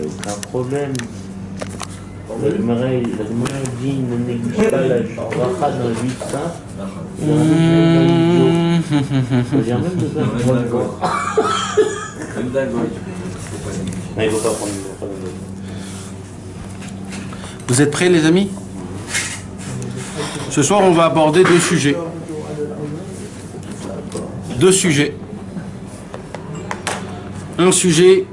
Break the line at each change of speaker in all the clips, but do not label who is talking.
n'y a aucun problème. La Gemara dit ne néglige pas la bracha d'un juif saint. C'est-à-dire même de ça. Même d'un goy. Non, il ne faut pas prendre.
Vous êtes prêts, les amis? Ce soir, on va aborder deux sujets. Deux sujets. Un sujet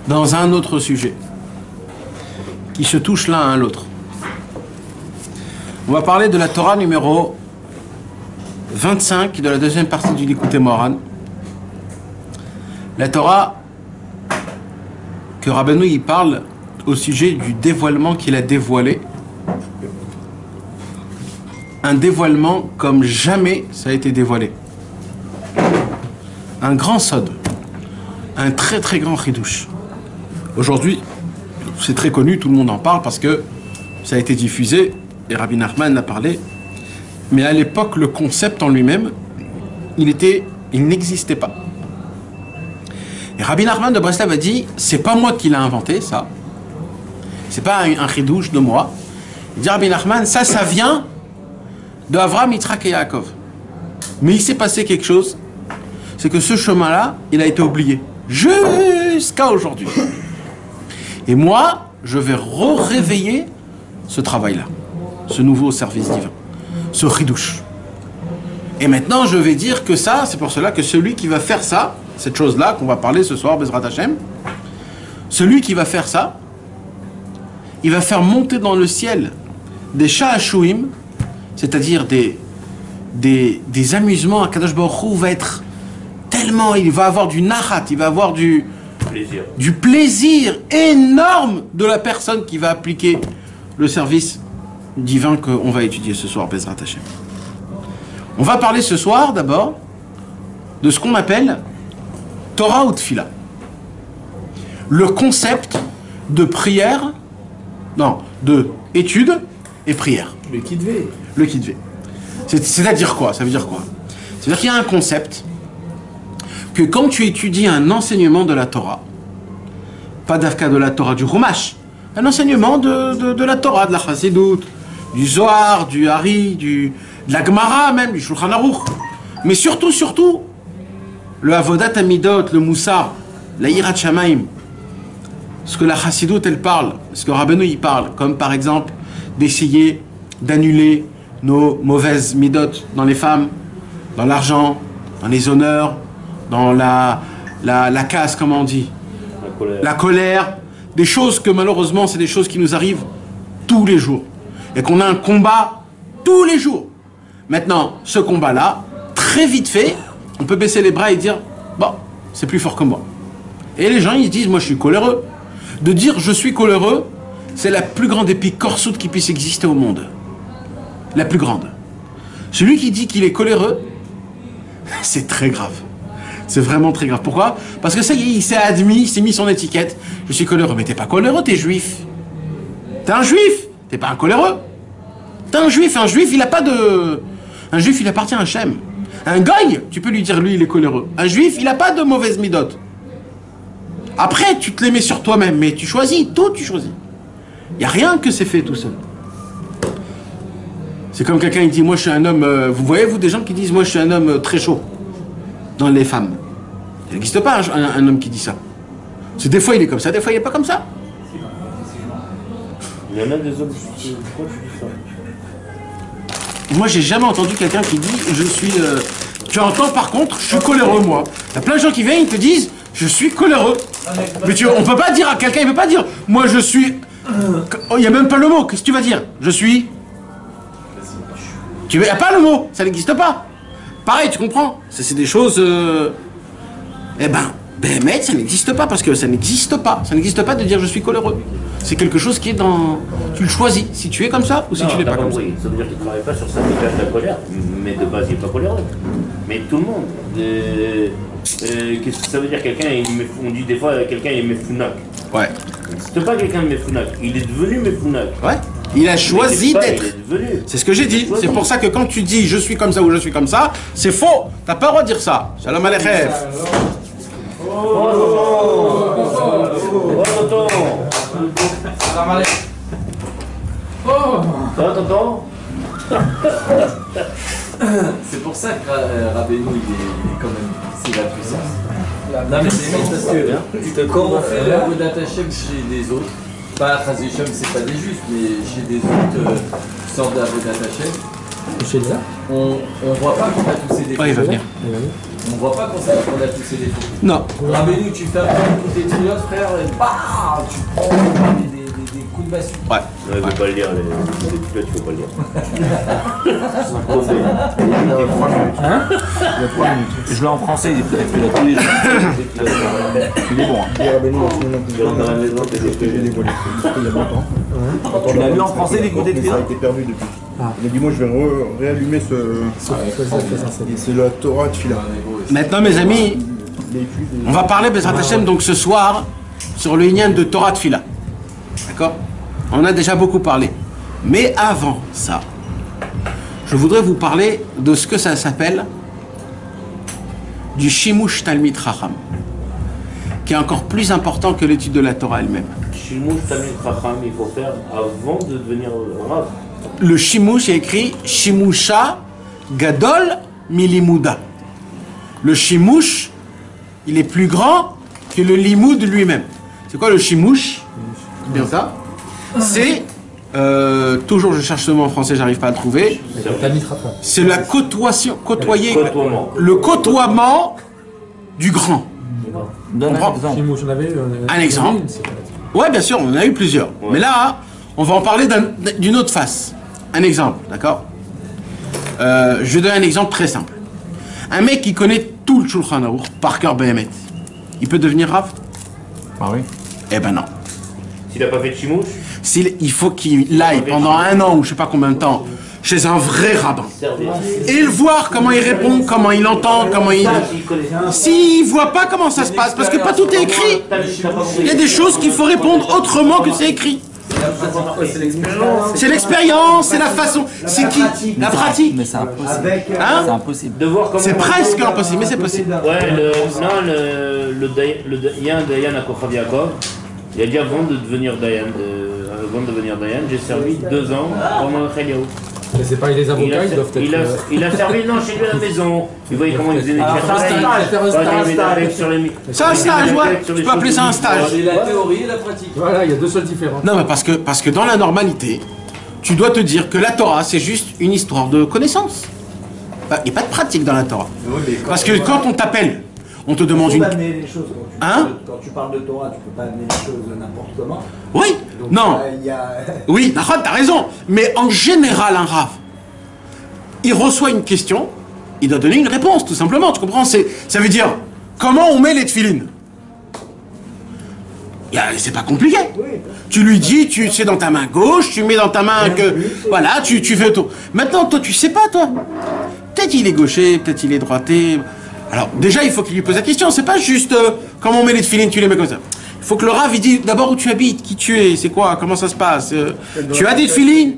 dans un autre sujet, qui se touchent l'un à l'autre. On va parler de la Torah numéro 25 de la deuxième partie du Likutei Moharan. La Torah que Rabbeinu y parle au sujet du dévoilement qu'il a dévoilé. Un dévoilement comme jamais ça a été dévoilé. Un grand sod. Un très très grand chidouche. Aujourd'hui, c'est très connu, tout le monde en parle parce que ça a été diffusé et Rabbi Nachman a parlé. Mais à l'époque, le concept en lui-même, il n'existait pas. Et Rabbi Nachman de Breslav a dit, c'est pas moi qui l'ai inventé, ça. C'est pas un chidouche de moi. Il dit Rabbi Nachman, ça vient de Avraham, Yitzhak et Yaakov. Mais il s'est passé quelque chose, c'est que ce chemin-là, il a été oublié jusqu'à aujourd'hui. Et moi, je vais réveiller ce travail-là, ce nouveau service divin, ce chidouche. Et maintenant, je vais dire que ça, c'est pour cela que celui qui va faire ça, cette chose-là qu'on va parler ce soir, Bezrat Hashem, celui qui va faire ça, il va faire monter dans le ciel des sha'ashuim, c'est-à-dire des amusements. Akadosh Baruch Hu va être tellement, il va avoir du nachat, il va avoir du plaisir énorme de la personne qui va appliquer le service divin qu'on va étudier ce soir, Bezrat Hashem. On va parler ce soir d'abord de ce qu'on appelle Torah ou Tfila. Le concept de prière, non, de étude et prière.
Le kitvé.
Le kitvé. C'est-à-dire quoi? Ça veut dire quoi? C'est-à-dire qu'il y a un concept que quand tu étudies un enseignement de la Torah, pas d'afka de la Torah, du Chumash, un enseignement de la Torah, de la Chassidut, du Zohar, du Hari, de la Gemara même, du Shulchan Aruch, mais surtout, le Avodat Amidot, le Moussar, la Yirat Shamaim, ce que la Chassidut elle parle, ce que Rabbeinu y parle, comme par exemple d'essayer d'annuler nos mauvaises midot dans les femmes, dans l'argent, dans les honneurs, dans la casse, comment on dit, la colère, des choses que malheureusement c'est des choses qui nous arrivent tous les jours et qu'on a un combat tous les jours. Maintenant, ce combat-là, très vite fait, on peut baisser les bras et dire bon, c'est plus fort que moi. Et les gens ils se disent moi je suis coléreux. De dire je suis coléreux, c'est la plus grande épicorsoute qui puisse exister au monde. La plus grande. Celui qui dit qu'il est coléreux, c'est très grave. C'est vraiment très grave. Pourquoi? Parce que ça y est, il s'est admis, il s'est mis son étiquette. Je suis coléreux. Mais t'es pas coléreux, t'es juif. T'es un juif. T'es pas un coléreux. T'es un juif. Un juif, il a pas de... Un juif, il appartient à Hachem. Un goy, tu peux lui dire, lui, il est coléreux. Un juif, il a pas de mauvaise midot. Après, tu te les mets sur toi-même, mais tu choisis. Tout, tu choisis. Il n'y a rien que c'est fait tout seul. C'est comme quelqu'un qui dit, moi je suis un homme... vous voyez, vous, des gens qui disent, moi je suis un homme très chaud. Dans les femmes. Il n'existe pas un homme qui dit ça. C'est des fois il est comme ça, des fois il n'est pas comme ça.
Il y en a des hommes... Pourquoi tu dis ça?
Moi j'ai jamais entendu quelqu'un qui dit, je suis... Tu entends par contre, je suis coléreux moi. Il y a plein de gens qui viennent, ils te disent, je suis coléreux. Mais on peut pas dire à quelqu'un, il peut pas dire, moi je suis... Il n'y a même pas le mot, qu'est-ce que tu vas dire? Je suis... Il n'y a pas le mot, ça n'existe pas. Pareil, tu comprends? C'est des choses... Eh ben, mais ça n'existe pas, parce que ça n'existe pas. Ça n'existe pas de dire je suis coléreux. C'est quelque chose qui est dans... Tu le choisis, si tu es comme ça ou si tu n'es pas comme ça.
Ça veut dire qu'il ne travaille pas sur sa dégage de la colère, mais de base il n'est pas coléreux. Mais tout le monde. Qu'est-ce que ça veut dire? Quelqu'un, on dit des fois, quelqu'un est mefounak.
Ouais.
C'est pas quelqu'un de mefounak, il est devenu mefounak.
Ouais. Il a choisi d'être. C'est ce que j'ai dit. C'est pour ça que quand tu dis je suis comme ça ou je suis comme ça, c'est faux. T'as pas le droit de dire ça. Shalom Aleichem.
Ça va, tonton?
C'est pour ça que Rabbeinu, il est quand même, c'est la puissance. Non mais c'est parce que quand on fait la Avodat Hashem chez des autres, pas Chaz Veshalom, c'est pas des justes, mais chez des autres sortes d'Avodat Hashem,
Chez les
on voit pas qu'on a tous ces défauts.
Ouais, il va venir.
On voit pas qu'on a tous ces défauts.
Non.
Rabbeinu, tu fais un coup de trios, frère, et bah, tu prends des coups de massue.
Ouais.
Non, il ne faut pas le lire, les là, tu faut pas le lire.
Hein? Il y a 3 minutes. Je l'ai en français, il est peut-être là tous les jours. Il est bon.
Tu rentres dans la maison, t'es détruit.
Tu l'as lu en français, les côtés de
Ça a été perdu depuis. Il m'a dit, moi je vais réallumer ce. C'est la Torah de Fila.
Maintenant, mes amis, on va parler, Bezrat Hashem, donc ce soir, sur le Inyan de Torah Tfila. D'accord? On en a déjà beaucoup parlé. Mais avant ça, je voudrais vous parler de ce que ça s'appelle du Shimush Talmid Chacham, qui est encore plus important que l'étude de la Torah elle-même.
Shimush Talmid Chacham, il faut faire avant de devenir Rav.
Le Shimush est écrit Shimusha Gadol Milimuda. Le Shimush, il est plus grand que le Limoud lui-même. C'est quoi le Shimush? Bien ça. C'est, toujours je cherche ce mot en français, j'arrive pas à le trouver. C'est la le côtoiement du grand.
Donne
un
exemple.
Un exemple. Ouais, bien sûr, on en a eu plusieurs. Ouais. Mais là, on va en parler d'une autre face. Un exemple, d'accord? Je donne un exemple très simple. Un mec qui connaît tout le Shulchan Aruch par cœur Behemet, il peut devenir Rav?
Ah oui.
Eh ben non.
S'il n'a pas fait de Shimush?
Il faut qu'il aille pendant un an ou je sais pas combien de temps chez un vrai rabbin et le voir comment il répond, comment il entend, comment il... S'il voit pas comment ça se passe, parce que pas tout est écrit. Il y a des choses qu'il faut répondre autrement que c'est écrit. C'est l'expérience, c'est la façon, c'est qui? La pratique.
Mais c'est impossible.
Hein?
C'est impossible.
C'est presque impossible, mais c'est possible.
Ouais, il y a un Dayan à Kochav Yaakov. Il a dit avant de devenir Dayan, j'ai servi 2 ans pendant le Chayyahu.
Mais c'est pas les avocats, ils doivent être...
Il a servi, non, chez lui à la maison. Vous voyez comment il faisait des
C'est un stage, ouais. Tu peux appeler ça un stage.
C'est la théorie et la pratique.
Voilà, il y a 2 choses différentes.
Non, mais parce que dans la normalité, tu dois te dire que la Torah, c'est juste une histoire de connaissance. Il n'y a pas de pratique dans la Torah. Parce que quand on t'appelle, on te demande une...
amener les choses,
Hein?
Quand tu parles de Torah, tu peux pas amener les choses n'importe comment.
Oui,
Donc,
non.
y a...
Oui, t'as raison. Mais en général, un Rav, il reçoit une question, il doit donner une réponse, tout simplement. Tu comprends? Ça veut dire, comment on met les tefilines? C'est pas compliqué.
Oui.
Tu lui dis, c'est dans ta main gauche, tu mets dans ta main que... Voilà, tu fais tout. Maintenant, toi, tu sais pas, toi. Peut-être il est gaucher, peut-être il est droité. Alors, déjà, il faut qu'il lui pose la question. C'est pas juste comment on met les tefilines, tu les mets comme ça. Il faut que le Rav, il dise d'abord où tu habites, qui tu es, c'est quoi, comment ça se passe. Tu as des tefilines?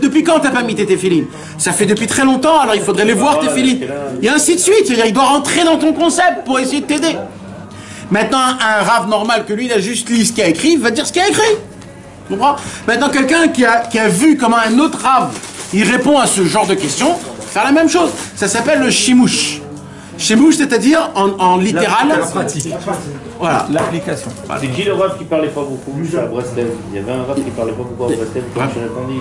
Depuis quand t'as pas mis tes tefilines? Ça fait depuis très longtemps, alors il faudrait les voir, tes tefilines. Et ainsi de suite. C'est-à-dire, il doit rentrer dans ton concept pour essayer de t'aider. Maintenant, un Rav normal que lui, il a juste lu ce qu'il a écrit, il va dire ce qu'il a écrit. Tu comprends? Maintenant, quelqu'un qui a vu comment un autre Rav, il répond à ce genre de questions, faire la même chose. Ça s'appelle le shimush. Shimush, c'est-à-dire en littéral.
La pratique.
Voilà.
L'application.
C'est qui le Rav qui parlait pas beaucoup à Breslev? Il y avait un Rav qui parlait pas beaucoup à Breslev. Quand je répondis,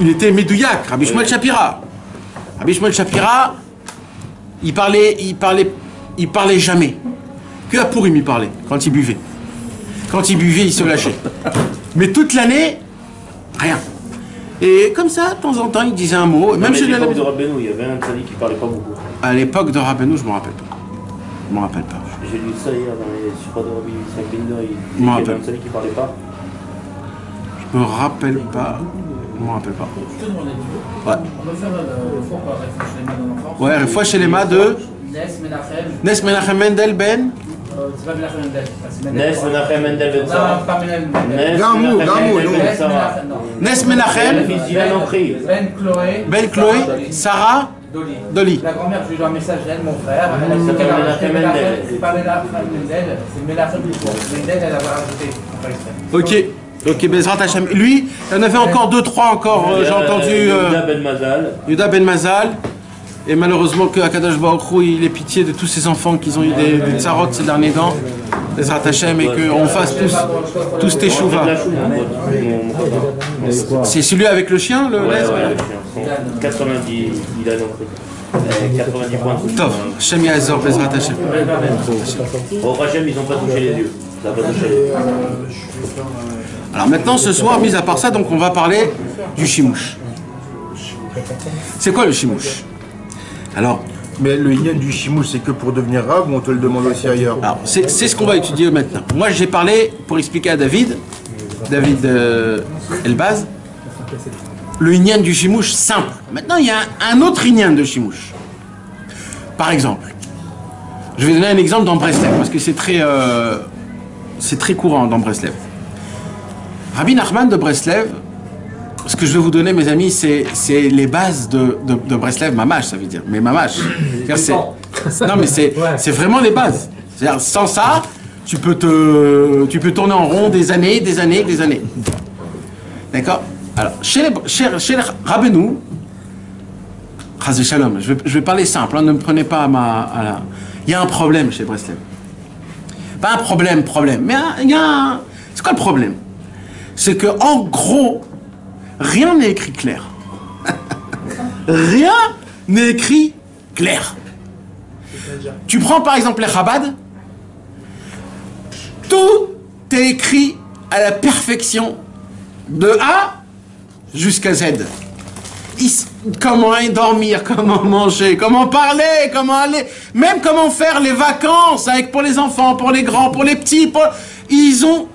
il était Medouyak, Rabbi Shmuel Shapira. Rabbi Shmuel Shapira, il parlait jamais. Que à Purim il parlait, quand il buvait. Quand il buvait, il se lâchait. Mais toute l'année, rien. Et comme ça, de temps en temps, il disait un mot. Même chez
l'époque de Rabbeinu, il y avait un tzaddik qui parlait pas beaucoup.
À l'époque de Rabbeinu, je me rappelle pas. Je me rappelle pas.
J'ai lu ça hier dans les supports de Rabbi Yitzhak Binder. Il
me
y avait
rappelle.
un tzaddik qui parlait pas.
Je me rappelle pas. Je me rappelle pas. Ouais.
On va faire le four par Refoua Shelema dans l'enfance.
Ouais, Refoua Shelema de Nes Menachem Mendel Ben.
C'est pas Menachem Mendel.
Nes Menachem Mendel Ben
Non,
Sarah.
pas Mendel.
Gamou,
Nes Menachem Ben Chloé, Sarah, Dolly.
La grand-mère, je lui dois un message, elle, mon frère. Elle a dit
C'est
qu'elle a
Menachem Mendel.
C'est pas Menachem Mendel, c'est Menachem Mendel, elle a rajouté.
Ok. Ok, Bezrat Hashem. Lui, il y en avait encore 2-3 encore, j'ai entendu.
Yehuda Ben Mazal.
Yehuda Ben Mazal. Et malheureusement que Akadosh Baruch Hu, il ait pitié de tous ces enfants qui ont eu des tsarotes ces derniers temps. Bezrat Hashem, et qu'on fasse tous teshuva. C'est celui avec le chien, le
Ouais,
laisse,
ouais, le chien. 90, il a donc 90 points.
Tov, Shem Yazor, Bezrat Hashem.
Au Hachem, ils n'ont pas touché les yeux. Ça n'a pas touché les yeux.
Alors maintenant, ce soir, mis à part ça, donc on va parler du chimouche. C'est quoi le chimouche? Alors,
Mais le yin du chimouche, c'est que pour devenir rab ou on te le demande aussi ailleurs?
c'est ce qu'on va étudier maintenant. Moi, j'ai parlé, pour expliquer à David Elbaz, le yin du chimouche simple. Maintenant, il y a un autre yin de chimouche. Par exemple, je vais donner un exemple dans Breslev, parce que c'est très courant dans Breslev. Rabbi Nachman de Breslev, ce que je vais vous donner, mes amis, c'est les bases de Breslev, mamash, ça veut dire. Mais mamash. Non, mais c'est vraiment les bases. C'est-à-dire, sans ça, tu peux tourner en rond des années. D'accord? Alors, chez les Rabbeinu, Chas Shalom, je vais parler simple, hein, ne me prenez pas il y a un problème chez Breslev. Pas un problème, mais il y a un... C'est quoi le problème? C'est que, en gros, rien n'est écrit clair. Rien n'est écrit clair. Tu prends par exemple les Chabad, tout est écrit à la perfection, de A jusqu'à Z. Comment dormir, comment manger, comment parler, comment aller, même comment faire les vacances pour les enfants, pour les grands, pour les petits. Ils ont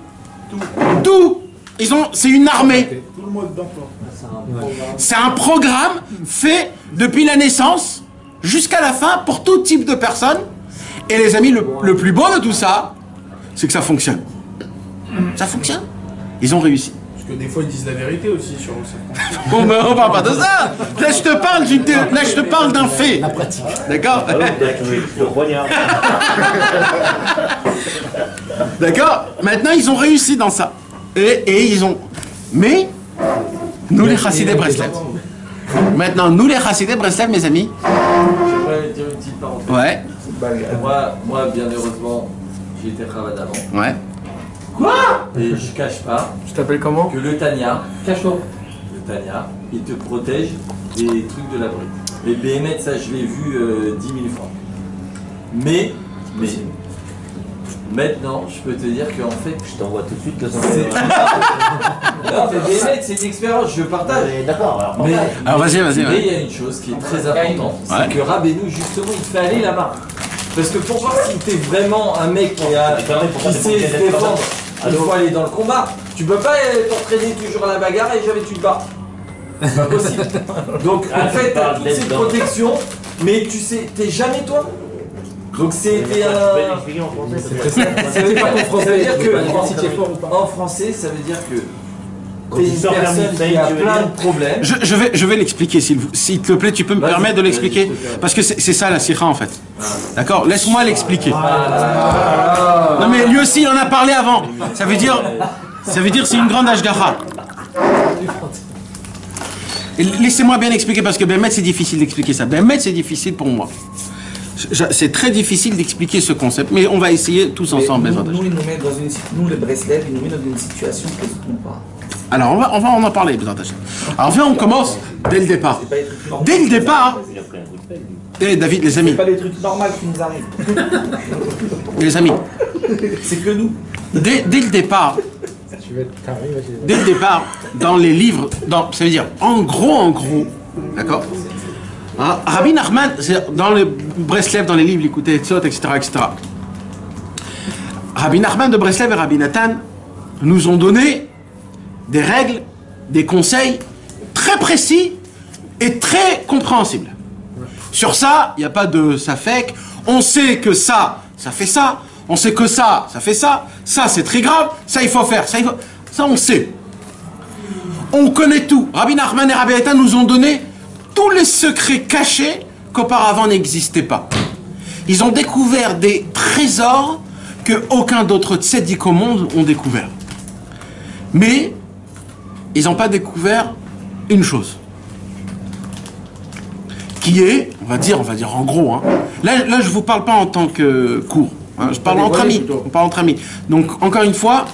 tout. C'est une armée. C'est un programme fait depuis la naissance jusqu'à la fin pour tout type de personnes. Et les amis, le plus beau de tout ça, c'est que ça fonctionne. Ça fonctionne. Ils ont réussi.
Parce que des fois ils disent la vérité aussi sur ça.
Bon, ben, on parle pas de ça. Là, je te parle d'un fait. La pratique. D'accord? D'accord? Maintenant, ils ont réussi dans ça. Et ils ont... Mais, nous les Chassidés Breslev. Maintenant, nous les Chassidés Breslev, mes amis.
J'aimerais dire une petite parenthèse.
Ouais.
Moi, bien heureusement, j'ai été Chabad avant.
Ouais.
Et je cache pas
Tu t'appelles comment?
que le Tanya,
Cache-toi.
il te protège des trucs de la brute. Et BMF, ça je l'ai vu 10 000 fois. Mais, maintenant, je peux te dire qu'en fait,
Je t'envoie tout de suite le
non, mais BMF, c'est une expérience, je partage.
D'accord, alors.
Alors, vas-y.
Mais il y a une chose qui est très importante, c'est
Ouais.
que Rabbeinu, justement, il te fait aller là-bas. Parce que pour voir si t'es vraiment un mec qui sait se défendre, il faut aller dans le combat. Tu peux pas t'entraîner toujours à la bagarre et jamais tu te bats. C'est pas possible. Donc en fait, t'as toutes ces protections, mais tu sais, t'es jamais toi. Donc c'était un...
C'est très simple. C'est pas ton français.
Ça veut dire que
si tu es fort ou pas.
en français, ça veut dire que t'es une personne qui a plein de problèmes.
Je vais l'expliquer, s'il te plaît, tu peux me permettre de l'expliquer? Parce que c'est ça la sikha en fait. D'accord? Laisse-moi l'expliquer. Non mais lui aussi il en a parlé avant. Ça veut dire c'est une grande ashgaha. Et laissez-moi bien expliquer parce que Bémet c'est difficile d'expliquer ça. Bémet c'est difficile pour moi. C'est très difficile d'expliquer ce concept, mais on va essayer tous ensemble.
Nous, il nous met dans nous les Breslev, il nous met dans une situation que nous pas.
Alors on va en parler, Bezrat Hashem. Alors viens, on commence dès le départ. Dès le départ, David, les amis.
C'est pas des trucs normaux qui nous arrivent.
Les amis,
C'est que nous.
dès le départ, dans les livres, ça veut dire en gros, d'accord. Hein, Rabbi Nachman, dans le Breslev, dans les livres, l'écouter, etc. Rabbi Nachman de Breslev et Rabbi Nathan nous ont donné des règles, des conseils très précis et très compréhensibles. Sur ça, il n'y a pas de safek. On sait que ça fait ça. On sait que ça fait ça. Ça, c'est très grave. Ça, il faut faire. Ça, on sait. On connaît tout. Rabbi Nachman et Rabbi Nathan nous ont donné tous les secrets cachés qu'auparavant n'existaient pas. Ils ont découvert des trésors que aucun d'autre tzaddik au monde ont découvert. Mais ils n'ont pas découvert une chose. Qui est, on va dire en gros, hein. Là je vous parle pas en tant que cours, hein, je parle entre amis, on parle entre amis. Donc encore une fois,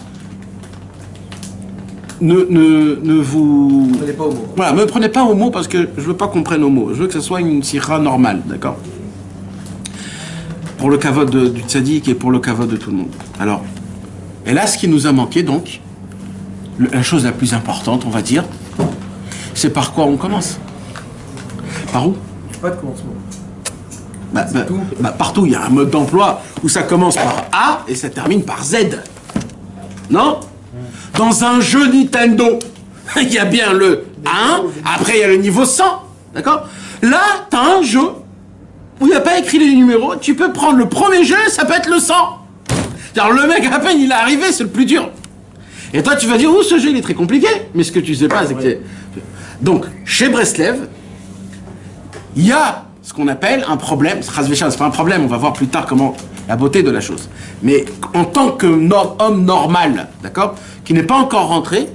ne vous...
Prenez pas au mot.
Voilà, me prenez pas au mot parce que je veux pas qu'on prenne au mot, je veux que ce soit une sira normale, d'accord? Pour le kavod du tzaddik et pour le kavod de tout le monde. Alors, et là ce qui nous a manqué donc, la chose la plus importante, on va dire, c'est par quoi on commence? Par où?
Pas de commencement.
Partout, il y a un mode d'emploi où ça commence par A et ça termine par Z. Non? Dans un jeu Nintendo, il y a bien le 1, après il y a le niveau 100. D'accord? Là, tu as un jeu où il n'y a pas écrit les numéros, tu peux prendre le premier jeu, ça peut être le 100. Alors le mec, à peine il est arrivé, c'est le plus dur. Et toi, tu vas dire, oh, ce jeu il est très compliqué. Mais ce que tu sais pas, c'est que... Donc, chez Breslev, il y a ce qu'on appelle un problème, c'est pas un problème, on va voir plus tard comment la beauté de la chose. Mais en tant qu'homme normal, d'accord, qui n'est pas encore rentré,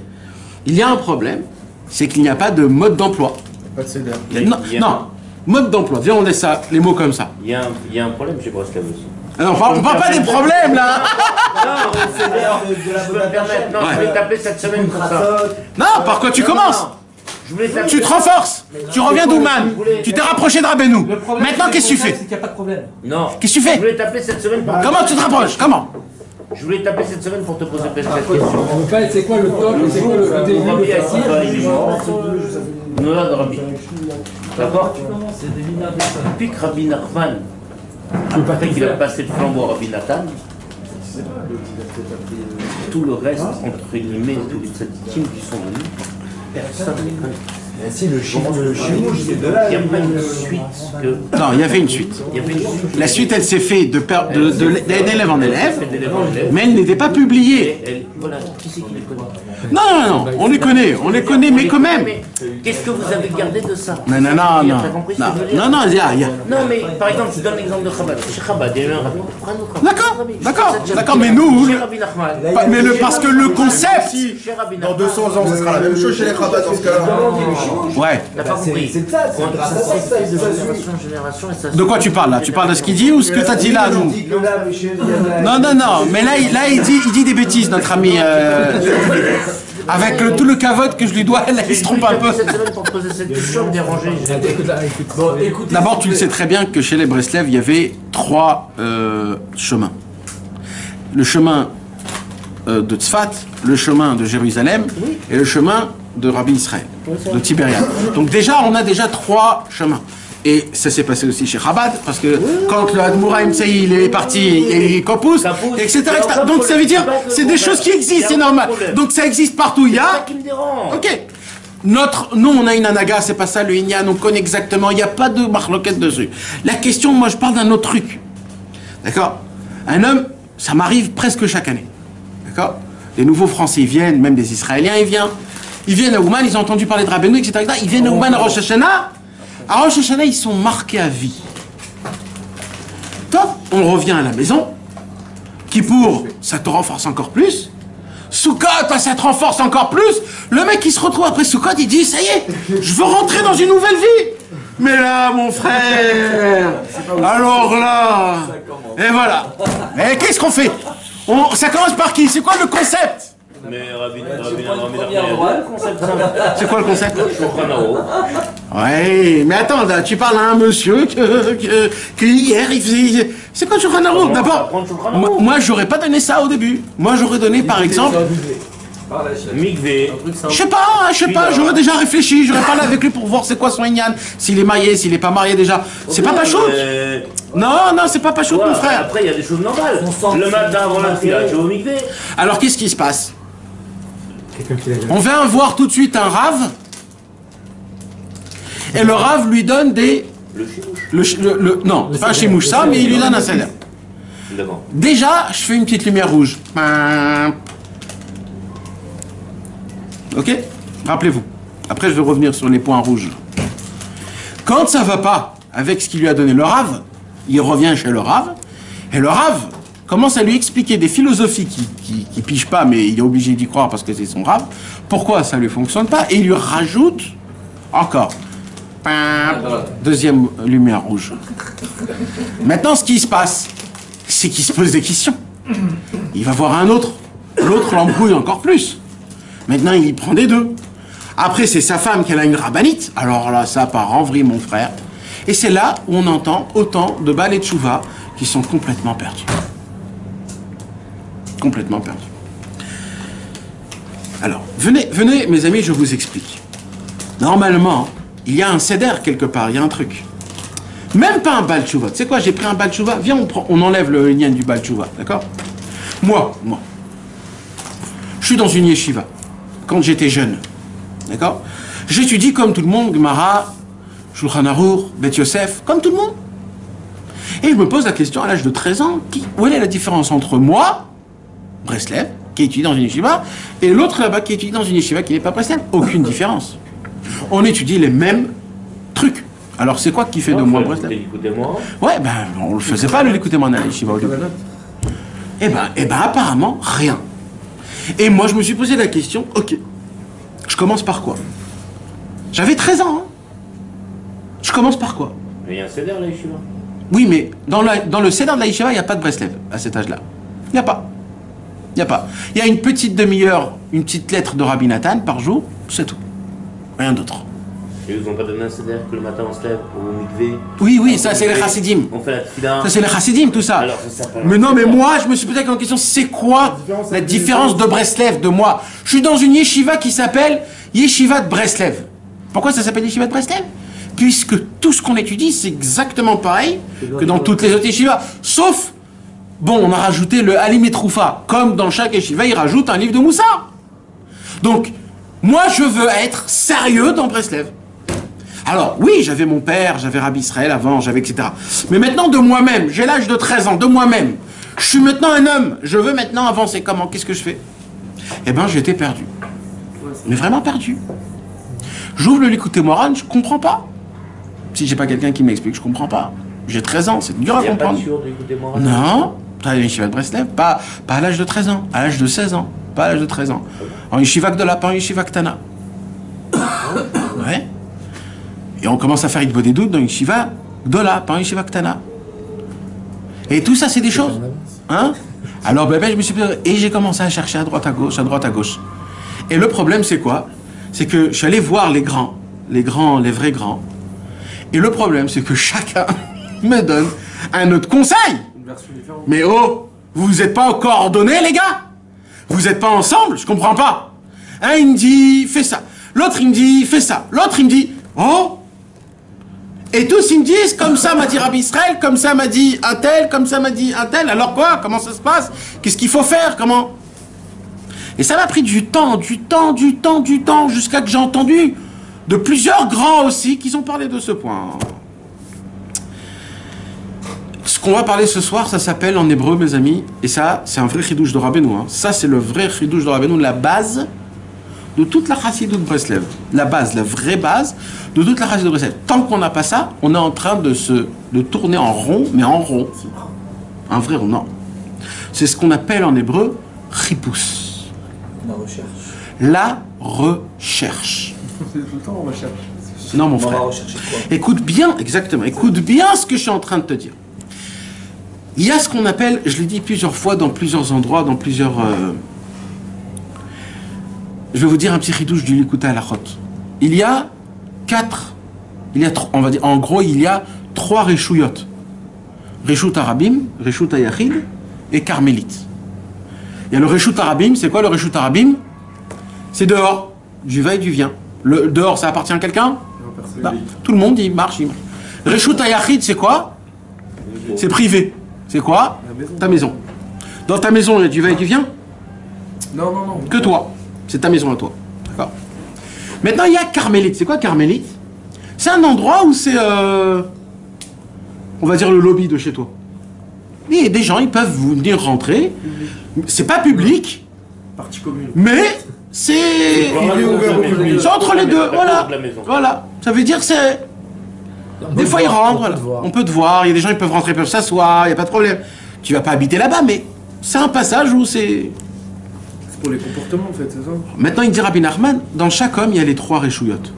il y a un problème, c'est qu'il n'y a pas de mode d'emploi.
Pas de CDR.
Non, mode d'emploi, viens on laisse ça, les mots comme ça.
Il y a un problème chez Breslev aussi.
Ah non, on parle pas des problèmes là.
Je peux me permettre, non, je voulais t'appeler cette semaine pour ça.
Non, par quoi tu commences? Tu te renforces, tu reviens d'Ouman, tu t'es rapproché de Rabbeinu. Maintenant, qu'est-ce que tu fais?
C'est qu'il n'y a pas de problème.
Non.
Qu'est-ce que tu fais?
Je voulais t'appeler cette semaine pour...
Comment tu te rapproches? Comment?
Je voulais t'appeler cette semaine pour te poser cette question.
C'est quoi le top? C'est quoi le début?
Rabbi Akiva, il est mort. Nolad Rabbi. D'accord? Depuis que Rabbi Nachman, après qu'il a passé le flambeau à Rabbi Nathan, tout le reste, entre guillemets, tous les tzadikim qui sont venus, personne ne les connaît.
Si le chimouche, c'est de là.
Il n'y a pas une suite que...
Non, il y avait une suite.
Il y avait une suite.
La suite, elle s'est faite d'élève en élève, mais elle n'était pas publiée.
Voilà, qui c'est qui les connaît?
Non, on les connaît, mais quand même.
Mais qu'est-ce que vous avez gardé de ça?
Non, il y a...
Non, mais par exemple, je donne l'exemple de Chabad. Chez Chabad, il y a eu un rabbi.
D'accord, mais nous...
Chez Rabbi Nachman.
Parce que le concept...
Chez Rabbi
Dans
Nachman.
200 ans, ce sera la même chose chez les Chabad dans ce cas-là.
Ouais.
T'as pas compris.
C'est ça,
On passe de génération en génération et ça...
De quoi tu parles là? Tu parles de ce qu'il dit ou ce que t'as dit là, nous? Non, mais là il dit des bêtises, notre ami. Avec tout le cavote que je lui dois, là, il se trompe un peu.
Cette semaine pour te poser cette question, me déranger.
D'abord, tu le sais très bien que chez les Breslev, il y avait 3 chemins. Le chemin de Tzfat, le chemin de Jérusalem et le chemin de Rabbi Israël, de Tibériade. Donc déjà, on a déjà 3 chemins. Et ça s'est passé aussi chez Chabad, parce que quand le Admouraïm Tsaï, il est parti, et il compousse, etc. Donc ça veut dire, c'est des choses qui existent, c'est normal. Donc ça existe partout, il y a... Ok. Nous, on a une anaga, c'est pas ça le Inyan, on connaît exactement, il n'y a pas de marloquette dessus. La question, moi je parle d'un autre truc. D'accord? Un homme, ça m'arrive presque chaque année. D'accord? Les nouveaux Français, ils viennent, même des Israéliens, ils viennent à Ouman, ils ont entendu parler de Rabbeinu, etc. Ils viennent à Ouman à Rosh Hashanah. À Rosh Hashanah, ils sont marqués à vie. Top, on revient à la maison. Kippour, ça te renforce encore plus. Sukkot, ça te renforce encore plus. Le mec, il se retrouve après Sukkot, il dit, ça y est, je veux rentrer dans une nouvelle vie. Mais là, mon frère, alors là, et voilà. Et qu'est-ce qu'on fait? Ça commence par qui? C'est quoi le concept?
Mais c'est
quoi le concept? Ouais, mais attends, là, tu parles à un monsieur que hier, il faisait... C'est quoi Shulchan Aruch? D'abord, moi, j'aurais pas donné ça au début. Moi, j'aurais donné, par exemple...
Mikvé.
Je sais pas, j'aurais déjà réfléchi, j'aurais parlé avec lui pour voir c'est quoi son Inyan, s'il est marié, s'il est pas marié déjà. C'est pas Pachout. Non, c'est pas Pachout, mon frère.
Après, il y a des choses normales. Le matin avant la fila, tu vas au Mikvé.
Alors, qu'est-ce qui se passe? On vient voir tout de suite un rave, et le rave lui donne des... Non, c'est pas un chimouche ça, mais il lui donne un salaire. Déjà, je fais une petite lumière rouge. Ok? Rappelez-vous. Après, je vais revenir sur les points rouges. Quand ça va pas avec ce qu'il lui a donné le rave, il revient chez le rave, et le rave, commence à lui expliquer des philosophies qui pige pas, mais il est obligé d'y croire parce que c'est son rave, pourquoi ça lui fonctionne pas, et il lui rajoute encore. Deuxième lumière rouge. Maintenant, ce qui se passe, c'est qu'il se pose des questions. Il va voir un autre. L'autre l'embrouille encore plus. Maintenant, il y prend des deux. Après, c'est sa femme qui a une rabbinite. Alors là, ça part en vrille, mon frère. Et c'est là où on entend autant de Baal et de Tchouva qui sont complètement perdus. Complètement perdus. Alors, venez, mes amis, je vous explique. Normalement, il y a un seder quelque part, il y a un truc. Même pas un Baal Tchouva. Tu sais quoi, j'ai pris un Baal Tchouva. Viens, on enlève le lien du Baal Tchouva, d'accord? Moi. Je suis dans une yeshiva, quand j'étais jeune, d'accord? J'étudie comme tout le monde, Gemara, Shulchan Aruch, Beth Yosef, comme tout le monde. Et je me pose la question à l'âge de 13 ans, où est la différence entre moi, Breslev, qui étudie dans une yeshiva, et l'autre là-bas qui étudie dans une yeshiva qui n'est pas Breslev? Aucune différence. On étudie les mêmes trucs. Alors c'est quoi qui fait de moi Breslev? Ouais, ben on le faisait pas, l'écoutez-moi dans la yeshiva au début. Eh ben apparemment, rien. Et moi, je me suis posé la question, ok, je commence par quoi? J'avais 13 ans, hein. Je commence par quoi?
Mais il y a un seder la yeshiva.
Oui, mais dans le seder de la yeshiva, il n'y a pas de Breslev à cet âge-là. Il n'y a pas. Il n'y a pas. Il y a une petite demi-heure, une petite lettre de Rabbi Nathan par jour, c'est tout. Rien d'autre.
Et ils n'ont pas donné un seder que le matin on se lève au mikvé?
Oui, ça c'est les chassidim.
On fait la tefila.
Ça c'est les chassidim, tout ça.
Alors, ça
mais non, mais moi, je me suis posé la question, c'est quoi la différence de Breslev, de moi? Je suis dans une yeshiva qui s'appelle Yeshiva de Breslev. Pourquoi ça s'appelle Yeshiva de Breslev? Puisque tout ce qu'on étudie, c'est exactement pareil que dans toutes les autres yeshivas. Sauf, bon, on a rajouté le Halim et Troufa. Comme dans chaque yeshiva, ils rajoutent un livre de Moussa. Donc, moi, je veux être sérieux dans Breslev. Alors, oui, j'avais mon père, j'avais Rabbi Israël avant, j'avais etc. Mais maintenant, de moi-même, j'ai l'âge de 13 ans, de moi-même. Je suis maintenant un homme, je veux maintenant avancer. Comment? Qu'est-ce que je fais? Eh bien, j'étais perdu. Mais vraiment perdu. J'ouvre le Likutei Moharan, je comprends pas. Si j'ai pas quelqu'un qui m'explique, je comprends pas. J'ai 13 ans, c'est dur à comprendre. Non, t'as une yeshiva de Breslev, pas à l'âge de 13 ans, à l'âge de 16 ans, pas à l'âge de 13 ans. En yeshiva Gdola, pas en yeshiva Ktana. Ouais. Et on commence à faire Hitbod des doutes dans une yeshiva Gdola, pas en yeshiva Ktana. Et tout ça, c'est des choses. Hein? Alors, je me suis dit, et j'ai commencé à chercher à droite, à gauche, à droite, à gauche. Et le problème, c'est quoi? C'est que je suis allé voir les grands, les vrais grands. Et le problème, c'est que chacun me donne un autre conseil. Mais oh, vous n'êtes pas coordonnés, les gars? Vous n'êtes pas ensemble? Je comprends pas. Un, il me dit, fais ça. L'autre, il me dit, fais ça. L'autre, il me dit, oh. Et tous, ils me disent, comme ça m'a dit Rabbi Israël, comme ça m'a dit un tel, comme ça m'a dit un tel. Alors quoi? Comment ça se passe? Qu'est-ce qu'il faut faire? Comment? Et ça m'a pris du temps, jusqu'à que j'ai entendu de plusieurs grands aussi qui ont parlé de ce point. Ce qu'on va parler ce soir, ça s'appelle en hébreu, mes amis, et ça, c'est un vrai chidouche de Rabbeinu. Hein. Ça, c'est le vrai chidouche de Rabbeinu, la base de toute la chassidut de Breslev. La base, la vraie base de toute la chassidut de Breslev. Tant qu'on n'a pas ça, on est en train de tourner en rond, mais en rond. Un vrai rond, non. C'est ce qu'on appelle en hébreu chipus.
La recherche.
La recherche.
C'est tout le temps on recherche.
Non, mon
On va
frère.
rechercher quoi?
Écoute bien, exactement, écoute bien ce que je suis en train de te dire. Il y a ce qu'on appelle, je l'ai dit plusieurs fois dans plusieurs endroits, dans plusieurs... Je vais vous dire un petit ridouche du Likutei Halachot. Il y a on va dire, en gros, il y a 3 Reshuyot. Reshut Arabim, Reshut Hayachid et Carmélite. Il y a le Reshut Arabim, c'est quoi le Reshut Arabim? C'est dehors, du va et du vient. Le dehors, ça appartient à quelqu'un? Non, tout le monde, il marche, il marche. Reshut Hayachid, c'est quoi? C'est privé. C'est quoi? Ta maison. Dans ta maison, il y a du va et du vient?
Non.
Que toi. C'est ta maison à toi. D'accord. Maintenant, il y a Carmélite. C'est quoi Carmélite? C'est un endroit où c'est, on va dire, le lobby de chez toi. Et des gens, ils peuvent venir rentrer. C'est pas public.
Partie commune.
Mais c'est entre les deux. Voilà. Voilà. Ça veut dire que c'est... Des fois, ils rentrent. Voilà. On peut te voir. Il y a des gens, ils peuvent rentrer, ils peuvent s'asseoir. Il n'y a pas de problème. Tu vas pas habiter là-bas, mais c'est un passage où c'est...
C'est pour les comportements en fait, c'est ça?
Maintenant, il dit Rabbi Nachman, dans chaque homme, il y a les 3 réchouillottes.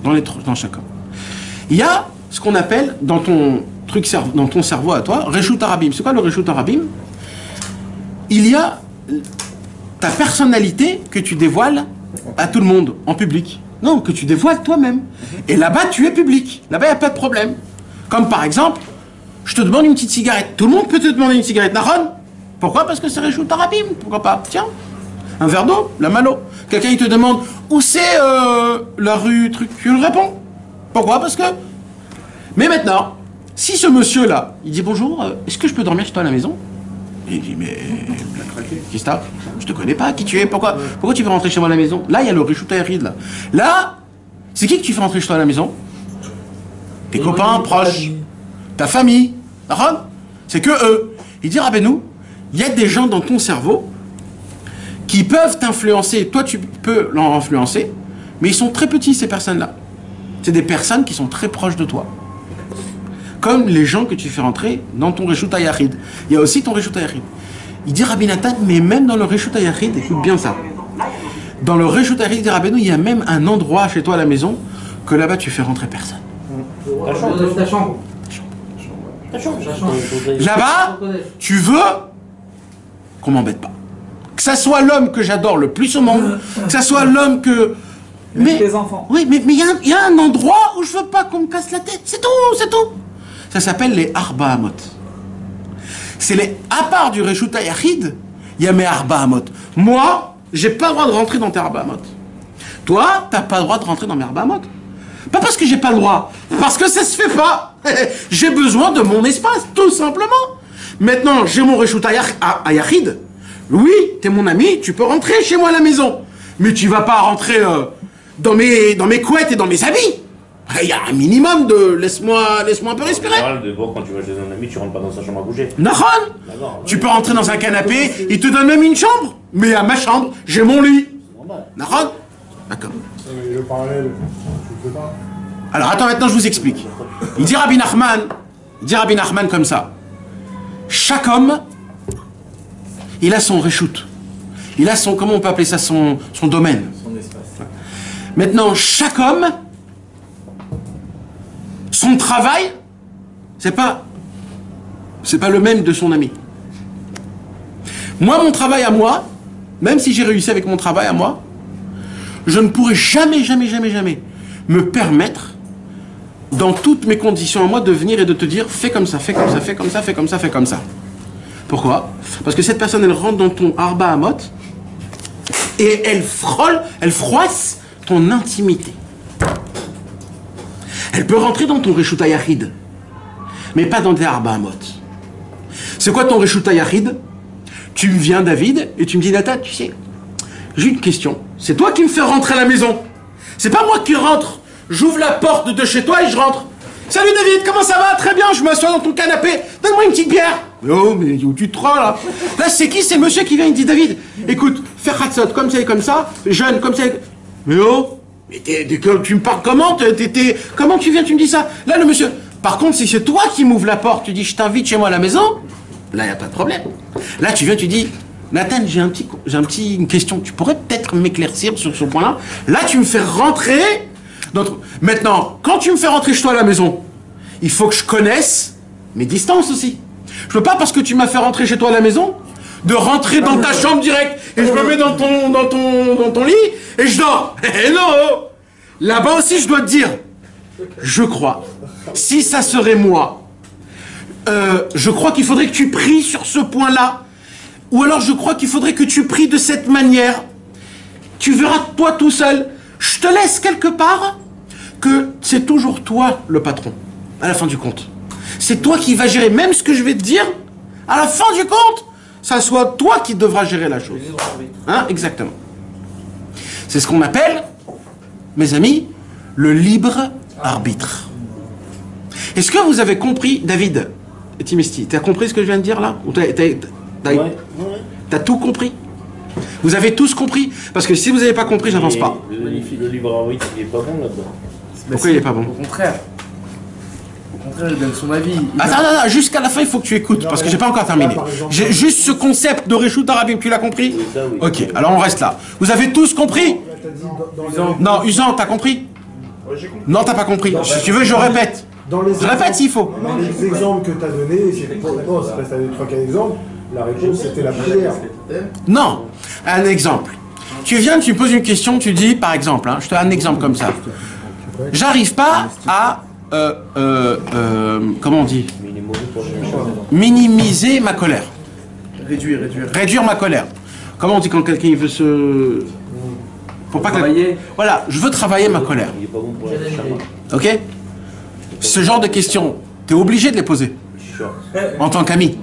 Dans chaque homme. Il y a ce qu'on appelle, dans ton cerveau à toi, Reshut Harabim. C'est quoi le Reshut Harabim? Il y a ta personnalité que tu dévoiles à tout le monde, en public. Non, que tu dévoiles toi-même. Et là-bas, tu es public. Là-bas, il n'y a pas de problème. Comme par exemple, je te demande une petite cigarette. Tout le monde peut te demander une cigarette. Nahon? Pourquoi? Parce que c'est Reshut Harabim. Pourquoi pas? Tiens, un verre d'eau, la mano. Quelqu'un, il te demande où c'est la rue, truc. Tu lui réponds. Pourquoi? Parce que... Mais maintenant, si ce monsieur-là, il dit bonjour, est-ce que je peux dormir chez toi à la maison? Il dit, mais... Qu'est-ce que t'as? Je te connais pas, qui tu es, pourquoi tu veux rentrer chez moi à la maison? Là, il y a le Reshut Hayarid, là. Là, c'est qui que tu fais rentrer chez toi à la maison? Tes copains, proches, ta famille. C'est que eux. Il dit, Rabbeinu, il y a des gens dans ton cerveau qui peuvent t'influencer. Toi, tu peux l'influencer, mais ils sont très petits, ces personnes-là. C'est des personnes qui sont très proches de toi. Comme les gens que tu fais rentrer dans ton Reshut Hayarid. Il y a aussi ton Reshut Hayarid. Il dit Rabbi Nathan, mais même dans le Reshut Hayarid, écoute bien ça. Dans le Reshut Hayarid de Rabbeinu, il y a même un endroit chez toi à la maison que là-bas tu fais rentrer personne.
Ta chambre.
Là-bas, tu veux qu'on m'embête pas. Que ça soit l'homme que j'adore le plus au monde, que ça soit l'homme que... Mais,
les enfants.
Oui, mais il y a un endroit où je veux pas qu'on me casse la tête. C'est tout, c'est tout. Ça s'appelle les Arba Hamot. C'est les... À part du Reshut Hayarid, il y a mes Arba Hamot. Moi, j'ai pas le droit de rentrer dans tes Arba Hamot. Toi, t'as pas le droit de rentrer dans mes Arba Hamot. Pas parce que j'ai pas le droit, parce que ça se fait pas. J'ai besoin de mon espace, tout simplement. Maintenant, j'ai mon Reshut Hayarid. Oui, t'es mon ami, tu peux rentrer chez moi à la maison. Mais tu vas pas rentrer dans mes couettes et dans mes habits. Il y a un minimum de... Laisse-moi un peu respirer.
Quand tu vas chez un ami, tu rentres pas dans sa chambre à bouger.
Nahon. Tu peux rentrer dans un canapé, il te donne même une chambre. Mais à ma chambre, j'ai mon lit. Nahon. D'accord.
Le parallèle, je sais pas.
Alors attends, maintenant je vous explique. Il dit Rabbi Nachman comme ça. Chaque homme, il a son reshut. Il a son, comment on peut appeler ça, son domaine.
Son espace.
Maintenant, chaque homme, son travail, c'est pas le même de son ami. Moi, mon travail à moi, même si j'ai réussi avec mon travail à moi, je ne pourrai jamais me permettre, dans toutes mes conditions à moi, de venir et de te dire fais comme ça, fais comme ça, fais comme ça, fais comme ça, fais comme ça. Pourquoi? Parce que cette personne, elle rentre dans ton Arba Hamot et elle froisse ton intimité. Elle peut rentrer dans ton Reshut Hayarid, mais pas dans tes Arba Hamot. C'est quoi ton Reshut Hayarid? Tu me viens, David, et tu me dis, Nathan, tu sais, j'ai une question. C'est toi qui me fais rentrer à la maison. C'est pas moi qui rentre. J'ouvre la porte de chez toi et je rentre. Salut David, comment ça va? Très bien, je m'assois dans ton canapé. Donne-moi une petite bière. Oh, mais où tu te rends là? Là, c'est qui? C'est le monsieur qui vient, il dit, David, écoute, fais Hatzot comme ça et comme ça, jeune, comme ça et... Mais oh, mais tu me parles comment? Comment tu viens, tu me dis ça? Là, le monsieur... Par contre, si c'est toi qui m'ouvres la porte, tu dis, je t'invite chez moi à la maison, là, il n'y a pas de problème. Là, tu viens, tu dis... Nathan, j'ai une question. Tu pourrais peut-être m'éclaircir sur ce point-là. Là, tu me fais rentrer. Maintenant, quand tu me fais rentrer chez toi à la maison, il faut que je connaisse mes distances aussi. Je peux pas, parce que tu m'as fait rentrer chez toi à la maison, de rentrer dans ta chambre direct et je me mets dans ton lit et je dors. Eh non! Là-bas aussi, je dois te dire, je crois, si ça serait moi, je crois qu'il faudrait que tu pries sur ce point-là. Ou alors je crois qu'il faudrait que tu pries de cette manière. Tu verras toi tout seul. Je te laisse quelque part que c'est toujours toi le patron, à la fin du compte. C'est toi qui vas gérer, même ce que je vais te dire, à la fin du compte, ça soit toi qui devras gérer la chose. Hein? Exactement. C'est ce qu'on appelle, mes amis, le libre arbitre. Est-ce que vous avez compris, David et Timesti, tu as compris ce que je viens de dire là? Ou t'as tout compris? Vous avez tous compris? Parce que si vous n'avez pas compris, j'avance pas.
Le libre arbitre, il est pas bon là-dedans.
Pourquoi il est pas bon?
Au contraire.
contraire, il donne son avis.
Attends, jusqu'à la fin, il faut que tu écoutes, parce que j'ai pas encore terminé. J'ai juste ce concept de Réchout Arabim, tu l'as compris?
Oui, ça, oui.
Ok, alors on reste là. Vous avez tous compris? Non, Usan, t'as compris? Non, t'as pas compris. Si tu veux, je répète. Je répète s'il faut.
Dans les exemples que tu as donnés, j'ai réponse, après tu as donné 3-4 exemples, la réponse c'était la prière.
Non, un exemple. Tu viens, tu me poses une question, tu dis, par exemple, je te donne un exemple comme ça. J'arrive pas à, comment on dit? Minimiser ma colère. Réduire ma colère. Comment on dit quand quelqu'un il veut se... Pour pas que... Voilà, je veux travailler ma colère. Ok? Ce genre de questions, tu es obligé de les poser. En tant qu'ami.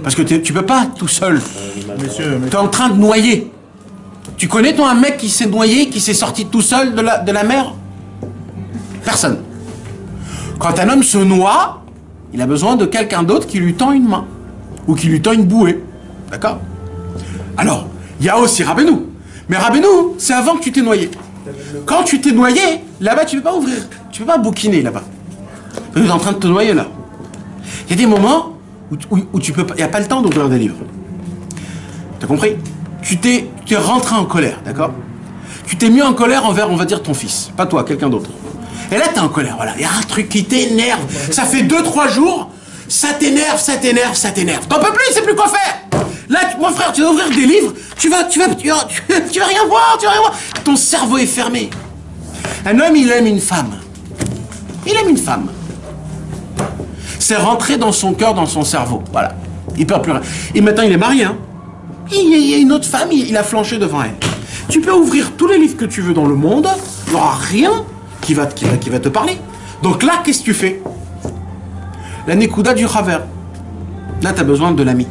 Parce que tu peux pas tout seul. Tu es en train de noyer. Tu connais toi un mec qui s'est noyé, qui s'est sorti tout seul de la mer? Personne. Quand un homme se noie, il a besoin de quelqu'un d'autre qui lui tend une main. Ou qui lui tend une bouée. D'accord? Alors, il y a aussi Rabbeinu. Mais Rabbeinu, c'est avant que tu t'es noyé. Quand tu t'es noyé, là-bas, tu ne peux pas ouvrir. Tu ne peux pas bouquiner là-bas. Tu es en train de te noyer là. Il y a des moments où tu peux pas. Il n'y a pas le temps d'ouvrir des livres. Tu as compris? Tu t'es rentré en colère, d'accord? Tu t'es mis en colère envers, on va dire, ton fils. Pas toi, quelqu'un d'autre. Et là, tu es en colère, voilà. Il y a un truc qui t'énerve. Ça fait 2-3 jours, ça t'énerve, ça t'énerve, ça t'énerve. T'en peux plus, tu sais plus quoi faire. Là, mon frère, tu vas ouvrir des livres, tu vas rien voir, tu vas rien voir. Ton cerveau est fermé. Un homme, il aime une femme. Il aime une femme. C'est rentré dans son cœur, dans son cerveau. Voilà. Il peut plus rien. Et maintenant, il est marié, hein. Il y a une autre femme, il a flanché devant elle. Tu peux ouvrir tous les livres que tu veux dans le monde, il n'y aura rien qui va te parler. Donc là, qu'est-ce que tu fais? La Nekouda du Chaver. Là, tu as besoin de l'ami.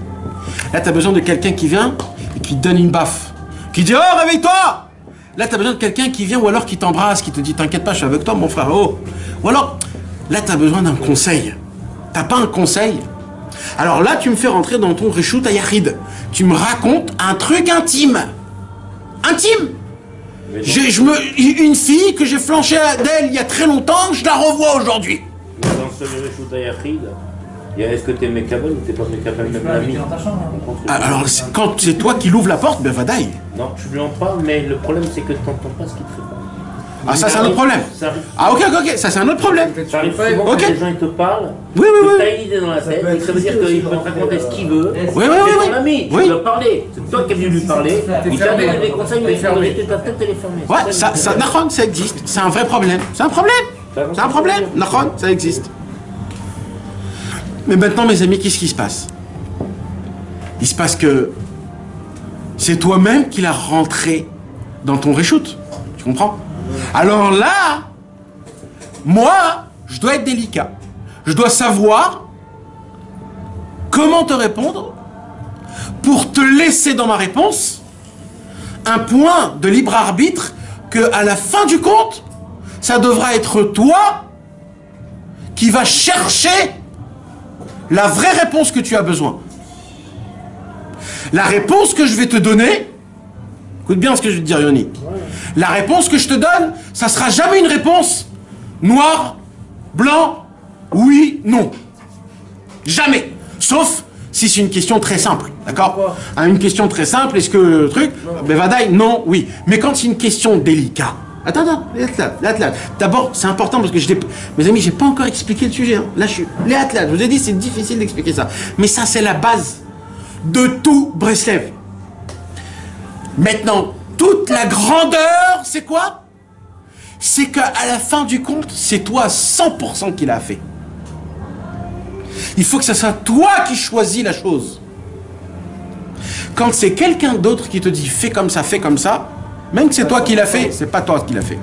Là, tu as besoin de quelqu'un qui vient et qui te donne une baffe. Qui dit, oh, réveille-toi! Là, tu as besoin de quelqu'un qui vient ou alors qui t'embrasse, qui te dit, t'inquiète pas, je suis avec toi, mon frère. Oh. Ou alors, là, tu as besoin d'un conseil. T'as pas un conseil? Alors là, tu me fais rentrer dans ton Réchout Ayachid. Tu me racontes un truc intime. Intime! Une fille que j'ai flanché d'elle il y a très longtemps, je la revois aujourd'hui.
Dans ce Réchout Ayachid, est-ce que t'es Mekabel ou t'es pas Mekabel, même l'ami?
Alors, quand c'est toi qui l'ouvre la porte, ben vadaï.
Non, je lui en parle, mais le problème c'est que t'entends pas ce qu'il te fait pas.
Ah, ça c'est un autre problème. Ah, ok, ça c'est un autre problème.
Ça arrive souvent quand les gens ils te parlent,
oui.
t'as une idée dans la tête, et ça veut dire qu'il peut te raconter ce qu'il veut.
Oui.
C'est ton ami, tu dois parler. C'est toi qui es venu lui parler. Il t'a donné des conseils, mais ta tête elle est fermée.
Ouais, ça existe. C'est un vrai problème. C'est un problème. C'est un problème. Nahon, ça existe. Mais maintenant, mes amis, qu'est-ce qui se passe? Il se passe que c'est toi-même qui l'as rentré dans ton Réchout. Tu comprends? Alors là, moi, je dois être délicat. Je dois savoir comment te répondre pour te laisser dans ma réponse un point de libre arbitre que, à la fin du compte, ça devra être toi qui va chercher la vraie réponse que tu as besoin. La réponse que je vais te donner, écoute bien ce que je vais te dire, Yoni. La réponse que je te donne, ça sera jamais une réponse noir, blanc, oui, non. Jamais. Sauf si c'est une question très simple, d'accord? Une question très simple, est-ce que le truc, Bevadaï, non, oui. Mais quand c'est une question délicate, attends, là. D'abord, c'est important parce que mes amis, j'ai pas encore expliqué le sujet. Hein. Là, je vous ai dit, c'est difficile d'expliquer ça. Mais ça, c'est la base de tout Breslev. Maintenant, toute la grandeur, c'est quoi? C'est qu'à la fin du compte, c'est toi à 100% qui l'a fait. Il faut que ce soit toi qui choisis la chose. Quand c'est quelqu'un d'autre qui te dit fais comme ça, même que c'est toi qui l'as fait, c'est pas toi qui l'as fait.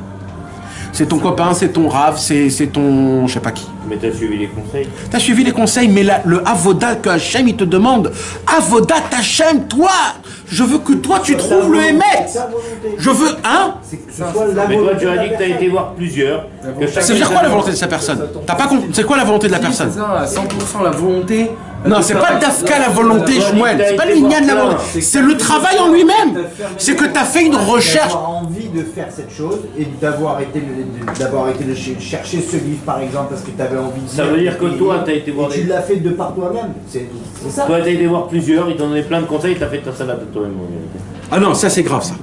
C'est ton copain, c'est ton rave, c'est ton... je sais pas qui.
Mais t'as suivi les conseils.
T'as suivi les conseils, mais là, le avodat que Hachem, il te demande, avodat Hachem, toi, je veux que toi, tu trouves le émet. Je veux, hein?
Mais toi, tu as dit que t'as été voir plusieurs.
Ça veut dire quoi la volonté de sa personne? T'as pas compris? C'est quoi la volonté de la personne?
C'est ça, à 100% la volonté
Non, c'est pas Dafka la volonté, Shmuel. C'est pas l'ignan de la volonté. C'est le travail en lui-même. C'est que tu as fait une recherche.
D'avoir envie de faire cette chose et d'avoir été de chercher ce livre, par exemple, parce que tu avais envie de.
Ça veut dire que toi, tu as été voir.
Tu l'as fait de par toi-même. C'est ça.
Toi, tu as été voir plusieurs, ils t'ont donné plein de conseils, tu as fait ta salade de toi-même.
Ah non, ça c'est grave ça.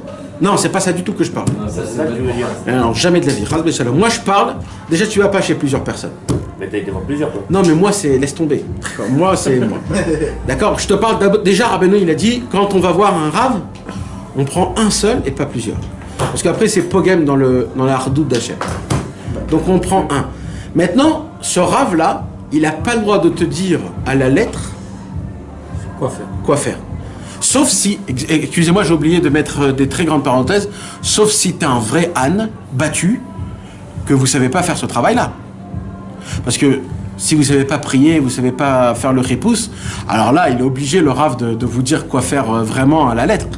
Non, c'est pas ça du tout que je parle.
Non, ça,
C'est ça que tu veux dire.
Non, jamais de la vie. Razbe Shalom. Moi je parle, déjà tu vas pas chez plusieurs personnes.
Mais tu as été voir plusieurs, toi.
Non, mais moi c'est laisse tomber. Moi c'est moi. D'accord. Je te parle d'abord. Déjà Rabbeinu il a dit quand on va voir un Rav, on prend un seul et pas plusieurs. Parce qu'après c'est pogem dans la hardout d'Hachem. Donc on prend un. Maintenant, ce Rav là, il a pas le droit de te dire à la lettre quoi faire. Sauf si, excusez-moi, j'ai oublié de mettre des très grandes parenthèses, sauf si tu es un vrai âne battu, que vous ne savez pas faire ce travail-là. Parce que si vous ne savez pas prier, vous ne savez pas faire le ripousse, alors là, il est obligé, le Rav, de vous dire quoi faire vraiment à la lettre.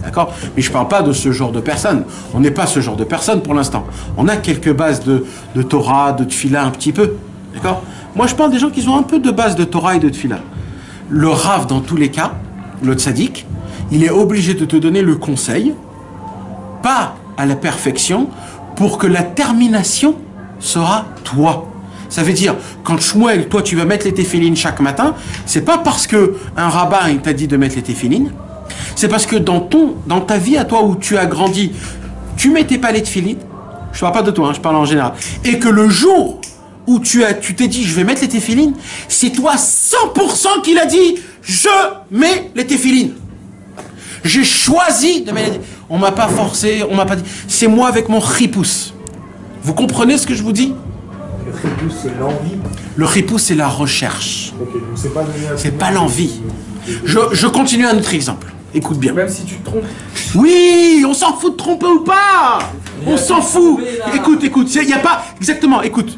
D'accord? Mais je ne parle pas de ce genre de personnes. On n'est pas ce genre de personnes pour l'instant. On a quelques bases de Torah, de Tfila un petit peu. D'accord? Moi, je parle des gens qui ont un peu de base de Torah et de Tfila. Le Rav, dans tous les cas, le tzaddik, il est obligé de te donner le conseil, pas à la perfection, pour que la termination sera toi. Ça veut dire, quand Shmuel, toi tu vas mettre les téphilines chaque matin, c'est pas parce que un rabbin il t'a dit de mettre les téphilines, c'est parce que dans ta vie à toi où tu as grandi, tu mettais pas les téphilines, je parle pas de toi, je parle en général, et que le jour où tu t'es dit je vais mettre les téphilines, c'est toi 100% qui l'a dit je mets les téphilines. J'ai choisi de mettre les téphilines. On m'a pas forcé, on m'a pas dit. C'est moi avec mon ripousse. Vous comprenez ce que je vous dis?
Le ripousse, c'est l'envie.
Le ripousse, c'est la recherche.
Ok, donc c'est pas
C'est pas l'envie. Je continue un autre exemple. Écoute bien.
Même si tu te trompes.
Oui, on s'en fout de tromper ou pas. On s'en fout. Écoute, il n'y a pas... Exactement, écoute.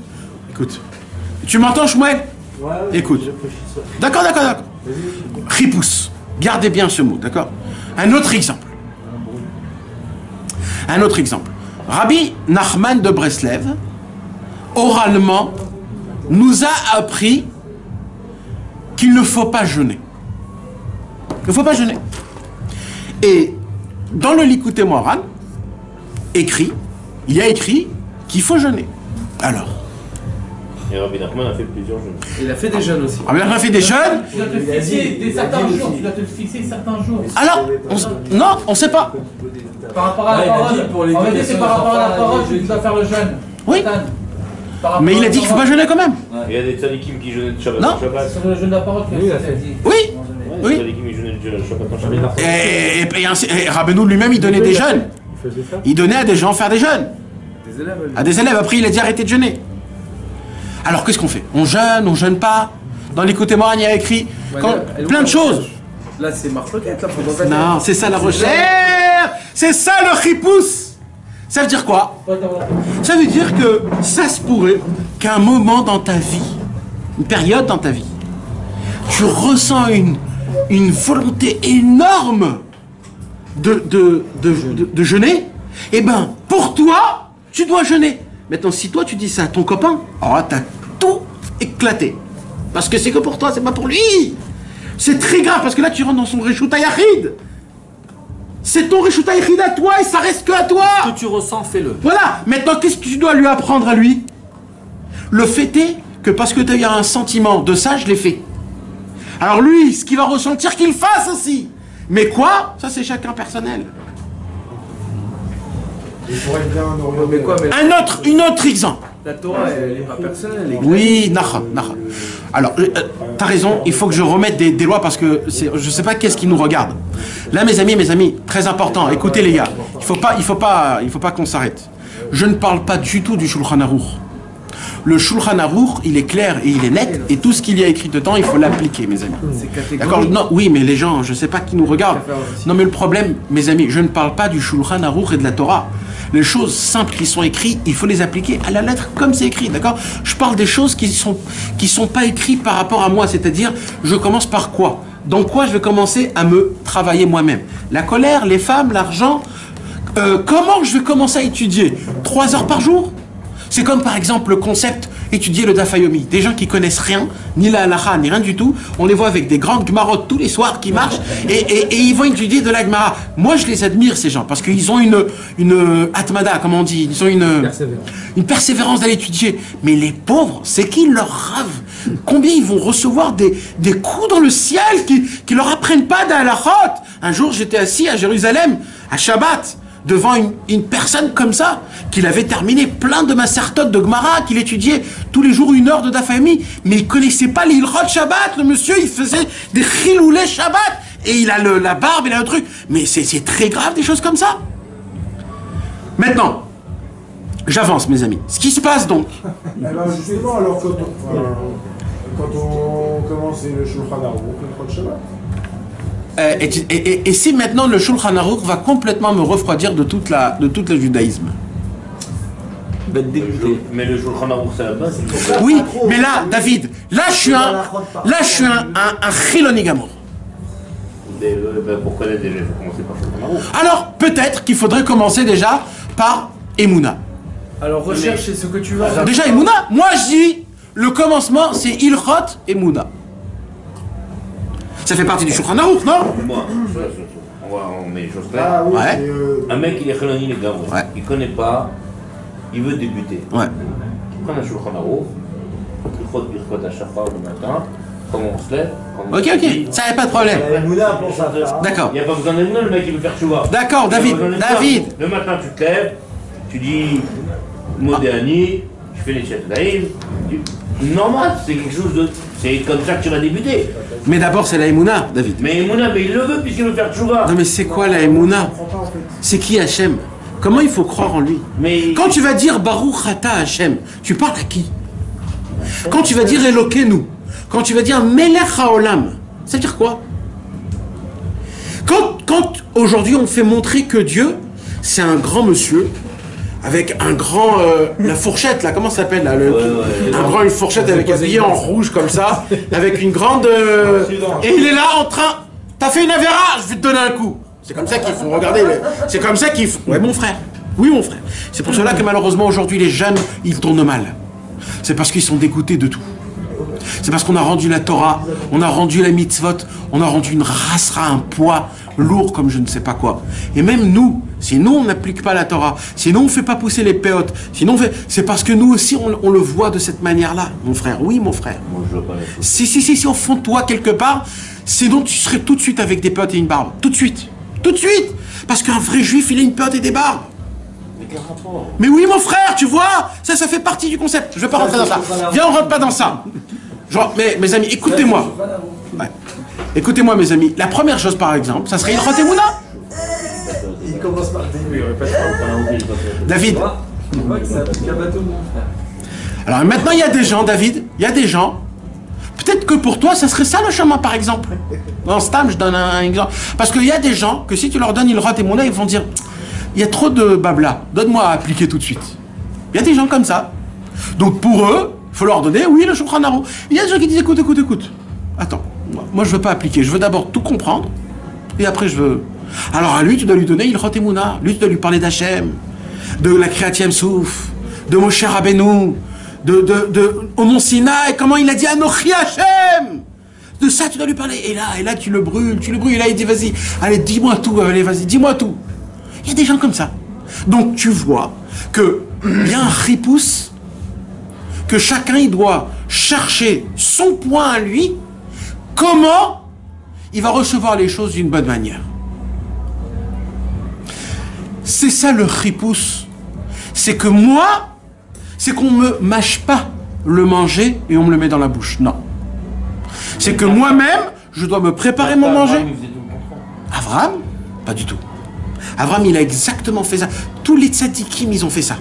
Tu m'entends, Shmuel?
Ouais,
écoute. D'accord. Ripousse. Gardez bien ce mot, d'accord? Un autre exemple. Rabbi Nachman de Breslev, oralement, nous a appris qu'il ne faut pas jeûner. Il ne faut pas jeûner. Et dans le Likutei Moharan, il y a écrit qu'il faut jeûner. Alors.
Et Rabbi Nachman a fait plusieurs jeûnes.
Il a fait des jeûnes aussi.
Rabbi Nachman a fait des jeûnes.
Tu dois te fixer certains jours.
Alors, non, on ne sait pas.
Par rapport à la parole. En réalité, c'est par rapport à la parole que tu dois faire le jeûne.
Oui. Mais il a dit qu'il ne faut pas jeûner quand même.
Il y a des tzadikim qui jeûnent de Shabbat
Non.
en Shabbat.
Sur le jeûne de la parole,
Oui.
Des tzadikim qui jeûnent de Shabbat en Shabbat.
Et Rabbeinu lui-même, il donnait des jeûnes. Il donnait à des gens faire des jeûnes. À des élèves. Après, il a dit arrêtez de jeûner. Alors, qu'est-ce qu'on fait? On jeûne pas? Dans les Likutei Moharan, il y a écrit plein de choses.
Là, c'est marloquette, là.
Non, c'est ça la recherche. C'est ça le ripousse. Ça veut dire quoi? Ça veut dire que ça se pourrait qu'à un moment dans ta vie, une période dans ta vie, tu ressens une volonté énorme de jeûner. Eh ben, pour toi, tu dois jeûner. Maintenant, si toi tu dis ça à ton copain, alors là, t'as tout éclaté. Parce que c'est que pour toi, c'est pas pour lui. C'est très grave, parce que là, tu rentres dans son Reshut HaYachid. C'est ton Reshut HaYachid à toi, et ça reste que à toi.
Ce que tu ressens, fais-le.
Voilà. Maintenant, qu'est-ce que tu dois lui apprendre à lui? Le fait est que parce que tu as eu un sentiment de ça, je l'ai fait. Alors lui, ce qu'il va ressentir, qu'il fasse aussi. Mais quoi? Ça, c'est chacun personnel.
Il pourrait être bien orienté.
Mais quoi, mais
Un autre exemple.
la Torah, elle est pas personnelle.
Oui, Nacha. Alors, t'as raison, il faut que je remette des lois parce que je sais pas qu'est-ce qui nous regarde. Là, mes amis, très important, écoutez les gars, il faut pas qu'on s'arrête. Je ne parle pas du tout du Shulchan Aruch. Le Shulchan Aruch, il est clair et il est net, et tout ce qu'il y a écrit dedans, il faut l'appliquer, mes amis. D'accord? Non, oui, mais les gens, je sais pas qui nous regardent. Non, mais le problème, mes amis, je ne parle pas du Shulchan Aruch et de la Torah. Les choses simples qui sont écrites, il faut les appliquer à la lettre comme c'est écrit, d'accord? Je parle des choses qui sont pas écrites par rapport à moi, c'est-à-dire, je commence par quoi? Dans quoi je vais commencer à me travailler moi-même? La colère, les femmes, l'argent, comment je vais commencer à étudier? 3 heures par jour? C'est comme par exemple le concept, étudier le Dafayomi. Des gens qui connaissent rien, ni la halakha, ni rien du tout. On les voit avec des grandes gmarottes tous les soirs qui marchent et ils vont étudier de la Gemara. Moi, je les admire, ces gens, parce qu'ils ont une atmada, comme on dit. Ils ont une persévérance d'aller étudier. Mais les pauvres, c'est qu'ils leur ravent. Combien ils vont recevoir des coups dans le ciel qui leur apprennent pas d'halachot. Un jour, j'étais assis à Jérusalem, à Shabbat, devant une personne comme ça, qu'il avait terminé plein de masertot de Gemara, qu'il étudiait tous les jours 1 heure de Dafami, mais il connaissait pas les Hilchot Shabbat, le monsieur, il faisait des chiloulés Shabbat, et il a la barbe, il a le truc, mais c'est très grave des choses comme ça. Maintenant, j'avance mes amis, ce qui se passe donc.
Eh ben justement, alors quand on commence le Shulchan Aruch, le Shabbat.
Et si maintenant le Shulchan Aruch va complètement me refroidir de tout le judaïsme.
Mais le Shulchan Aruch, c'est la base.
Oui, mais là, David, là je suis un Chiloni Gamour.
Pour connaître déjà, il faut commencer par Shulchan Aruch.
Alors, peut-être qu'il faudrait commencer déjà par Emouna.
Alors recherche c'est ce que tu vas.
Déjà Emouna, moi je dis, le commencement c'est Ilchot Emouna. Ça fait partie du Shulchan Aruch, non?
Moi, on met les choses claires.
Ouais.
Un mec, il est Chiloni, les gars.
Ouais.
Il connaît pas, il veut débuter.
Ouais.
Il prend un Shulchan Aruch, il frotte à Shachar le matin, comment on se lève.
Ok, ça n'y a pas de problème. D'accord.
Il n'y a pas besoin d'Emouna, le mec il veut faire chouva.
D'accord, David.
Le matin tu te lèves, tu dis Modéani, je fais les Chetlaïm. Normal, c'est quelque chose de. C'est comme ça que tu vas débuter.
Mais d'abord c'est la Emouna, David.
Mais Emouna, mais il le veut puisqu'il veut faire chouva.
Non mais c'est quoi la Emouna? C'est qui Hachem? Comment il faut croire en lui?
Mais
quand tu vas dire Baruch Ata Hachem, tu parles à qui? Quand tu vas dire Elokeinu, quand tu vas dire Melech HaOlam, ça veut dire quoi? Quand aujourd'hui on fait montrer que Dieu, c'est un grand monsieur, avec un grand... la fourchette, là, comment ça s'appelle là, une fourchette avec habillé en rouge comme ça, avec une grande... et il est là en train... T'as fait une avéra, je vais te donner un coup. C'est comme ça qu'il faut, regardez, c'est comme ça qu'il faut... Ouais, mon frère. Oui, mon frère. C'est pour cela que malheureusement aujourd'hui les jeunes, ils tournent mal. C'est parce qu'ils sont dégoûtés de tout. C'est parce qu'on a rendu la Torah, on a rendu la mitzvot, on a rendu une rasra, un poids lourd comme je ne sais pas quoi. Et même nous, si nous on n'applique pas la Torah, si nous on ne fait pas pousser les péotes, c'est parce que nous aussi on le voit de cette manière-là, mon frère. Oui, mon frère.
Moi, je veux pas les choses.
Si au fond de toi quelque part, sinon tu serais tout de suite avec des péotes et une barbe. Tout de suite. Tout de suite. Parce qu'un vrai juif, il a une péote et des barbes.
Mais quel rapport?
Mais oui, mon frère, tu vois, ça fait partie du concept. Je ne vais pas rentrer dans ça. Viens, on rentre pas dans ça. Mais mes amis, écoutez-moi. Ouais. Écoutez-moi, mes amis. La première chose, par exemple, ça serait Ilchot Emouna.
Il commence par
David. Alors maintenant, il y a des gens, David, il y a des gens. Peut-être que pour toi, ça serait ça le chemin, par exemple. Dans Stam, je donne un exemple. Parce qu'il y a des gens que si tu leur donnes Ilchot Emouna, ils vont dire il y a trop de babla, donne-moi à appliquer tout de suite. Il y a des gens comme ça. Donc pour eux, il faut leur donner, oui, le Shulchan Aruch. Il y a des gens qui disent, écoute. Attends, moi je veux pas appliquer, je veux d'abord tout comprendre, et après je veux... Alors à lui, tu dois lui donner Ilchot Emouna. Lui, tu dois lui parler d'Hachem, de la Kriyat Souf, de Moshe Rabbeinu, au Mont Sinaï, comment il a dit Anochi Hachem. De ça, tu dois lui parler. Et là, tu le brûles. Et là, il dit, vas-y, allez, dis-moi tout, dis-moi tout. Il y a des gens comme ça. Donc tu vois qu'il y a un ripousse, que chacun il doit chercher son point à lui, comment il va recevoir les choses d'une bonne manière. C'est ça le ripousse. C'est que moi, c'est qu'on me mâche pas le manger et on me le met dans la bouche. Non. C'est que moi-même, je dois me préparer mon manger. Abraham, pas du tout. Abraham, il a exactement fait ça. Tous les tzadikim, ils ont fait ça.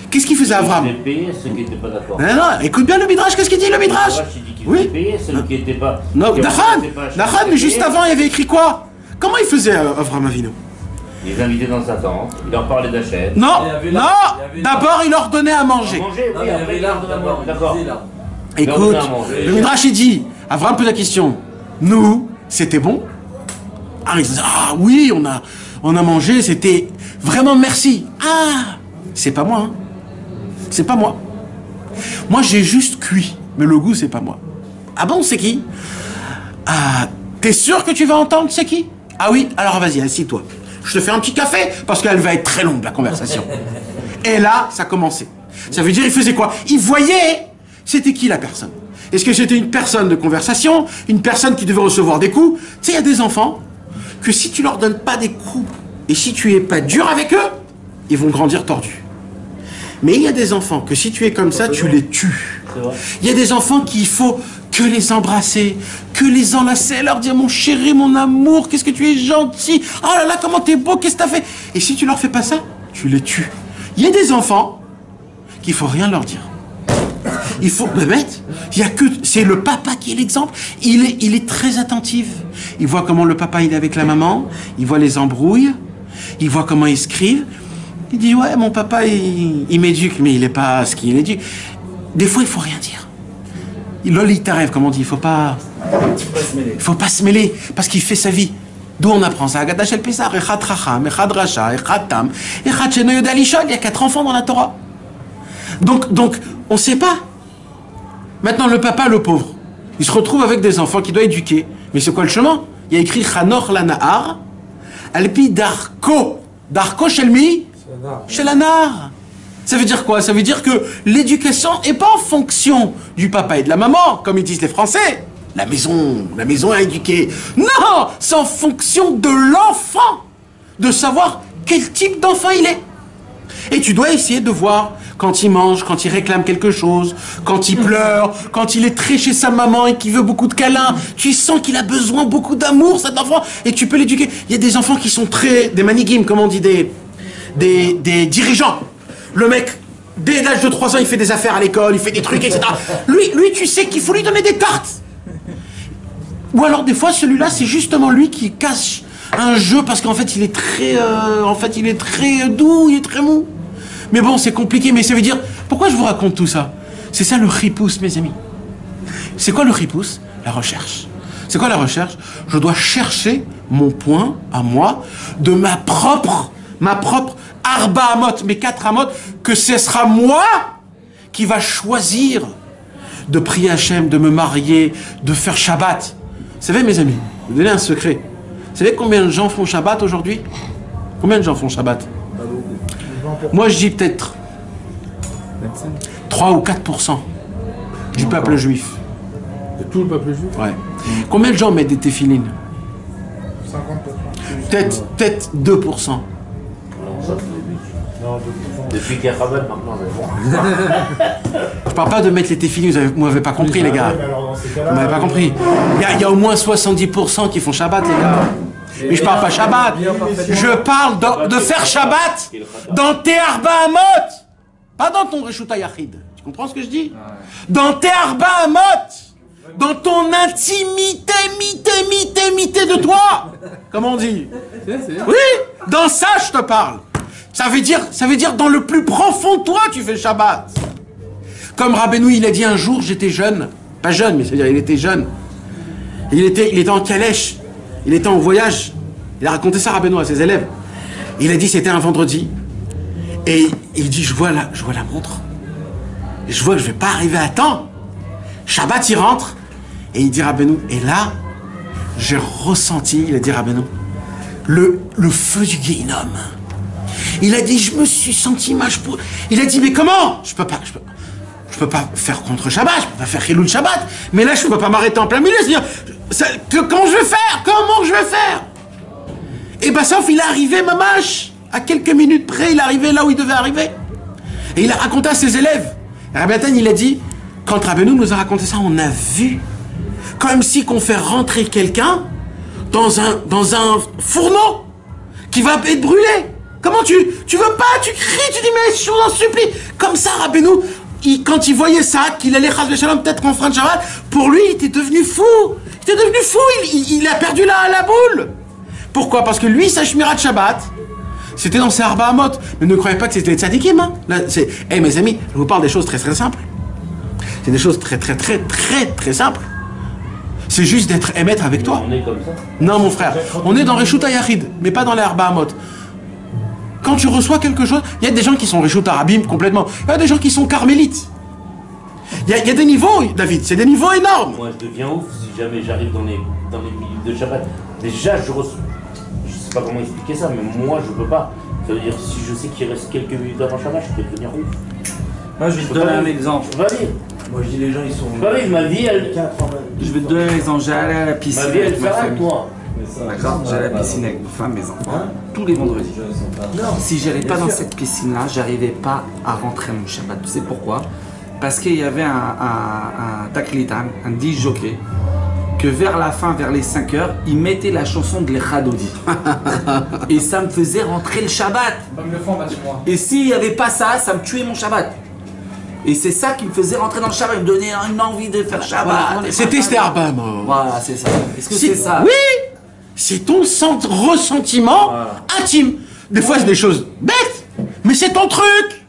Qu'est-ce qu'il faisait Abraham?
Il payé ceux qui n'étaient pas d'accord.
Non, écoute bien le Midrash, qu'est-ce qu'il dit le Midrash?
Oui. Payé ceux qui n'étaient pas.
Non, Nachan, mais juste avant, il avait écrit quoi? Comment il faisait Abraham Avinu?
Il les invitait dans sa tente, il leur parlait d'Hachem.
Non, d'abord il leur donnait à manger.
Oui, après il leur donnait à manger. D'accord.
Écoute, le Midrash il dit, Abraham pose la question, nous, c'était bon? Ah, il dit, ah oui, on a mangé, c'était vraiment merci. Ah, c'est pas moi, hein. c'est pas moi. Moi, j'ai juste cuit, mais le goût, c'est pas moi. Ah bon, c'est qui? Ah, t'es sûr que tu vas entendre c'est qui? Ah oui, alors vas-y, assis-toi. Je te fais un petit café, parce qu'elle va être très longue, la conversation. Et là, ça commençait. Ça veut dire, il faisait quoi? Il voyait, c'était qui la personne? Est-ce que c'était une personne de conversation, une personne qui devait recevoir des coups? Tu sais, il y a des enfants que si tu leur donnes pas des coups, et si tu es pas dur avec eux, ils vont grandir tordus. Mais il y a des enfants que si tu es comme ça, tu les tues. Il y a des enfants qu'il faut que les embrasser, que les enlacer, leur dire mon chéri, mon amour, qu'est-ce que tu es gentil, oh là là, comment t'es beau, qu'est-ce que t'as fait? Et si tu leur fais pas ça, tu les tues. Il y a des enfants qu'il faut rien leur dire. Il faut le mettre. Il y a que c'est le papa qui est l'exemple. Il est très attentif. Il voit comment le papa il est avec la maman. Il voit les embrouilles. Il voit comment ils écrivent. Il dit ouais mon papa il m'éduque mais il est pas ce qu'il éduque. Des fois il faut rien dire. Loli t'arrive comme on dit. Il faut pas se mêler parce qu'il fait sa vie. D'où on apprend ça? Il y a 4 enfants dans la Torah. Donc on sait pas. Maintenant, le papa, le pauvre, il se retrouve avec des enfants qu'il doit éduquer. Mais c'est quoi le chemin? Il y a écrit Chanor Lanahar, Alpi Darko. Darko Shelmi? Chez Lanar. Ça veut dire quoi? Ça veut dire que l'éducation n'est pas en fonction du papa et de la maman, comme ils disent les Français. La maison à éduquer. Non! C'est en fonction de l'enfant, de savoir quel type d'enfant il est. Et tu dois essayer de voir quand il mange, quand il réclame quelque chose, quand il pleure, quand il est très chez sa maman et qu'il veut beaucoup de câlins. Tu sens qu'il a besoin beaucoup d'amour, cet enfant, et tu peux l'éduquer. Il y a des enfants qui sont des manigim, comme on dit, des dirigeants. Le mec, dès l'âge de 3 ans, il fait des affaires à l'école, il fait des trucs, etc. Lui, tu sais qu'il faut lui donner des tartes. Ou alors, des fois, celui-là, c'est justement lui qui cache un jeu parce qu'en fait, il est très doux, il est très mou. Mais bon, c'est compliqué, mais ça veut dire... Pourquoi je vous raconte tout ça? C'est ça le ripousse, mes amis. C'est quoi le ripousse? La recherche. C'est quoi la recherche? Je dois chercher mon point à moi de ma propre Arba Amot, mes 4 Amot, que ce sera moi qui va choisir de prier Hachem, de me marier, de faire Shabbat. Vous savez, mes amis, je vais vous donner un secret. Vous savez combien de gens font Shabbat aujourd'hui? Combien de gens font Shabbat? Moi, je dis peut-être 3 ou 4% du peuple juif.
De tout le peuple juif?
Ouais. Combien de gens mettent des téphilines?
50%.
Peut-être 2%.
Depuis qu'il y a Rabat, maintenant,
je parle pas de mettre les téphilines, vous m'avez pas compris, les gars. Vous m'avez pas compris. Il y a au moins 70% qui font Shabbat, les gars. Mais je parle pas Shabbat. Je parle de faire Shabbat dans tes Arba Amot. Pas dans ton Reshuta Yachid. Tu comprends ce que je dis? Dans tes Arba Amot. Dans ton intimité, mité de toi. Comment on dit? Oui, dans ça je te parle. Ça veut dire dans le plus profond de toi tu fais Shabbat. Comme Rabbeinu il a dit un jour, j'étais jeune. Pas jeune, mais c'est-à-dire il était jeune. Il était en calèche. Il était en voyage. Il a raconté ça Rabbeinu à ses élèves. Il a dit c'était un vendredi. Et il dit je vois la montre. Et je vois que je vais pas arriver à temps. Shabbat il rentre. Et il dit Rabbeinu. Et là, j'ai ressenti, il a dit Rabbeinu, le feu du Guéhinom. Il a dit je me suis senti Il a dit mais comment? Je peux pas faire contre Shabbat, je peux pas faire Chilul Shabbat. Mais là je peux pas m'arrêter en plein milieu. C'est-à-dire, comment je vais faire? Et ben sauf il est arrivé, mamache, à quelques minutes près, il est arrivé là où il devait arriver. Et il a raconté à ses élèves. Rabbi Nathan, il a dit, quand Rabbeinu nous a raconté ça, on a vu comme si qu'on fait rentrer quelqu'un dans un fourneau qui va être brûlé. Comment tu veux pas, tu cries, tu dis mais je vous en supplie. Comme ça, Rabbeinu, quand il voyait ça, qu'il allait Chas v'Shalom peut-être en fin de Shabbat, pour lui, il était devenu fou. Il a perdu la boule. Pourquoi? Parce que lui, sa Shmirat Shabbat, c'était dans ses Arba Amot. Mais ne croyez pas que c'était les tzadikim. Hein. Mes amis, je vous parle des choses très très simples. C'est des choses très très très très très simples. C'est juste d'être émettre avec toi.
On est comme ça.
Non, mon frère. On est dans Reshuta Yachid, mais pas dans les Arba Amot. quand tu reçois quelque chose, il y a des gens qui sont Réchout Arabim complètement. Il y a des gens qui sont carmélites. Il y a des niveaux, David, c'est des niveaux énormes.
Moi, je deviens ouf si jamais j'arrive dans les minutes de Shabbat. Déjà, je sais pas comment expliquer ça, mais moi, je peux pas. Ça veut dire, si je sais qu'il reste quelques minutes avant Shabbat, je peux devenir ouf.
Moi, je vais te donner un exemple.
Vas-y.
Moi je dis les gens ils sont.
Vas-y, ma vie, elle.
Je vais te donner un exemple. J'allais à la piscine.
Ma vie, elle
avec ma
s'arrête,
famille.
toi.
D'accord. J'allais à la piscine avec ma femme, mes enfants, tous les vendredis. Si j'allais pas dans cette piscine-là, j'arrivais pas à rentrer à mon Shabbat. Tu sais pourquoi? Parce qu'il y avait un taklitan, un disjockey, que vers la fin, vers les 5 heures, il mettait la chanson de l'Echadodi. Et ça me faisait rentrer le Shabbat. Et s'il n'y avait pas ça, ça me tuait mon Shabbat. Et c'est ça qui me faisait rentrer dans le Shabbat, il me donnait une envie de faire Shabbat.
C'était Arbam.
Voilà, c'est ça. Est-ce que c'est ça?
Oui. C'est ton ressentiment intime. Des fois, c'est des choses bêtes, mais c'est ton truc.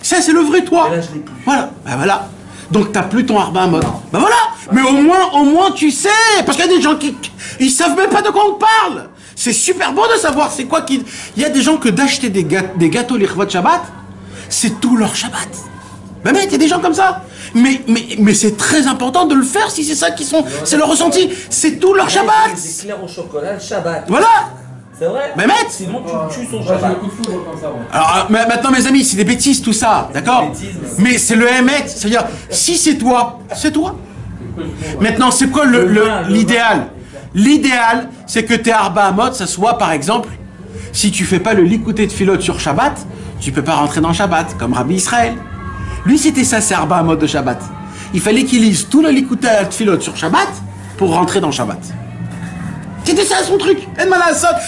Ça, c'est le vrai toi.
Et là, je l'ai plus.
Voilà. Ben voilà. Donc, t'as plus ton Arba mode. Ben voilà. Mais au moins, tu sais. Parce qu'il y a des gens ils savent même pas de quoi on parle. C'est super beau de savoir c'est quoi qui. Il y a des gens que d'acheter des gâteaux l'Ikhvat Shabbat, c'est tout leur Shabbat. Ben mec, il y a des gens comme ça. Mais c'est très important de le faire si c'est ça qui sont. C'est le ressenti. C'est tout leur Shabbat.
Des éclairs au chocolat, le Shabbat.
Voilà.
C'est vrai.
Mais mec.
Sinon, tu tues son Shabbat.
Alors maintenant mes amis, c'est des bêtises tout ça, d'accord? Mais c'est le Hémet, c'est-à-dire si c'est toi, c'est toi. Maintenant, c'est quoi l'idéal? L'idéal, c'est que tes Arba Amot, ça soit par exemple, si tu fais pas le likouté de Philot sur Shabbat, tu peux pas rentrer dans Shabbat, comme Rabbi Israël. Lui, c'était ça, c'est Arba Amot de Shabbat. Il fallait qu'il lise tout le likouté de Philot sur Shabbat pour rentrer dans Shabbat. C'était ça son truc.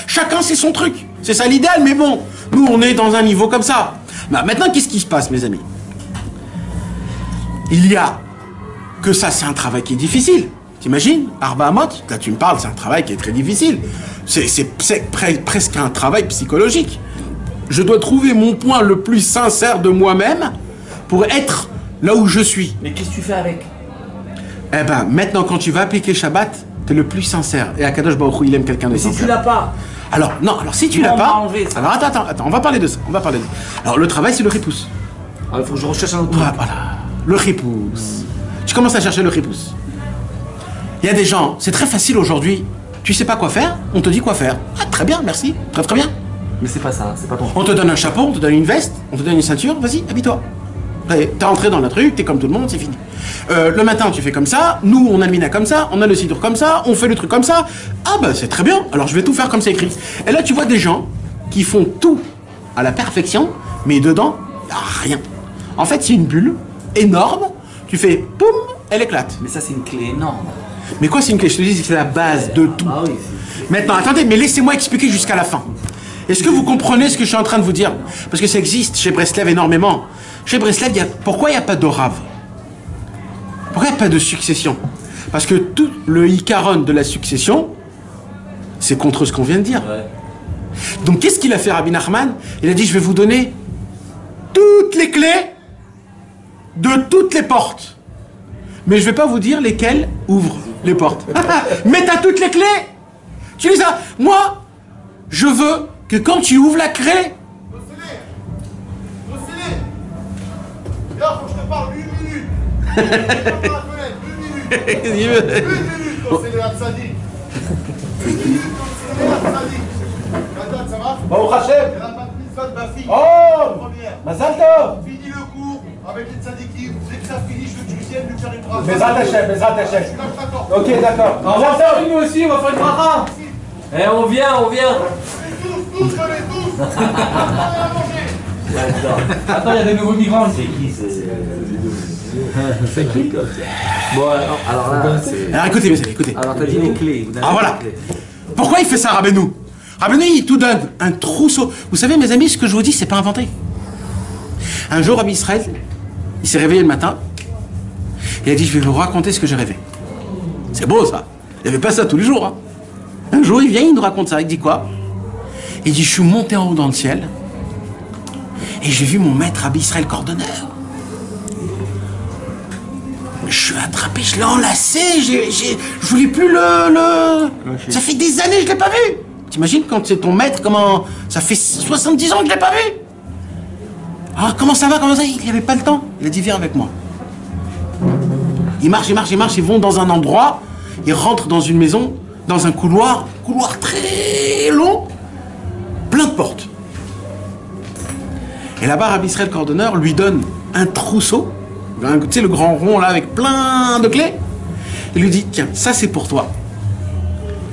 Chacun c'est son truc. C'est ça l'idéal, mais bon, nous on est dans un niveau comme ça. Bah, maintenant, qu'est-ce qui se passe, mes amis? Il y a que ça, c'est un travail qui est difficile. T'imagines? Arba Amot, là tu me parles, c'est un travail qui est très difficile. C'est presque un travail psychologique. Je dois trouver mon point le plus sincère de moi-même pour être là où je suis.
Mais qu'est-ce que tu fais avec?
Eh ben, maintenant, quand tu vas appliquer Shabbat, t'es le plus sincère. Et Akadosh Baruch Hu, il aime quelqu'un de sincère.
Mais si tu l'as pas?
Alors, non, alors si tu l'as pas... Alors, attends, on va parler de ça. Alors, le travail, c'est le ripousse.
Il faut que je recherche un autre truc.
Voilà, le ripousse. Tu commences à chercher le ripousse. Il y a des gens, c'est très facile aujourd'hui. Tu sais pas quoi faire, on te dit quoi faire. Ah, très bien, merci. Très bien.
Mais c'est pas ça, c'est pas ton truc.
On te donne un chapeau, on te donne une veste, on te donne une ceinture, vas-y, habille-toi. T'es rentré dans le truc, t'es comme tout le monde, c'est fini. Le matin, tu fais comme ça, nous, on a le mina comme ça, on a le siddur comme ça, on fait le truc comme ça. Ah bah c'est très bien, alors je vais tout faire comme c'est écrit. Et là, tu vois des gens qui font tout à la perfection, mais dedans, y a rien. En fait, c'est une bulle énorme, tu fais, poum, elle éclate.
Mais ça, c'est une clé énorme.
Mais quoi, c'est une clé? Je te dis, c'est la base de tout.
Ah oui,
Maintenant, attendez, mais laissez-moi expliquer jusqu'à la fin. Est-ce que vous comprenez ce que je suis en train de vous dire? Parce que ça existe chez Breslev énormément. Chez Breslev, pourquoi il n'y a pas d'Orav? Pourquoi il n'y a pas de succession? Parce que tout le Ikaron de la succession, c'est contre ce qu'on vient de dire.
Ouais.
Donc qu'est-ce qu'il a fait Rabbi Nachman? Il a dit, je vais vous donner toutes les clés de toutes les portes. Mais je ne vais pas vous dire lesquelles ouvrent les portes. Mais tu as toutes les clés. Tu les as. Moi, je veux que quand tu ouvres la clé...
Là, faut que je te parle 1 minute. Je te parle par la fenêtre, 1 minute. 1 minute, quand c'est les Hatzadik. 1 minute, quand c'est les Hatzadik. Katan, ça va?
Baruch Hashem.
Il y a la bat mitzvah de ma fille.
Oh,
première.
Mazal Tov.
Finis le cours avec les tzadikim. Dès que ça finit, je veux que tu viennes lui faire une brasse.
Bezrat Hashem.
Je suis là, je t'attends.
Ok, d'accord.
On va faire une aussi, on va faire une bracha.
Eh, on vient.
Tous, venez tous. Allez à manger.
Attends, il y a des nouveaux migrants.
C'est qui?
C'est qui? Bon, alors là, c'est...
Alors écoutez, mes amis, écoutez.
Alors t'as dit les clés.
Ah voilà. Pourquoi il fait ça, Rabbeinu? Rabbeinu, il tout donne un trousseau. Vous savez, mes amis, ce que je vous dis, c'est pas inventé. Un jour, Rabbi Israël, il s'est réveillé le matin. Il a dit, je vais vous raconter ce que j'ai rêvé. C'est beau, ça. Il n'y avait pas ça tous les jours. Hein. Un jour, il vient, il nous raconte ça. Il dit quoi? Il dit, je suis monté en haut dans le ciel et j'ai vu mon maître Rabbi Israël Cordonneur. Je suis attrapé, je l'ai enlacé, je voulais plus le... Ça fait des années, je l'ai pas vu. T'imagines quand c'est ton maître, comment... Ça fait 70 ans que je l'ai pas vu. Ah, comment ça va, comment ça? Il n'avait pas le temps. Il a dit, viens avec moi. Ils marchent, ils vont dans un endroit, ils rentrent dans une maison, dans un couloir très long, plein de portes. Et là-bas, Rabbi Israël Cordonneur lui donne un trousseau, tu sais, le grand rond là avec plein de clés. Il lui dit, tiens, ça c'est pour toi.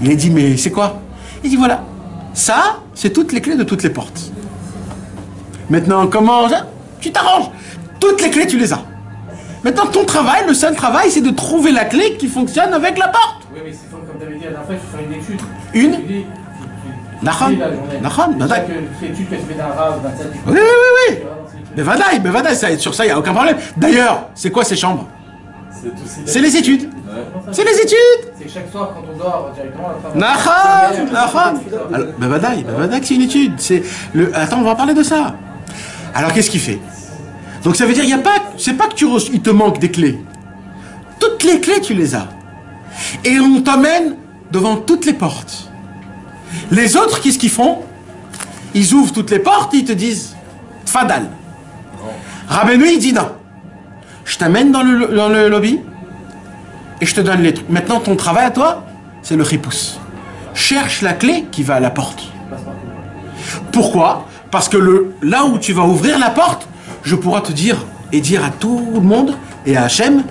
Il a dit, mais c'est quoi? Il dit, voilà, ça, c'est toutes les clés de toutes les portes. Maintenant, comment ça? Tu t'arranges. Toutes les clés, tu les as. Maintenant, ton travail, le seul travail, c'est de trouver la clé qui fonctionne avec la porte.
Oui, mais c'est comme tu avais dit la dernière fois, il faut faire une étude.
Une? Nachon,
Chaque étude que tu fais d'un rave, d'un tzaddik.
Oui. Mais vadaï, sur ça, il n'y a aucun problème. D'ailleurs, c'est quoi ces chambres? C'est les études. Ouais. C'est les études.
C'est chaque soir, quand on dort directement,
Nachon. Mais vadaï, c'est une étude. Attends, on va parler de ça. Alors, qu'est-ce qu'il fait? Donc, ça veut dire, c'est pas que il te manque des clés. Toutes les clés, tu les as. Et on t'emmène devant toutes les portes. Les autres, qu'est-ce qu'ils font? Ils ouvrent toutes les portes et ils te disent Tfadal. Rabbeinu, il dit non. Je t'amène dans le lobby et je te donne les trucs. Maintenant, ton travail à toi, c'est le ripous. Cherche la clé qui va à la porte. Pourquoi? Parce que là où tu vas ouvrir la porte, je pourrai te dire et dire à tout le monde et à Hachem,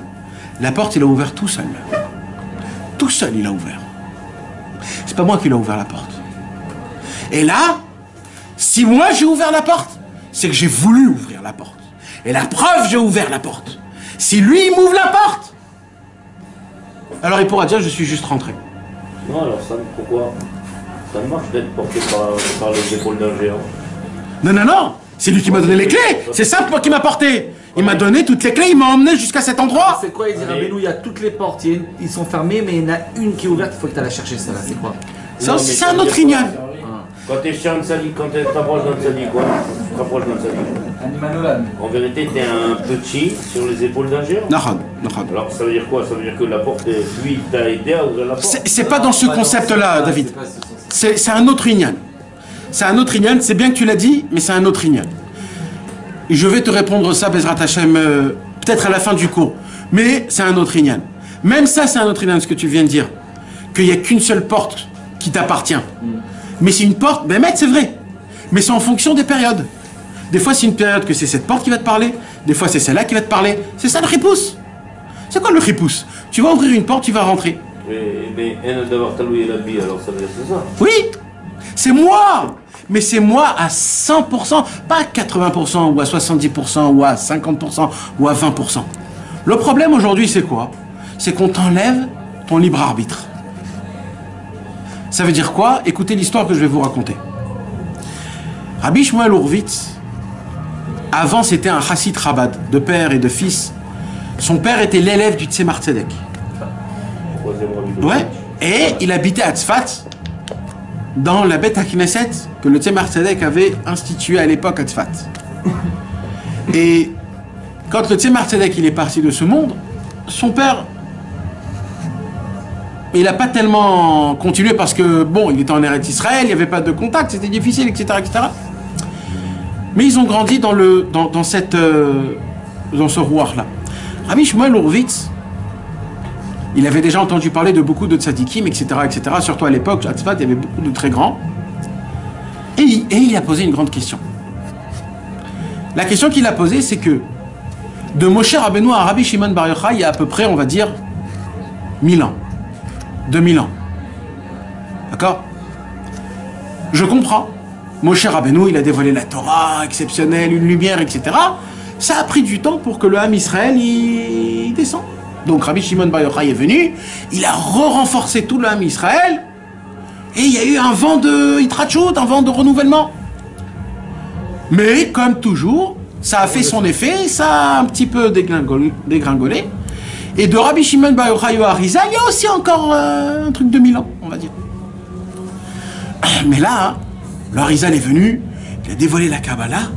la porte, il a ouvert tout seul. Tout seul, il a ouvert. C'est pas moi qui l'ai ouvert la porte. Et là, si moi j'ai ouvert la porte, c'est que j'ai voulu ouvrir la porte. Et la preuve, j'ai ouvert la porte. Si lui, il m'ouvre la porte, alors il pourra dire, je suis juste rentré.
Non, alors ça, pourquoi? Ça marche d'être porté par les épaules d'un géant.
Non. C'est lui qui m'a donné les clés. C'est ça, moi qui m'a porté. Il m'a donné toutes les clés, il m'a emmené jusqu'à cet endroit.
C'est quoi? Il dit Rabbeinu, il y a toutes les portes, ils sont fermés, mais il y en a une qui est ouverte, il faut que tu ailles la chercher, celle-là. C'est quoi?
Ça, c'est un autre ignan.
Quand tu es chez un tzaddik, quand tu t'approches d'un tzaddik, quoi? Tu t'approches d'un tzaddik. En vérité, tu es un petit sur les épaules d'un géant.
Nachon.
Alors ça veut dire quoi? Ça veut dire que la porte, lui, t'a aidé à ouvrir la porte.
C'est pas dans ce concept-là, David. C'est un autre ignan. C'est un autre ignan, c'est bien que tu l'as dit, mais c'est un autre ignan. Et je vais te répondre ça, Bezrat Hashem, peut-être à la fin du cours. Mais c'est un autre ignan. Même ça, c'est un autre ignan, ce que tu viens de dire. Qu'il n'y a qu'une seule porte qui t'appartient. Mais c'est une porte, ben mec, c'est vrai. Mais c'est en fonction des périodes. Des fois, c'est une période que c'est cette porte qui va te parler. Des fois, c'est celle-là qui va te parler. C'est ça le ripous. C'est quoi le ripous? Tu vas ouvrir une porte, tu vas rentrer.
Mais d'avoir taloué la bille, alors ça veut dire c'est ça?
Oui, c'est moi. Mais c'est moi à 100%, pas à 80% ou à 70% ou à 50% ou à 20%. Le problème aujourd'hui, c'est quoi? C'est qu'on t'enlève ton libre arbitre. Ça veut dire quoi? Écoutez l'histoire que je vais vous raconter. Rabbi Shmuel Horvitz, avant c'était un chassid Chabad, de père et de fils. Son père était l'élève du Tzemar Tzedek. Ouais, et il habitait à Tzfat, dans la Beth HaKnesset que le Tzemar Tzedek avait instituée à l'époque à Tzfat. Et quand le Tzemar Tzedek il est parti de ce monde, son père, il n'a pas tellement continué parce que, bon, il était en Eretz Israël, il n'y avait pas de contact, c'était difficile, etc., etc. Mais ils ont grandi dans ce rouar-là. Rabbi Shmuel Horvitz, il avait déjà entendu parler de beaucoup de tzadikim, etc., etc. Surtout à l'époque, à Tzfat, il y avait beaucoup de très grands. Et il a posé une grande question. La question qu'il a posée, c'est que de Moshe Rabbeinu à Rabbi Shimon Bar Yochai, il y a à peu près, on va dire, 1000 ans. 2000 ans. D'accord? Je comprends. Moshe Rabbeinu, il a dévoilé la Torah exceptionnelle, une lumière, etc. Ça a pris du temps pour que le Ham Israël il descende. Donc Rabbi Shimon Bar Yochai est venu, il a renforcé tout le Ham Israël, et il y a eu un vent de Hitrachout, un vent de renouvellement. Mais comme toujours, ça a fait son effet, ça a un petit peu dégringolé. Et de Rabbi Shimon Bar Yochai à Arizal, il y a aussi encore un truc de 1000 ans, on va dire. Mais là, le Arizal est venu, il a dévoilé la Kabbalah,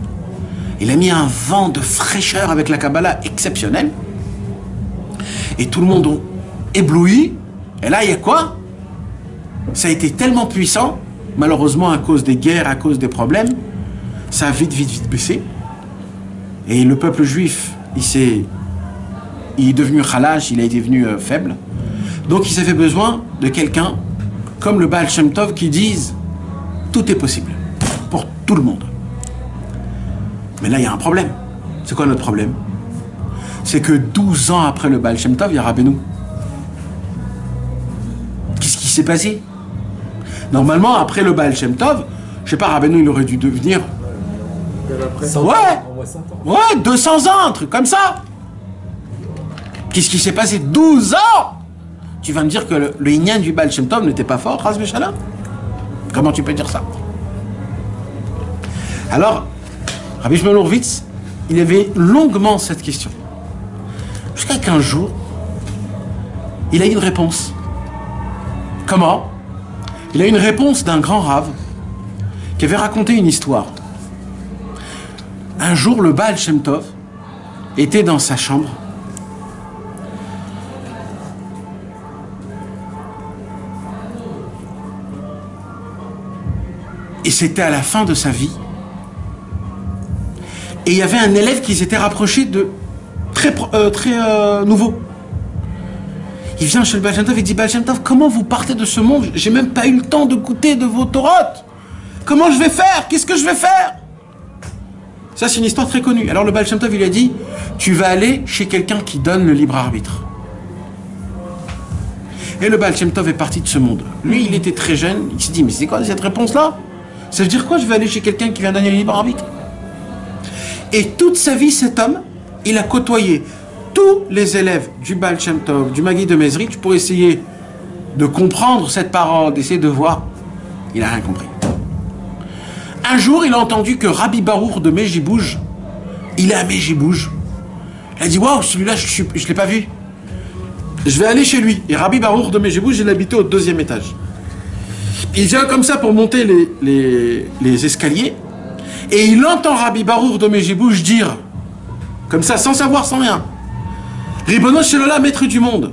il a mis un vent de fraîcheur avec la Kabbalah exceptionnel, et tout le monde a ébloui, et là, il y a quoi? Ça a été tellement puissant malheureusement, à cause des guerres, à cause des problèmes, ça a vite baissé. Et le peuple juif, il est devenu khalash, il est devenu faible. Donc ils avaient besoin de quelqu'un comme le Baal Shem Tov qui dise tout est possible pour tout le monde. Mais là, il y a un problème. C'est quoi notre problème? C'est que 12 ans après le Baal Shem Tov, il y a Rabbeinu. Qu'est-ce qui s'est passé? Normalement, après le Baal Shem Tov, je sais pas, Rabbeinu, il aurait dû devenir... Ouais, 200 ans, un truc comme ça. Qu'est-ce qui s'est passé? 12 ans? Tu vas me dire que le Inyan du Baal Shem Tov n'était pas fort, Ras Veshalom? Comment tu peux dire ça? Alors, Rabbi Shmuel Horvitz, il avait longuement cette question. Jusqu'à qu'un jour, il a eu une réponse. Comment? Il a eu une réponse d'un grand rave qui avait raconté une histoire. Un jour, le Baal Shem Tov était dans sa chambre. Et c'était à la fin de sa vie. Et il y avait un élève qui s'était rapproché de très nouveau. Il vient chez le Baal Shem Tov et dit: Baal Shem Tov, comment vous partez de ce monde? J'ai même pas eu le temps de goûter de vos Torotes. Comment je vais faire? Qu'est-ce que je vais faire? Ça, c'est une histoire très connue. Alors le Baal Shem Tov, il a dit: tu vas aller chez quelqu'un qui donne le libre arbitre. Et le Baal Shem Tov est parti de ce monde. Lui, il était très jeune. Il s'est dit: mais c'est quoi cette réponse-là? Ça veut dire quoi, je vais aller chez quelqu'un qui vient donner le libre arbitre? Et toute sa vie, cet homme, il a côtoyé tous les élèves du Baal Shem Tov, du Maguid de Mezritch, pour essayer de comprendre cette parole, d'essayer de voir. Il n'a rien compris. Un jour, il a entendu que Rabbi Baruch de Mejibouj, il est à Mejibouj. Il a dit: waouh, celui-là, je ne l'ai pas vu. Je vais aller chez lui. Et Rabbi Baruch de Mejibouj, il habitait au 2e étage. Il vient comme ça pour monter les escaliers. Et il entend Rabbi Baruch de Mejibouj dire, comme ça, sans savoir, sans rien: Ribono Shel Olam, maître du monde,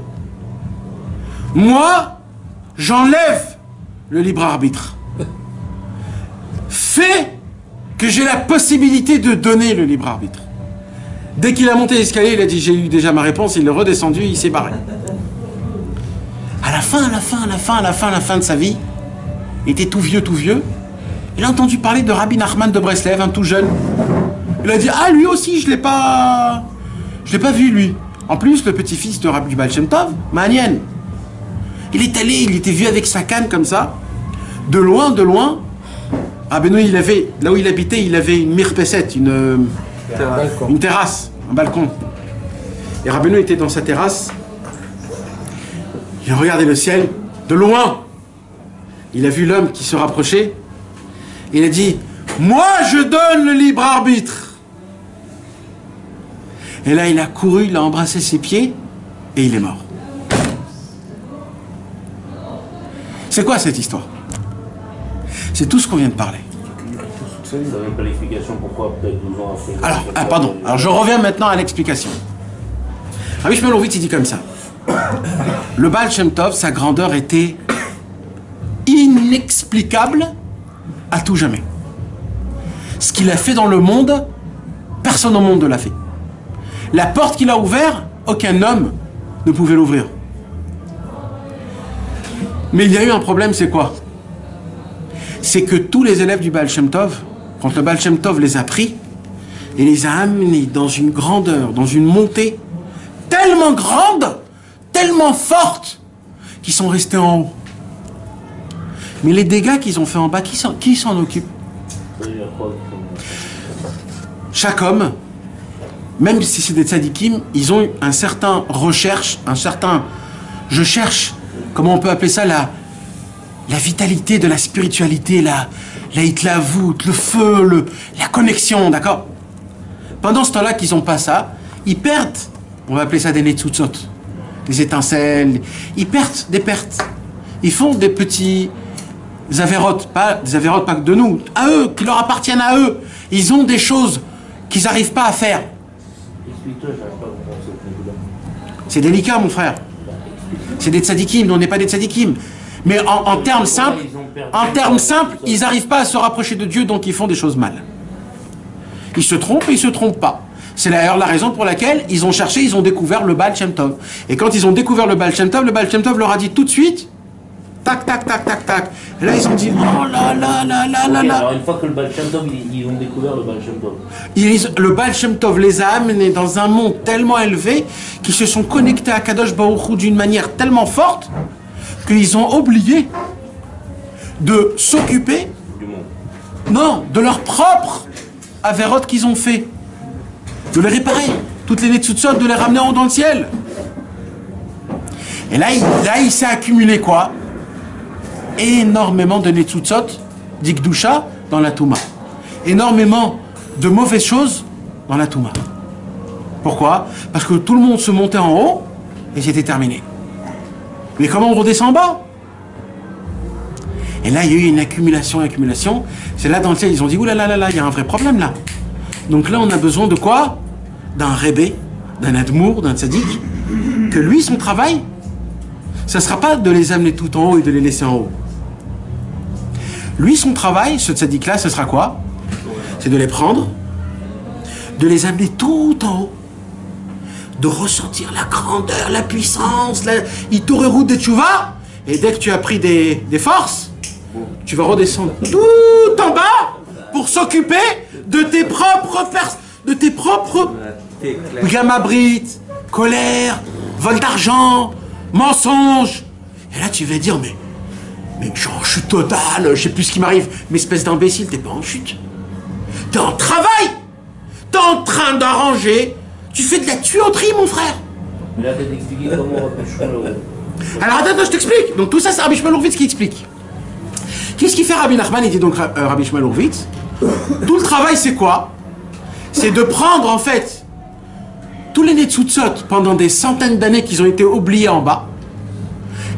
moi, j'enlève le libre arbitre. Fais que j'ai la possibilité de donner le libre arbitre. Dès qu'il a monté l'escalier, il a dit: j'ai eu déjà ma réponse. Il est redescendu, il s'est barré. À la fin de sa vie, il était tout vieux. Il a entendu parler de Rabbi Nachman de Breslev, un tout jeune. Il a dit: ah, lui aussi, je l'ai pas vu, lui. En plus, le petit-fils de Rabbi Baal Shem Tov, Maanien. Il est allé, il était vu avec sa canne comme ça, de loin. Rabbeinu, il avait, là où il habitait, il avait une mirpesset, une terrasse, un balcon. Et Rabbeinu était dans sa terrasse. Il a regardé le ciel, de loin. Il a vu l'homme qui se rapprochait. Il a dit: moi, je donne le libre arbitre. Et là, il a couru, il a embrassé ses pieds et il est mort. C'est quoi cette histoire? C'est tout ce qu'on vient de parler.
Ça donne pas l'explication pourquoi peut-être 12 ans après.
Alors, Alors, je reviens maintenant à l'explication. Rabbi Shmuel Horvitz, il dit comme ça: le Baal Shem Tov, sa grandeur était inexplicable à tout jamais. Ce qu'il a fait dans le monde, personne au monde ne l'a fait. La porte qu'il a ouverte, aucun homme ne pouvait l'ouvrir. Mais il y a eu un problème, c'est quoi? C'est que tous les élèves du Baal Shem Tov, quand le Baal Shem Tov les a pris et les a amenés dans une grandeur, dans une montée tellement grande, tellement forte, qu'ils sont restés en haut. Mais les dégâts qu'ils ont fait en bas, qui s'en occupe? Chaque homme, même si c'est des tzadikim, ils ont un certain recherche, je cherche, comment on peut appeler ça, la vitalité de la spiritualité, la hitlavut, le feu, la connexion, d'accord? Pendant ce temps-là qu'ils n'ont pas ça, ils perdent, on va appeler ça des netzutzot, des étincelles, ils perdent des pertes. Ils font des petits avérotes, pas que de nous, à eux, qui leur appartiennent à eux. Ils ont des choses qu'ils n'arrivent pas à faire. C'est délicat, mon frère. C'est des tzadikim, on n'est pas des tzadikim. Mais en termes simples, En termes simples, ils n'arrivent pas à se rapprocher de Dieu, donc ils font des choses mal. Ils se trompent et ils se trompent pas. C'est d'ailleurs la raison pour laquelle ils ont cherché, ils ont découvert le Baal Shem Tov. Et quand ils ont découvert le Baal Shem Tov leur a dit tout de suite, tac, tac, tac, tac, tac. Et là, ils ont dit, oh là là là là là là.
Alors, une fois que le Baal Shem Tov, ils ont découvert le Baal Shem Tov.
Le Baal Shem Tov les a amenés dans un monde tellement élevé qu'ils se sont connectés à Kadosh Baruch Hu d'une manière tellement forte qu'ils ont oublié de s'occuper, non, de leur propre avérote qu'ils ont fait, de les réparer, toutes les netzutzot, de les ramener en haut dans le ciel. Et là, il s'est accumulé quoi? Énormément de netzutzot, d'ikdusha dans la Touma. Énormément de mauvaises choses dans la Touma. Pourquoi? Parce que tout le monde se montait en haut et c'était terminé. Mais comment on redescend en bas? Et là, il y a eu une accumulation. C'est là dans le ciel, ils ont dit, oulala, il y a un vrai problème là. Donc là, on a besoin de quoi? D'un rébé, d'un admour, d'un tzaddik, que lui, son travail, ça ne sera pas de les amener tout en haut et de les laisser en haut. Lui, son travail, ce tzaddik-là, ce sera quoi? C'est de les prendre, de les amener tout en haut, de ressentir la grandeur, la puissance, l'itoreru de tchouva, et dès que tu as pris des forces, tu vas redescendre tout en bas pour s'occuper de tes propres gamabrit, colère, vol d'argent, mensonge. Et là, tu vas dire, mais je suis en chute totale, je sais plus ce qui m'arrive. Mais espèce d'imbécile, t'es pas en chute. T'es en travail. T'es en train d'arranger. Tu fais de la tuyauterie, mon frère.
Mais là, t'as expliqué comment Rabbi Shmuel Horowitz.
Alors attends, je t'explique. Donc tout ça, c'est Rabbi Shmuel Horowitz qui explique. Qu'est-ce qu'il fait Rabbi Nachman? Il dit donc Rabbi Shmuel Horowitz. Tout le travail, c'est quoi? C'est de prendre, en fait, tous les netzutzot pendant des centaines d'années qu'ils ont été oubliés en bas.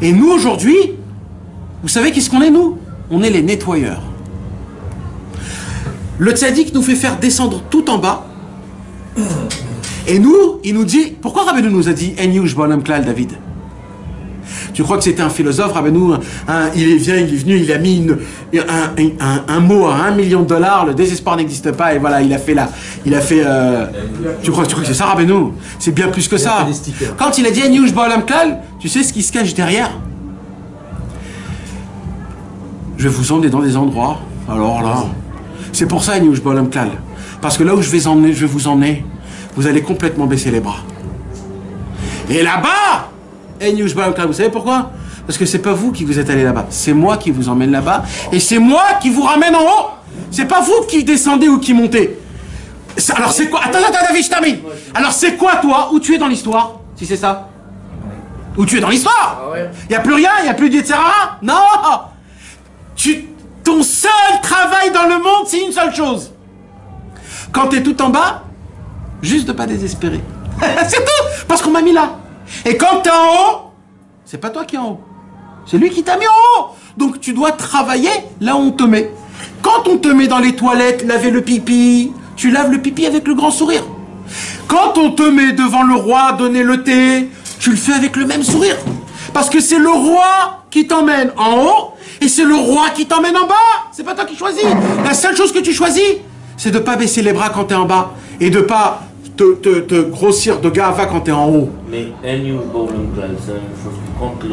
Et nous, aujourd'hui, vous savez qu'est-ce qu'on est, nous? On est les nettoyeurs. Le tzaddik nous fait faire descendre tout en bas. Et nous, il nous dit... Pourquoi Rabbeinu nous a dit « En yush bonam klal, David » Tu crois que c'était un philosophe, Rabbeinu, il est venu, il a mis un mot à $1 million, le désespoir n'existe pas, et voilà, tu crois que c'est ça, Rabbeinu? C'est bien plus que ça. Quand il a dit « En yush bonam klal », tu sais ce qui se cache derrière? Je vais vous emmener dans des endroits, alors là, c'est pour ça, En yush bonam klal. Parce que là où je vais vous emmener, vous allez complètement baisser les bras. Et là-bas, vous savez pourquoi? Parce que c'est pas vous qui vous êtes allé là-bas, c'est moi qui vous emmène là-bas, et c'est moi qui vous ramène en haut. C'est pas vous qui descendez ou qui montez. Alors c'est quoi? Attends, David, je termine. Alors c'est quoi, toi? Où tu es dans l'histoire? Si c'est ça? Où tu es dans l'histoire? Il n'y a plus rien, il n'y a plus d'Yetzirah? Non. Ton seul travail dans le monde, c'est une seule chose. Quand tu es tout en bas, juste de pas désespérer. C'est tout. Parce qu'on m'a mis là. Et quand tu es en haut, c'est pas toi qui es en haut. C'est lui qui t'a mis en haut. Donc tu dois travailler là où on te met. Quand on te met dans les toilettes, laver le pipi, tu laves le pipi avec le grand sourire. Quand on te met devant le roi, donner le thé, tu le fais avec le même sourire. Parce que c'est le roi qui t'emmène en haut et c'est le roi qui t'emmène en bas. C'est pas toi qui choisis. La seule chose que tu choisis, c'est de pas baisser les bras quand tu es en bas et de pas te grossir de gava quand tu es en haut.
Mais c'est la même chose que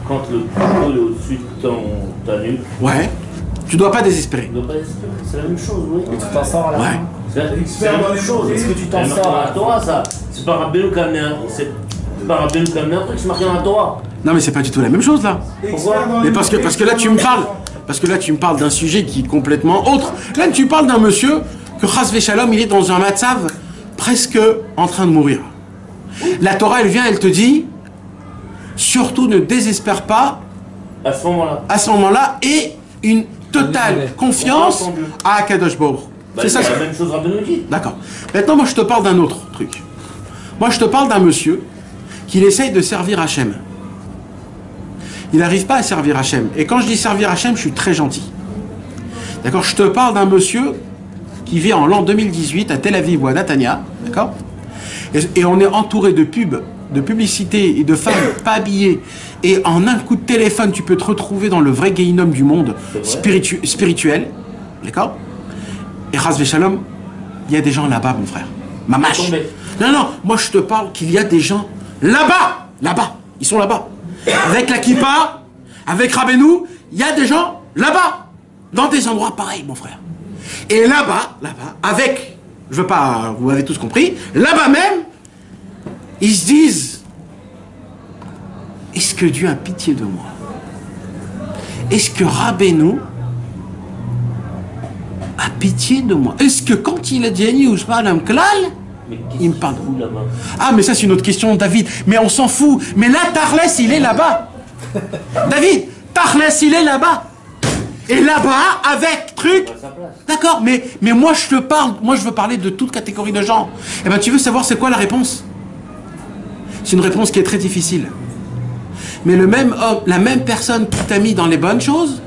quand le couteau est au-dessus de ta nuque.
Ouais. Tu dois pas désespérer.
Tu dois pas désespérer. C'est la même chose, oui.
Mais tu t'en sors à la fin.
C'est la même chose. Est-ce que tu t'en sors à la Torah, ça? C'est pas Rabbeinu qui a amené un truc, c'est marqué dans la Torah.
Non, mais c'est pas du tout la même chose là.
Pourquoi?
Mais parce que là tu me parles. Parce que là tu me parles d'un sujet qui est complètement autre. Là tu parles d'un monsieur que Chas Veshalom, il est dans un matzav presque en train de mourir. La Torah, elle vient, elle te dit, surtout ne désespère pas
à ce moment-là.
À ce moment-là, et une totale confiance à Akadosh Baruch.
C'est ça. C'est la même chose Rabbeinu dit.
D'accord. Maintenant, moi, je te parle d'un autre truc. Moi, je te parle d'un monsieur qui essaye de servir Hachem. Il n'arrive pas à servir Hachem. Et quand je dis servir Hachem, je suis très gentil. D'accord? Je te parle d'un monsieur qui vit en l'an 2018 à Tel Aviv ou à Netanya. D'accord? Et on est entouré de pubs de publicité et de femmes pas habillées, et en un coup de téléphone, tu peux te retrouver dans le vrai Gehinnom du monde spirituel, d'accord? Et Chas v'Shalom, il y a des gens là-bas, mon frère. Mamash. Non, non, moi je te parle qu'il y a des gens là-bas, là-bas, ils sont là-bas. Avec la kippa, avec Rabbeinu, il y a des gens là-bas, dans des endroits pareils, mon frère. Et là-bas, avec, je veux pas, vous avez tous compris, là-bas même, ils se disent, est-ce que Dieu a pitié de moi? Est-ce que Rabbeinu a pitié de moi? Est-ce que quand il a dit Ani ou je parle un klal, il me parle où là-bas? Ah, mais ça c'est une autre question, David. Mais on s'en fout. Mais là, Tarles, il est là-bas. David, Tarles, il est là-bas. Et là-bas, avec truc. D'accord, mais moi je te parle, moi je veux parler de toute catégorie de gens. Eh bien, tu veux savoir c'est quoi la réponse? C'est une réponse qui est très difficile. Mais le même homme, la même personne qui t'a mis dans les bonnes choses,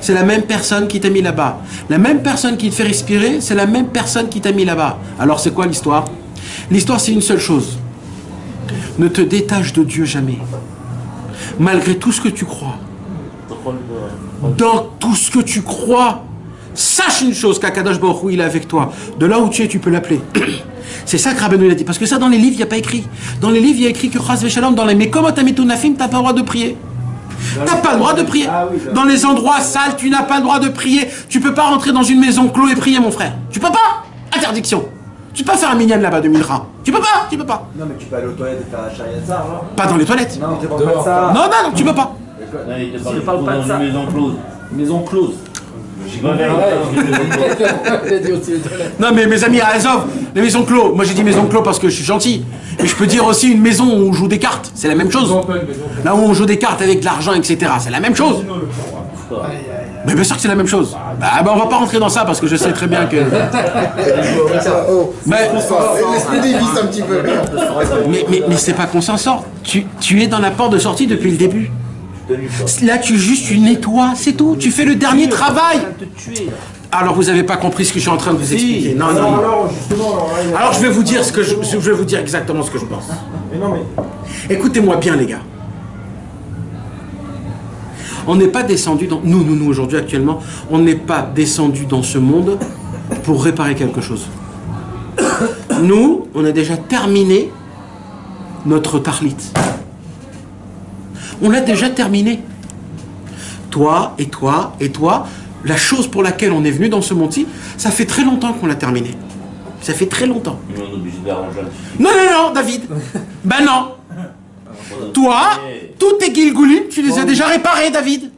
c'est la même personne qui t'a mis là-bas. La même personne qui te fait respirer, c'est la même personne qui t'a mis là-bas. Alors c'est quoi l'histoire? L'histoire c'est une seule chose. Ne te détache de Dieu jamais. Malgré tout ce que tu crois. Dans tout ce que tu crois, sache une chose, qu'Akadosh Baruch Hu, il est avec toi. De là où tu es, tu peux l'appeler. C'est ça que Rabbeinu a dit. Parce que ça, dans les livres, il n'y a pas écrit. Dans les livres, il y a écrit que Chas v'Shalom, dans les Mekomot HaMetunafim, tu n'as pas le droit de prier. Tu n'as pas le droit de prier. Dans les endroits sales, tu n'as pas le droit de prier. Tu ne peux pas rentrer dans une maison clos et prier, mon frère. Tu peux pas. Interdiction. Tu peux pas faire un minyan là-bas de Mincha. Tu peux pas.
Non, mais tu peux aller aux toilettes et faire la Shariatzar, alors.
Pas dans les toilettes.
Non, tu parles pas de ça.
Non, tu peux pas.
Il parle pas de ça. Maison close. Maison close.
Non mais mes amis à Azov, les maisons clos, moi j'ai dit maison clos parce que je suis gentil, mais je peux dire aussi une maison où on joue des cartes, c'est la même chose. Là où on joue des cartes avec de l'argent, etc., c'est la même chose. Mais bien sûr que c'est la même chose. Bah, on va pas rentrer dans ça parce que je sais très bien que...
L'esprit dévisse un petit peu.
Mais c'est pas qu'on s'en sort. Tu es dans la porte de sortie depuis le début. Là, tu nettoies, c'est tout. Tu fais le dernier travail. Alors, vous n'avez pas compris ce que je suis en train de vous expliquer. Non. Alors, je vais vous dire je vais vous dire exactement ce que je pense. Écoutez-moi bien, les gars. On n'est pas descendu dans... Nous, aujourd'hui, actuellement, on n'est pas descendu dans ce monde pour réparer quelque chose. Nous, on a déjà terminé notre tarlit. On l'a déjà terminé. Toi, et toi, et toi, la chose pour laquelle on est venu dans ce monde-ci, ça fait très longtemps qu'on l'a terminé. Ça fait très longtemps.
Mais on est obligé d'arranger un petit peu.
Non, David. Ben non. Toi, tous tes Gilgoulim, tu les as déjà réparés, David.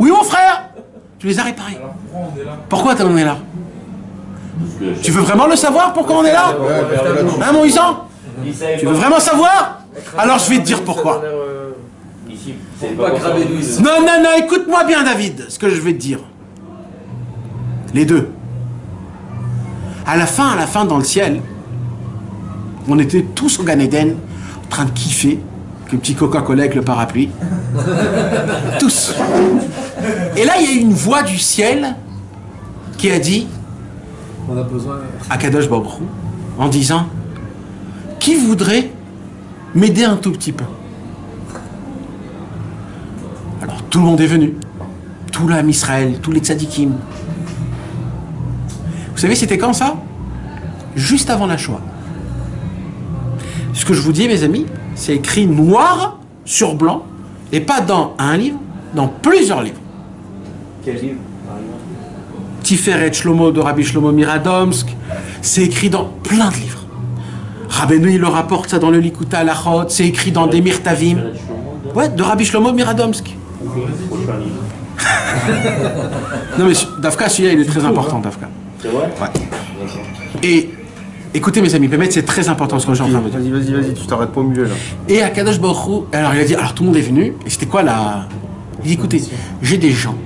Oui, mon frère. Tu les as réparés. Pourquoi on est là? Tu veux vraiment le savoir pourquoi on est là? Hein, mon Isan? Tu veux vraiment savoir? Alors je vais te dire pourquoi. Non, écoute-moi bien, David, ce que je vais te dire. Les deux. À la fin, dans le ciel, on était tous au Gan Eden, en train de kiffer, que le petit Coca-Cola avec le parapluie. Tous. Et là, il y a une voix du ciel qui a dit,
on a besoin
à Kadosh Baruch Hu, en disant, qui voudrait m'aider un tout petit peu? Alors tout le monde est venu, tout l'âme Israël, tous les tzadikim. Vous savez c'était quand ça? Juste avant la Shoah. Ce que je vous dis mes amis, c'est écrit noir sur blanc, et pas dans un livre, dans plusieurs livres.
Quel livre?
Tiferet Shlomo de Rabbi Shlomo Miradomsk, c'est écrit dans plein de livres. Rabbeinu il le rapporte ça dans le Likuta Halachot, c'est écrit dans des Mirtavim. Ouais, de Rabbi Shlomo Miradomsk. Non mais Dafka, celui-là il est très important, Dafka.
C'est vrai?
Ouais. Et écoutez mes amis, c'est très important ce que j'ai en train de dire.
Vas-y, tu t'arrêtes pas au milieu là.
Et à Kadosh Baruch Hu, alors il a dit, alors tout le monde est venu, et c'était quoi la... Il dit écoutez, j'ai des gens,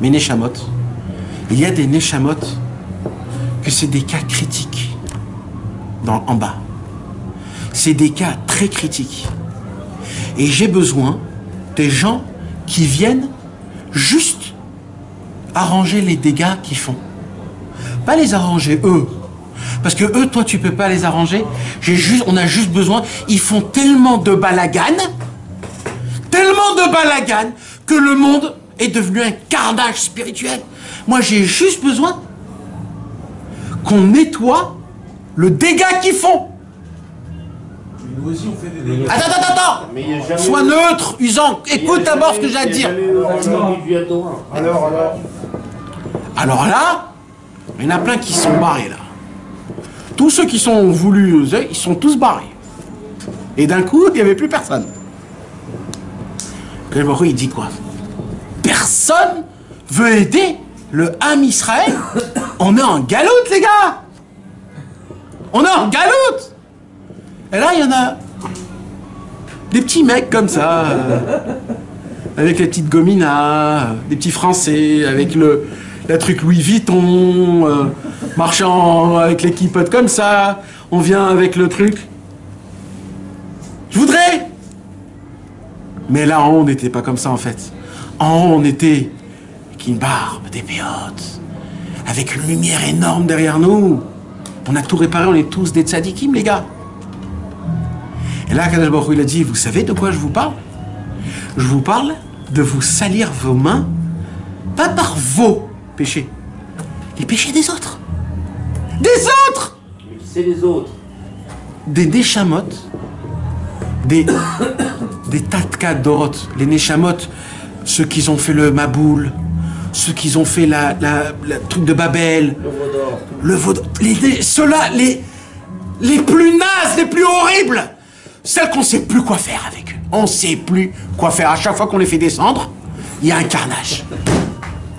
mes Neshamot, il y a des Neshamot que c'est des cas critiques. En bas. C'est des cas très critiques. Et j'ai besoin des gens qui viennent juste arranger les dégâts qu'ils font. Pas les arranger eux. Parce que eux, toi, tu peux pas les arranger. On a juste besoin. Ils font tellement de balagan, que le monde est devenu un carnage spirituel. Moi, j'ai juste besoin qu'on nettoie le dégât qu'ils font.
Nous aussi, on fait des dégâts.
Attends. Sois neutre, usant. Écoute d'abord ce que j'ai à dire. Alors là, il y en a plein qui sont barrés là. Tous ceux qui sont voulus, ils sont tous barrés. Et d'un coup, il n'y avait plus personne. Il dit quoi? Personne veut aider le Ham Israël. On est en galoute, les gars. On est en galoute. Et là, il y en a des petits mecs comme ça, avec les petites gominas, des petits Français, avec la truc Louis Vuitton, marchant avec les kippotes comme ça. On vient avec le truc. Je voudrais. Mais là, en haut, on n'était pas comme ça, en fait. En haut, on était avec une barbe, des péotes, avec une lumière énorme derrière nous. On a tout réparé, on est tous des tzadikim, les gars. Et là, Kadosh Baruch Hu, il a dit, vous savez de quoi je vous parle? Je vous parle de vous salir vos mains, pas par vos péchés, les péchés des autres. Des autres!
Mais qui c'est les autres?
Des Neshamot, des Tatka Dorot, les Neshamot, ceux qui ont fait le Maboul, ceux qui ont fait la truc de Babel, le Vaudor, ceux-là, les plus nazes, les plus horribles, celles qu'on ne sait plus quoi faire avec eux. On ne sait plus quoi faire. À chaque fois qu'on les fait descendre, il y a un carnage.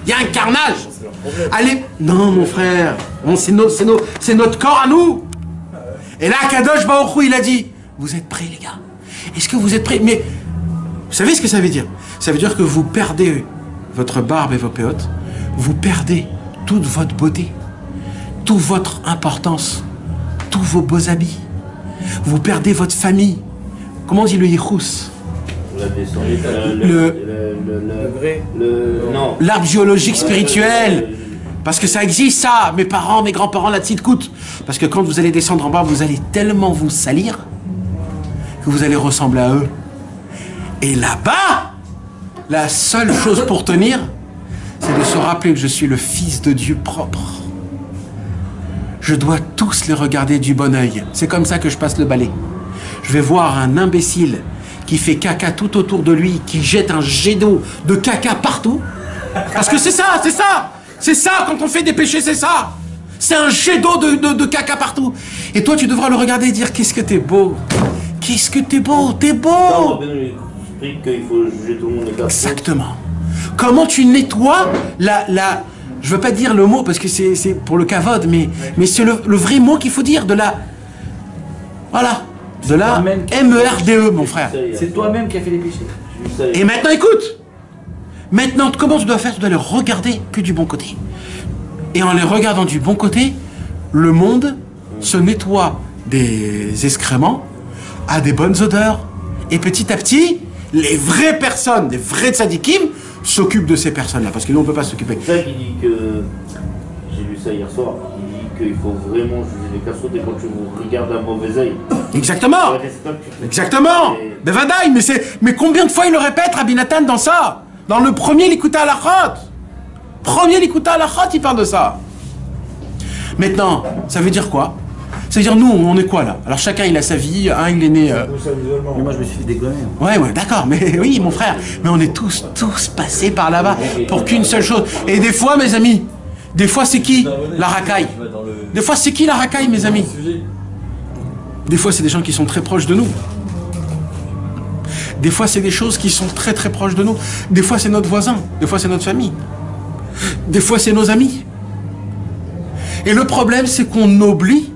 Il y a un carnage. Allez, non mon frère, c'est notre corps à nous. Et là, Kadosh Baruch Hu, il a dit, vous êtes prêts les gars? Est-ce que vous êtes prêts? Mais vous savez ce que ça veut dire? Ça veut dire que vous perdez votre barbe et vos péotes, vous perdez toute votre beauté, toute votre importance, tous vos habits, vous perdez votre famille. Comment on dit le yichus? L'arbre géologique spirituel. Parce que ça existe ça. Mes parents, mes grands-parents, la petite coûte. Parce que quand vous allez descendre en bas, vous allez tellement vous salir que vous allez ressembler à eux. Et là-bas, la seule chose pour tenir, c'est de se rappeler que je suis le Fils de Dieu propre. Je dois tous les regarder du bon œil. C'est comme ça que je passe le balai. Je vais voir un imbécile qui fait caca tout autour de lui, qui jette un jet d'eau de caca partout. Parce que c'est ça. C'est ça, quand on fait des péchés, c'est ça. C'est un jet d'eau de caca partout. Et toi, tu devras le regarder et dire, qu'est-ce que t'es beau. Qu'est-ce que t'es beau. Exactement. Comment tu nettoies je veux pas dire le mot parce que c'est pour le kavod, mais c'est le vrai mot qu'il faut dire de la... Voilà. De la MERDE, mon frère.
C'est toi-même qui as fait les péchés.
Et maintenant, écoute. Maintenant, comment tu dois faire? Tu dois les regarder que du bon côté. Et en les regardant du bon côté, le monde se nettoie des excréments à des bonnes odeurs. Et petit à petit, les vraies personnes, les vrais tzadikim, s'occupent de ces personnes-là. Parce que nous, on ne peut pas s'occuper.
C'est ça qui dit que... J'ai lu ça hier soir. Il dit qu'il faut vraiment juger les cassottes et quand tu vous regardes d'un mauvais œil.
Exactement. Exactement. Mais vadaï, mais combien de fois il le répète, Rabbi Nathan, dans ça? Dans le premier Likuta Halachot. Premier Likuta Halachot, il parle de ça. Maintenant, ça veut dire quoi? Ça veut dire, nous, on est quoi, là? Alors, chacun, il a sa vie. Un, il est né...
Mais moi, je me suis fait dégommer.
Ouais, d'accord. Mais oui, mon frère. Mais on est tous passés par là-bas pour qu'une seule chose. Et des fois, mes amis, des fois, c'est qui? La racaille. Des fois, c'est qui la racaille, mes amis? Des fois, c'est des gens qui sont très proches de nous. Des fois, c'est des choses qui sont très très proches de nous. Des fois, c'est notre voisin. Des fois, c'est notre famille. Des fois, c'est nos amis. Et le problème, c'est qu'on oublie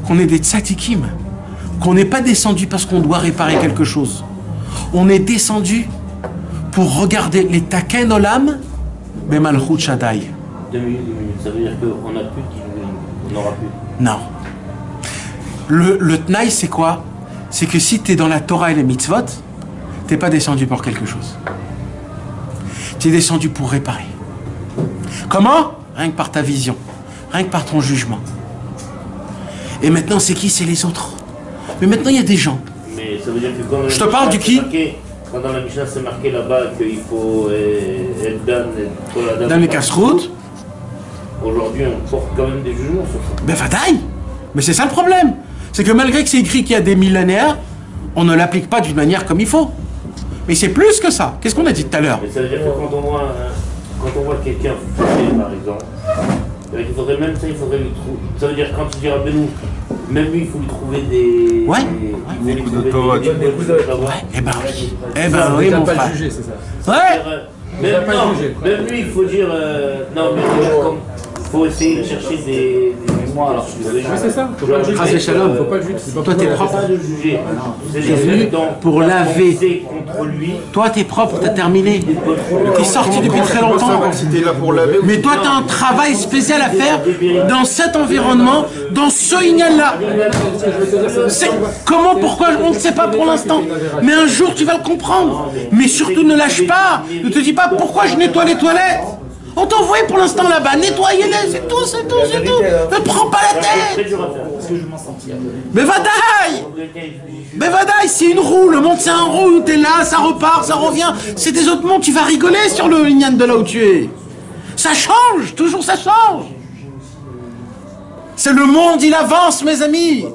qu'on est des tzadikim, qu'on n'est pas descendu parce qu'on doit réparer quelque chose. On est descendu pour regarder les taken olam, mais malchut shaddai.
2 minutes, ça veut dire qu'on n'a plus de on n'aura plus.
Non. Le tnaï, c'est quoi? C'est que si tu es dans la Torah et les mitzvot, t'es pas descendu pour quelque chose. Tu es descendu pour réparer. Comment? Rien que par ta vision. rien que par ton jugement. Et maintenant, c'est qui? C'est les autres. Mais maintenant, il y a des gens.
Mais ça veut dire que quand
je te parle du qui?
Quand dans la Mishnah c'est marqué là-bas qu'il faut être
dans les casse-routes.
Aujourd'hui, on porte quand même des jugements sur ça.
Ben fataille. Mais c'est ça le problème. C'est que malgré que c'est écrit qu'il y a des millénaires, on ne l'applique pas d'une manière comme il faut. Mais c'est plus que ça. Qu'est-ce qu'on a dit tout à l'heure?
Ça veut dire que quand on voit quelqu'un fumer, par exemple, il faudrait même ça, il faudrait lui trouver. Ça veut dire quand tu dis Rabbeinu, même lui, il faut lui trouver des.
Ouais.
Des coups de pote.
Eh ben oui, mon frère.
Juger, c'est ça.
Ouais.
Même lui, il faut dire. Non, mais il faut essayer de chercher des mémoires.
C'est ça.
Faut pas le juger. Toi, t'es propre.
T'es
venu pour laver. Toi, t'es propre, t'as terminé. T'es sorti depuis très longtemps. Mais toi, t'as un travail spécial à faire dans cet environnement, dans ce Inyan-là. Comment, pourquoi, on ne sait pas pour l'instant. Mais un jour, tu vas le comprendre. Mais surtout, ne lâche pas. Ne te dis pas pourquoi je nettoie les toilettes. On t'a envoyé pour l'instant là-bas, nettoyez-les, c'est tout. Ne prends pas la tête. Mais vadaï, c'est une roue, le monde c'est un roue, t'es là, ça repart, ça revient, c'est des autres mondes, tu vas rigoler sur le lignan de là où tu es. Ça change, toujours ça change. C'est le monde, il avance, mes amis.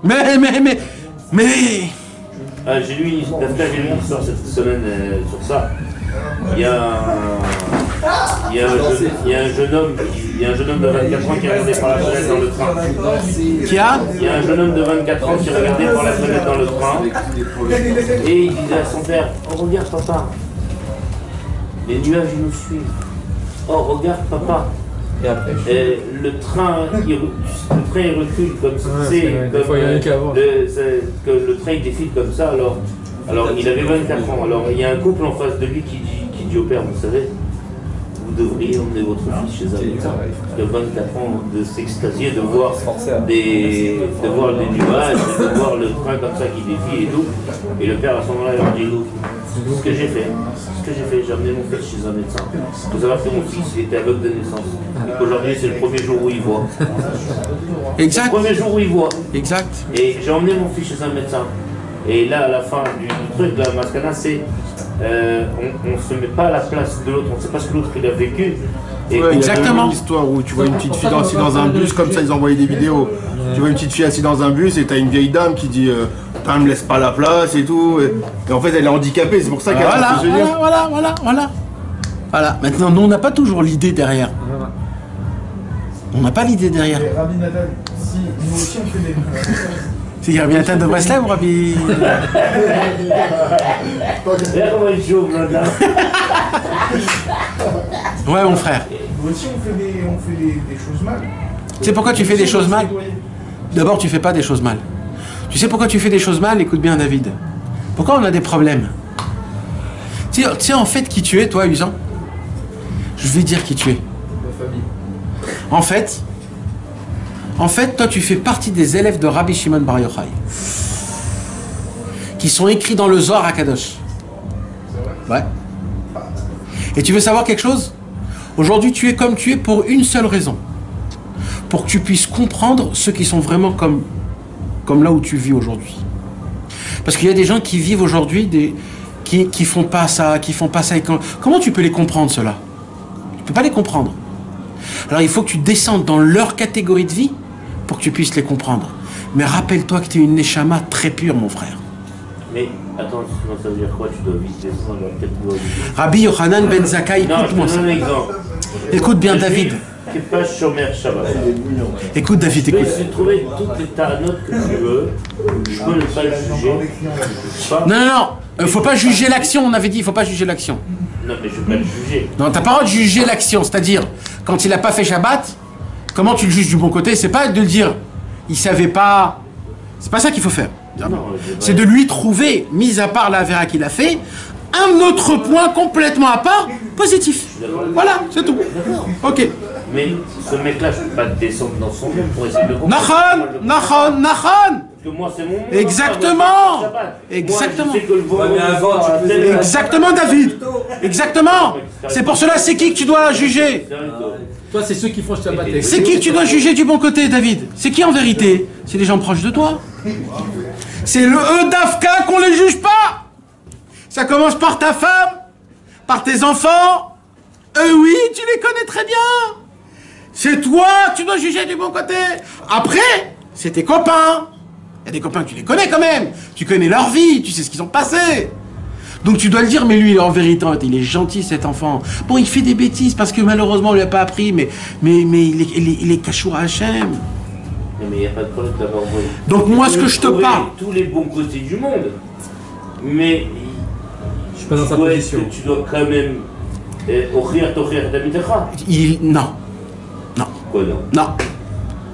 Mais...
J'ai lu une histoire cette semaine sur ça. Il y a un jeune homme de 24 ans qui regardait par la fenêtre dans le train. Il y a un jeune homme de 24 ans qui regardait par la fenêtre dans le train et il disait à son père: oh regarde papa, les nuages ils nous suivent. Oh regarde papa. Et le train il recule comme ça, que le train il défile comme ça. Alors il avait 24 ans. Alors il y a un couple en face de lui qui dit au père: vous savez, vous devriez emmener votre fils chez un médecin. Il a 24 ans, de s'extasier, de voir des nuages, de voir le train comme ça qui défile et tout. Et le père à ce moment-là il dit: ce que j'ai fait, j'ai amené mon fils chez un médecin. Il faut savoir que mon fils il était aveugle de naissance. Et qu'aujourd'hui c'est le premier jour où il voit.
Exact.
Le premier jour où il voit.
Exact.
Et j'ai emmené mon fils chez un médecin. Et là, à la fin du truc, la mascana, c'est on ne se met pas à la place de l'autre, on ne sait pas ce que l'autre il a vécu.
Et exactement.
L'histoire où tu vois une petite fille assise dans un bus, comme ça ils envoyaient des vidéos. Tu vois une petite fille assise dans un bus et t'as une vieille dame qui dit putain, me laisse pas la place et tout. Et en fait elle est handicapée, c'est pour ça qu'elle
a fait voilà. Maintenant, nous on n'a pas toujours l'idée derrière. On n'a pas l'idée derrière.
Rabbi Nadal, si nous aussi on fait des.
C'est Rabbi Nathan de Breslev ou Rabbi... Ouais, mon frère.
Nous aussi on fait des choses mal.
Tu sais pourquoi tu fais des choses mal? D'abord, tu fais pas des choses mal. Tu sais pourquoi tu fais des choses mal? Écoute bien, David. Pourquoi on a des problèmes? Tu sais en fait qui tu es, toi, Usan? Je vais dire qui tu es. En fait, toi, tu fais partie des élèves de Rabbi Shimon Bar Yochai, qui sont écrits dans le Zohar HaKadosh. Ouais. Et tu veux savoir quelque chose? Aujourd'hui, tu es comme tu es pour une seule raison. Pour que tu puisses comprendre ceux qui sont vraiment comme là où tu vis aujourd'hui. Parce qu'il y a des gens qui vivent aujourd'hui, qui font pas ça, qui font pas ça. Comment tu peux les comprendre, ceux-là? Tu peux pas les comprendre. Alors il faut que tu descendes dans leur catégorie de vie pour que tu puisses les comprendre. Mais rappelle-toi que tu es une neshama très pure, mon frère.
Mais attends, ça veut dire quoi? Tu dois vite descendre dans leur catégorie de vie.
Rabbi Yochanan Ben Zakkai, écoute-moi ça. Écoute bien, David.
Qui n'est pas Shomer Shabbat.
Écoute, David, écoute.
Tu peux trouver toutes les taranotes que tu veux. Je peux ne pas le juger.
Non. Faut pas juger l'action, on avait dit, il faut pas juger l'action.
Non, mais je peux pas le juger.
Non, t'as pas le droit de juger l'action, c'est-à-dire, quand il a pas fait Shabbat, comment tu le juges du bon côté? C'est pas de le dire, il savait pas. C'est pas ça qu'il faut faire. C'est de lui trouver, mis à part la vera qu'il a fait, un autre point complètement à part, positif. Voilà, c'est tout. Ok.
Mais ce mec-là, je peux pas descendre dans son monde pour essayer de comprendre.
Nachon.
que moi, c'est mon monde.
Exactement.
Moi,
Exactement.
je sais que le vendredi
mais avant,
soir,
tu faisais-
Exactement, David. Exactement. C'est pour cela, c'est qui que tu dois juger?
Toi, c'est ceux qui font Shabbat.
C'est qui que tu dois juger du bon côté, David? C'est qui en vérité? C'est les gens proches de toi. C'est le eux d'Afka qu'on les juge pas. Ça commence par ta femme, par tes enfants. Eux, oui, tu les connais très bien. C'est toi que tu dois juger du bon côté. Après, c'est tes copains. Il y a des copains que tu les connais quand même. Tu connais leur vie, tu sais ce qu'ils ont passé. Donc tu dois le dire, mais lui, en vérité, il est gentil cet enfant. Bon, il fait des bêtises parce que malheureusement, on lui a pas appris, mais il est cachour à Hachem.
Non, mais il n'y a pas de problème d'avoir envoyé.
Donc moi, ce que je te
Trouver
parle...
tous les bons côtés du monde. Mais
Je suis pas dans sa
toi,
position.
est-ce que tu dois quand même offrir d'Amitecha?
Non. Non.
Quoi, non?
Non.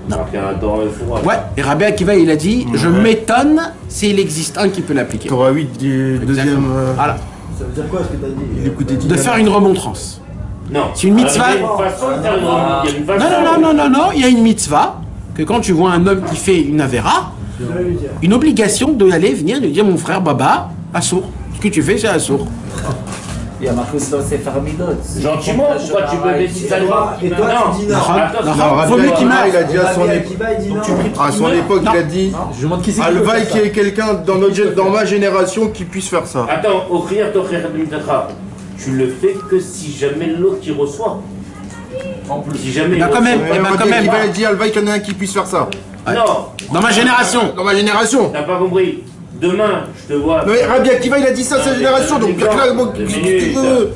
Non.
Alors qu'il y en a dans le four.
Ouais, et Rabbi Akiva, il a dit, je m'étonne s'il existe un qui peut l'appliquer.
Torah 8 du deuxième.
Voilà.
Ça veut dire quoi ce que t'as dit?
Il écoutait
De faire une remontrance.
Non.
C'est une mitzvah.
Il y a une façon de faire il y a une façon.
Non, il y a une mitzvah, que quand tu vois un homme qui fait une avera, une obligation de aller venir lui dire, mon frère Baba, assour. Ce que tu fais, c'est assour.
Il y a marqué dans ses farmidot.
Gentiment, pourquoi tu veux des salons?
Et toi, tu dis non.
Faut mieux qu'il
il a dit à son
Rabbi
époque.
Akiva, il dit non.
À son époque, il a dit
Je demande qui c'est qui peut
Alvaï
faire
qu'il y
ça.
ait quelqu'un dans ma génération qui puisse faire ça.
Attends, offrir Tocher Admitecha, tu le fais que si jamais l'autre qui reçoit.
En plus.
Si jamais.
Bah, quand même. Eh ben, quand même.
Il va dire Alvaï qu'il y en a un qui puisse faire ça.
Non,
Dans ma génération.
Dans ma génération.
t'as pas compris. Demain, je te vois.
Mais Rabbi Akiva, il a dit ça à sa génération, donc là, qu'est-ce que tu veux?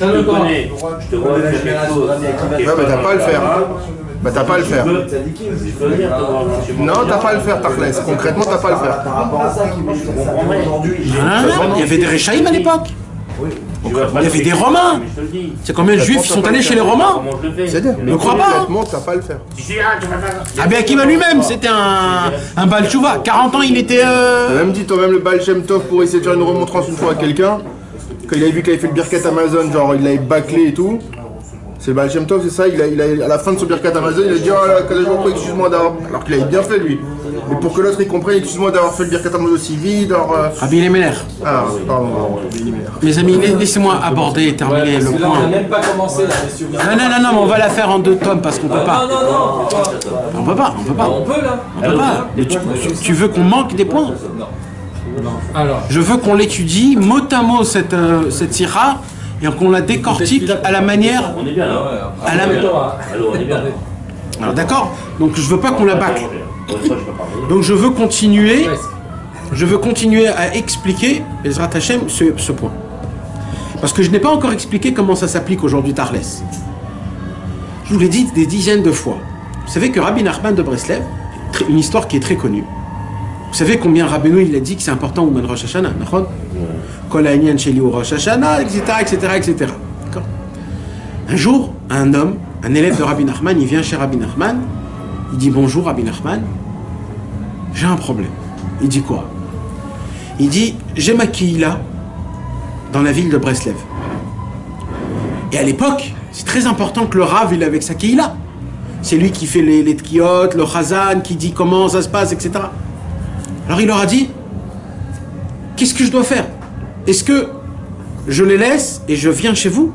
Je te connais, je te vois faire quelque chose.
Ouais, mais t'as pas à le faire. Bah, t'as pas à le faire.
Je peux venir te voir chez moi.
Non, t'as pas à le faire, Tarles. Concrètement, t'as pas à le faire.
Par rapport à ça, qui marche comme ça aujourd'hui.
Il y avait des Réchaïm à l'époque. Il y avait des Romains. C'est combien de Juifs qui sont allés chez les Romains?
Comment je le fais?
C'est-à-dire,
Ne crois pas, hein.
concrètement, t'as pas à le faire.
Rabbi Akiva lui-même, c'était un Baal Tshuva. 40 ans, il était...
T'as même dit toi-même le Baal Shem Tov pour essayer de faire une remontrance une fois à quelqu'un. Quand il avait vu qu'il avait fait le Birkat Amazon, genre il l'avait bâclé et tout. C'est le Baal Shem Tov, c'est ça, il a, à la fin de son Birkat Amazon, il a dit oh là, Kadosh Baruch Hu, excuse-moi d'avoir. Alors qu'il avait bien fait lui. Mais pour que l'autre il comprenne, excuse-moi d'avoir fait le Birkat Amazon aussi vide.
Rabbi Elimelech.
Ah, pardon.
Mes amis, laissez-moi aborder et terminer le
Là, on
point.
n'a même pas commencé la question.
Non, mais on va la faire en 2 tomes parce qu'on peut pas.
Non.
On peut pas.
On peut là.
On peut pas. Mais tu veux qu'on manque des points?
Alors,
Je veux qu'on l'étudie mot à mot cette sira et qu'on la décortique à la manière.
On est bien là.
À la...
Alors, on est bien là.
Alors d'accord. Donc je veux pas qu'on la bâcle.
Pour une fois, je peux parler.
Donc je veux continuer. Je veux continuer à expliquer Ezrat Hashem ce point. Parce que je n'ai pas encore expliqué comment ça s'applique aujourd'hui Tarles. Je vous l'ai dit des dizaines de fois. Vous savez que Rabbi Nachman de Breslev, une histoire qui est très connue. Vous savez combien Rabbeinu il a dit que c'est important au moment de Rosh Hashanah, d'accord? Kol ha'inyan sheli hu Rosh Hashanah, etc., etc. D'accord. Un jour, un homme, un élève de Rabbi Nachman, il vient chez Rabbi Nachman, il dit bonjour Rabbi Nachman, j'ai un problème. Il dit quoi? Il dit j'ai ma kihila dans la ville de Breslev. Et à l'époque, c'est très important que le Rav il est avec sa kihila. C'est lui qui fait les tkiyot, le chazan, qui dit comment ça se passe, etc. Alors il leur a dit, qu'est-ce que je dois faire? Est-ce que je les laisse et je viens chez vous?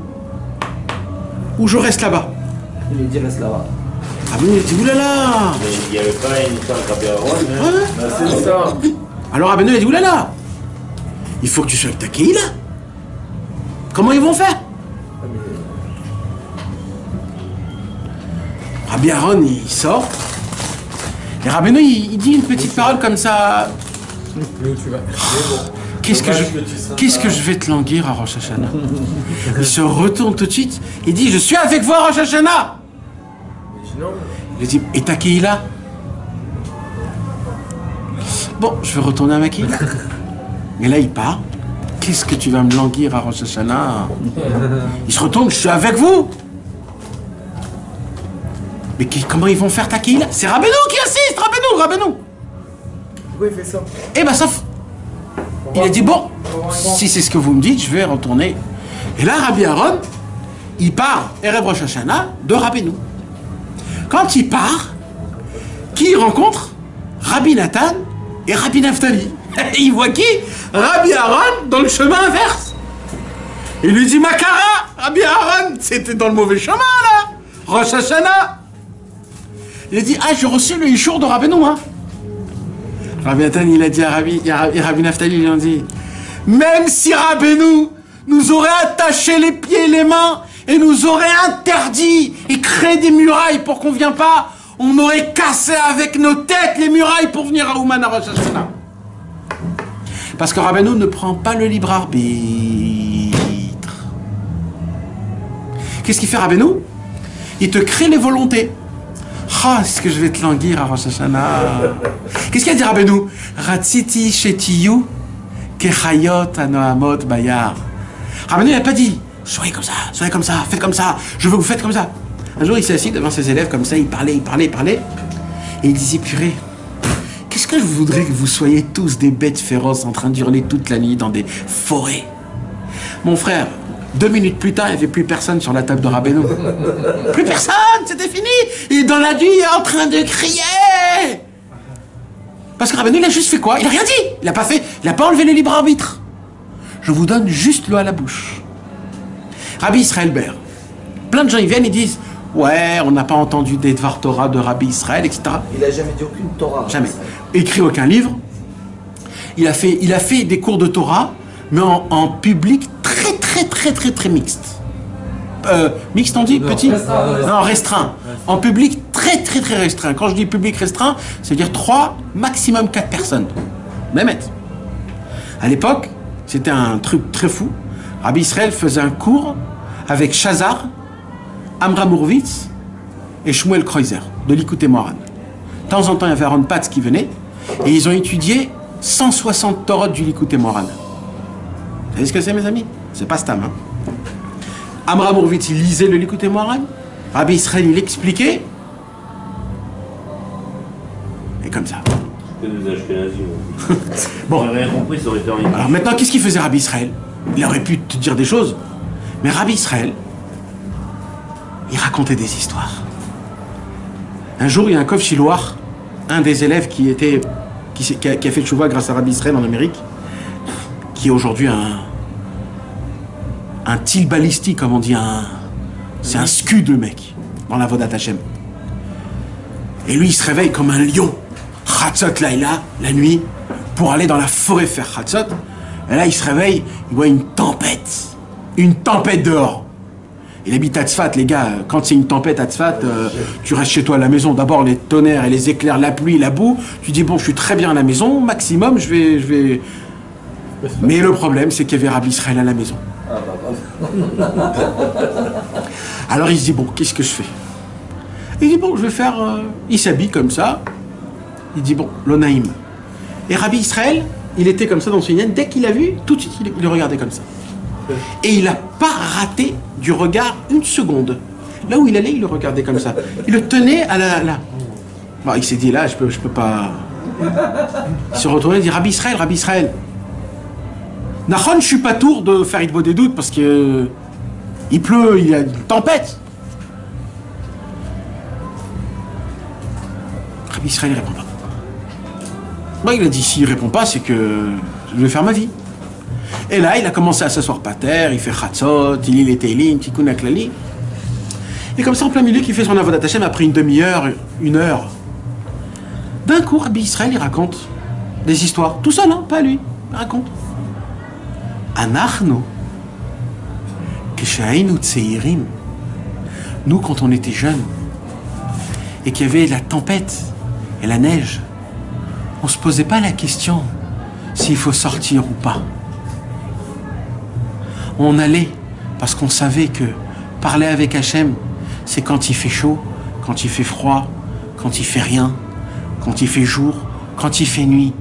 Ou je reste là-bas?
Il est dit reste là-bas.
Ah oui, il dit, oulala!
Il n'y avait pas une histoire de Rabbi Aaron,
Ouais.
C'est ça.
Alors Rabbeinu a dit, oulala! Il faut que tu sois avec ta Kehila. Comment ils vont faire? Rabbi Aaron, il sort. Et Rabbeinu, il dit une petite parole comme ça.
mais où tu vas?
Qu'est-ce que je vais te languir à Rosh Hashanah? Il se retourne tout de suite. Il dit, je suis avec vous à Rosh Hashanah. Il dit, et ta Kehila? Bon, je vais retourner à ma Kehila. Mais là, il part. Qu'est-ce que tu vas me languir à Rosh Hashanah? Il se retourne, je suis avec vous. Mais comment ils vont faire ta Kehila? C'est Rabbeinu qui insiste, Rabbeinu.
Pourquoi il fait ça?
Eh ben ça... Il a dit, bon, si c'est ce que vous me dites, je vais retourner. Et là, Rabbi Aaron, il part, Erev Rosh Hashanah, de Rabbeinu. Quand il part, qui il rencontre? Rabbi Nathan et Rabbi Naftali. Et il voit qui? Rabbi Aaron dans le chemin inverse. Il lui dit, Makara, Rabbi Aaron, c'était dans le mauvais chemin là. Rosh Hashanah. Il a dit, ah, j'ai reçu le Ishour de Rabbeinu, hein. Rabbi Nathan, il a dit à Rabbi Naftali, il lui a dit, même si Rabbeinu nous aurait attaché les pieds et les mains et nous aurait interdit et créé des murailles pour qu'on ne vienne pas, on aurait cassé avec nos têtes les murailles pour venir à Ouman à Rosh Hashanah. Parce que Rabbeinu ne prend pas le libre arbitre. Qu'est-ce qu'il fait Rabbeinu? Il te crée les volontés. Ah, est-ce que je vais te languir à Rosh Hashanah? Qu'est-ce qu'il a dit Rabbeinu? Ratziti shetiyu kechayot anohamot bayar. Rabbeinu n'a pas dit soyez comme ça, faites comme ça, je veux que vous faites comme ça. Un jour, il s'est assis devant ses élèves comme ça, il parlait. Et il disait, purée, qu'est-ce que je voudrais que vous soyez tous des bêtes féroces en train d'hurler toute la nuit dans des forêts. Mon frère, 2 minutes plus tard, il n'y avait plus personne sur la table de Rabbeinu. Plus personne, c'était fini. Et dans la nuit, il est en train de crier. Parce que Rabbeinu, il a juste fait quoi? Il n'a rien dit. Il n'a pas enlevé le libre arbitre. Je vous donne juste l'eau à la bouche. Rabbi Israël Ber. Plein de gens, ils viennent et disent, ouais, on n'a pas entendu des Dvar Torah de Rabbi Israël, etc.
Il n'a jamais dit aucune Torah.
Jamais. Écrit aucun livre. Il a fait des cours de Torah, mais en public très mixte. Mixte, on dit? Petit? Non, restreint. En public très restreint. Quand je dis public restreint, c'est-à-dire 3, maximum 4 personnes. Mehmet. À l'époque, c'était un truc très fou. Rabbi Israël faisait un cours avec Chazar, Amram Hurwitz et Shmuel Kreuzer de l'Ikouté Moharan. De temps en temps, il y avait Aaron Patz qui venait et ils ont étudié 160 Torot du l'Ikouté Moharan. Vous savez ce que c'est, mes amis? C'est pas Stam. Hein? Amram Hurwitz, il lisait le l'Ikouté Moharan. Rabbi Israël, il expliquait. Et comme ça.
Que des Ashkenazim.
Bon.
On rien compris, ça aurait été en...
Alors maintenant, qu'est-ce qu'il faisait Rabbi Israël? Il aurait pu te dire des choses. Mais Rabbi Israël, il racontait des histoires. Un jour, il y a un Kov Shiloach, un des élèves qui a fait le chouva grâce à Rabbi Israël en Amérique, qui est aujourd'hui un til balistique, comme on dit, c'est un scud, le mec, dans la Vodat Hashem. Et lui, il se réveille comme un lion, Chatzot Laïla, la nuit, pour aller dans la forêt faire Chatzot. Et là, il se réveille, il voit une tempête dehors. Il habite à Tzfat, les gars. Quand c'est une tempête à Tzfat, tu restes chez toi à la maison. D'abord, les tonnerres et les éclairs, la pluie, la boue. Tu dis, bon, je suis très bien à la maison. Maximum, je vais... Mais le problème, c'est qu'il y avait Rabbi Israël à la maison. Alors, il se dit, bon, qu'est-ce que je fais? Il dit, bon, je vais faire... Il s'habille comme ça. Il dit, bon, l'Onaïm. Et Rabbi Israël, il était comme ça dans son inyan. Dès qu'il a vu, tout de suite, il le regardait comme ça. Et il n'a pas raté du regard une seconde. Là où il allait, il le regardait comme ça. Il le tenait à la... Bon, il s'est dit, là, je peux pas... Il se retournait et dit, Rabbi Israël. Nachon, je suis pas tour de faire Idbo des doutes parce que... Il pleut, il y a une tempête. Rabbi Israël, il répond pas. Bon, il a dit, s'il répond pas, c'est que je vais faire ma vie. Et là, il a commencé à s'asseoir par terre, il fait Chatzot, il lit les Teilim, Tikkun HaKlali. Et comme ça, en plein milieu, qu'il fait son Avodat Hashem, après une demi-heure, 1 heure. D'un coup, Rabbi Israël, il raconte des histoires. Tout seul, hein, pas lui. Il raconte. Anachnu, Keshainu Tseirim. Nous, quand on était jeunes, et qu'il y avait la tempête et la neige, on se posait pas la question s'il faut sortir ou pas. On allait parce qu'on savait que parler avec Hachem, c'est quand il fait chaud, quand il fait froid, quand il fait rien, quand il fait jour, quand il fait nuit,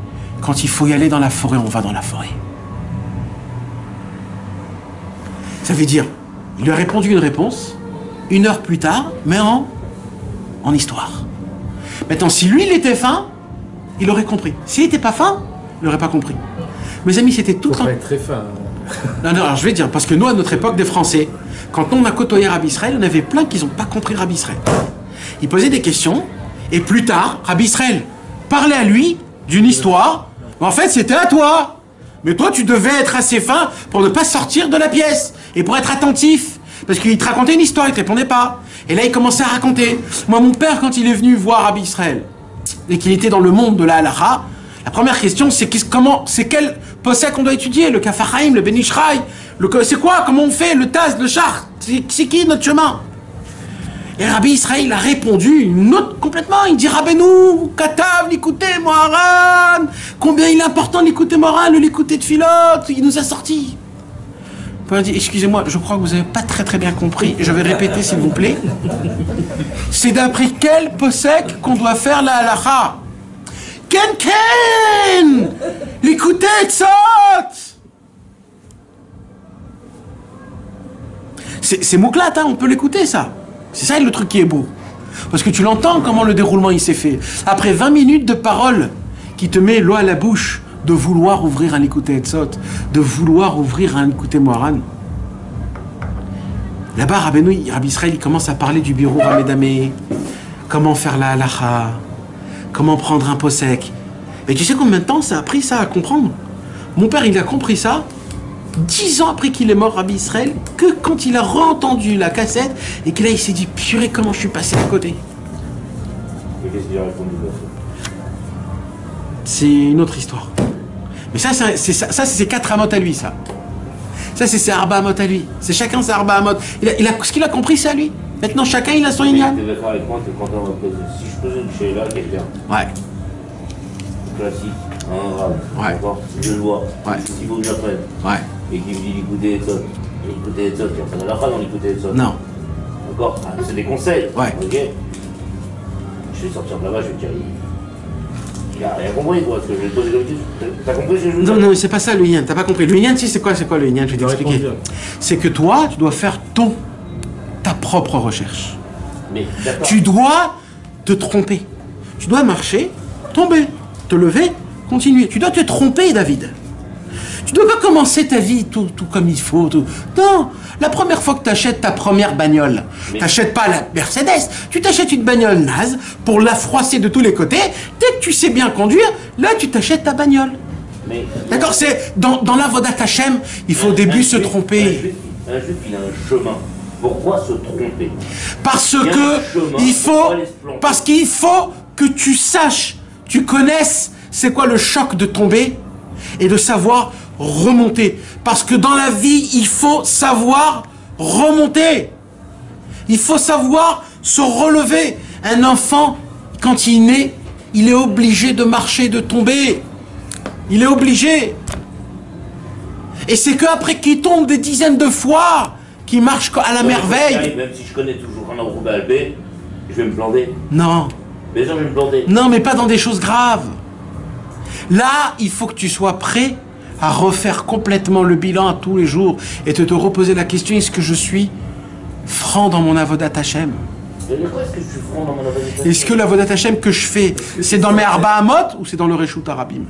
quand il faut y aller dans la forêt, on va dans la forêt. Ça veut dire, il lui a répondu une réponse, 1 heure plus tard, mais en histoire. Maintenant, si lui, il était fin, il aurait compris. S'il n'était pas fin, il n'aurait pas compris. Mes amis, c'était tout...
Faut pas être très fin.
Non, alors je vais dire, parce que nous, à notre époque, des Français, quand on a côtoyé Rabbi Israël, on avait plein qui n'ont pas compris Rabbi Israël. Ils posaient des questions, et plus tard, Rabbi Israël, parlait à lui d'une histoire, mais en fait c'était à toi. Mais toi tu devais être assez fin pour ne pas sortir de la pièce et pour être attentif. Parce qu'il te racontait une histoire, il te répondait pas. Et là il commençait à raconter. Moi mon père quand il est venu voir Rabbi Israël et qu'il était dans le monde de la halakha, la première question c'est quel possède qu'on doit étudier, le Kafachaim, le Ben Ishraï, c'est quoi, comment on fait, le Taz, le Char, c'est qui notre chemin? Et Rabbi Israël a répondu une autre complètement. Il dit Rabbeinu, Katav, l'écouter Moharan. Combien il est important l'écouter Moharan, le l'écouter de Philote. Il nous a sorti. Il a dit excusez-moi, je crois que vous n'avez pas très bien compris. Je vais répéter s'il vous plaît. C'est d'après quel possèque qu'on doit faire la halakha. Ken l'écouter Tzot. C'est mouklat, hein, on peut l'écouter ça. C'est ça le truc qui est beau. Parce que tu l'entends comment le déroulement il s'est fait. Après 20 minutes de parole qui te met l'eau à la bouche de vouloir ouvrir un écouté Etzot, de vouloir ouvrir un écouté Moharan. Là-bas, Rabbi Israël il commence à parler du bureau Ramedamé, comment faire la halakha, comment prendre un posek. Mais tu sais combien de temps ça a pris ça à comprendre? Mon père il a compris ça 10 ans après qu'il est mort, Rabbi Israël, que quand il a re-entendu la cassette et que là il s'est dit purée comment je suis passé à côté.
Et qu'est-ce qu'il a répondu?
C'est une autre histoire. Mais ça c'est ses 4 amotes à lui, ça. Ça c'est ses arba amotes à lui. C'est chacun ses arba amotes. Ce qu'il a compris c'est à lui. Maintenant chacun il a son ignan.
Tu es d'accord avec moi que quand on va poser, si je pose une chéla à quelqu'un,
ouais,
classique, un rab,
ouais,
d'accord, je le vois,
ouais,
il faut que j'apprenne,
ouais,
et qu'il me dit l'écouter Etzot, il n'y a pas de halakha dans l'écouter Etzot.
Non.
D'accord, c'est des conseils.
Ouais.
Ok. Je vais sortir de là-bas, je vais te dire, il a rien compris, quoi, parce que je vais te poser comme question. T'as compris ce que je veux dire?
Non, c'est pas ça le yin, t'as pas compris. Le yin, c'est quoi le yin? Je vais t'expliquer. C'est que toi, tu dois faire ta propre recherche.
Mais,
tu dois te tromper. Tu dois marcher, tomber, te lever, continuer. Tu dois te tromper, David. Tu dois pas commencer ta vie tout comme il faut. Tout. Non, la première fois que tu achètes ta première bagnole, tu n'achètes pas la Mercedes, tu t'achètes une bagnole naze pour la froisser de tous les côtés. Dès que tu sais bien conduire, là tu t'achètes ta bagnole. D'accord, c'est dans l'avodat Hashem, il faut au début se tromper.
Un juif, il a un chemin. Pourquoi se tromper?
Parce qu'il faut que tu saches, tu connaisses c'est quoi le choc de tomber et de savoir remonter. Parce que dans la vie, il faut savoir remonter. Il faut savoir se relever. Un enfant, quand il naît, il est obligé de marcher, de tomber. Il est obligé. Et c'est qu'après qu'il tombe des dizaines de fois, qu'il marche à la merveille.
Même si je connais toujours un enroulé à B, je vais me planter.
Non.
Mais je vais me planter.
Non, mais pas dans des choses graves. Là, il faut que tu sois prêt à refaire complètement le bilan à tous les jours et te reposer la question, est-ce que je suis franc dans mon avodat Hashem? Est-ce que l'avodat Hashem que je fais, c'est dans mes Arba Hamot ou c'est dans le Reshut Arabim?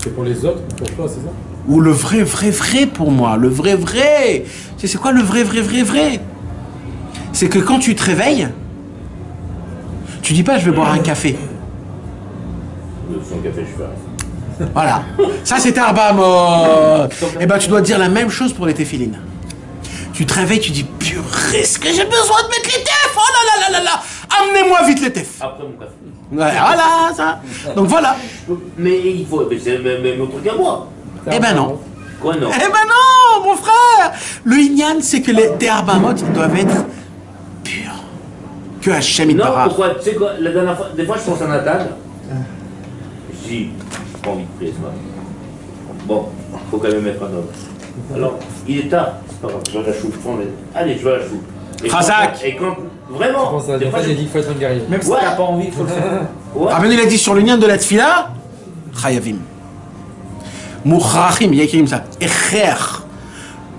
C'est pour les autres, pour toi, c'est ça?
Ou le vrai pour moi, le vrai. C'est quoi le vrai? C'est que quand tu te réveilles, tu dis pas je vais boire un café.
Sans café, je fais.
Voilà. Ça, c'était Arba Hamot. Eh ben, tu dois dire la même chose pour les téfilines. Tu te réveilles, tu dis purée, est-ce que j'ai besoin de mettre les tefs? Oh là là. Amenez-moi vite les tefs.
Après mon café.
Ouais, voilà, ça. Donc voilà.
Mais il faut. Mais c'est même autre qu'à moi.
Eh ben non.
Quoi non?
Eh ben non, mon frère. Le Inyan, c'est que tes Arba Hamot doivent être purs. Que Hachem il
Non,
parle.
pourquoi? Tu sais quoi, la dernière fois, des fois je pense à Nathan. Je dis, j'ai pas envie de prier ce matin. Bon, faut quand même mettre un homme. Alors, il est tard, c'est pas grave, je vais à la choupe. Allez, je vais à la choupe.
Khazak.
Et quand, vraiment.
Des fois, j'ai dit qu'il faut être un guerrier.
Même si t'as pas envie, il faut le faire.
Rabbeinu, il a dit sur le lien de la tfila, Chayavim. Mouchrachim, il y a écrit comme ça. Echer.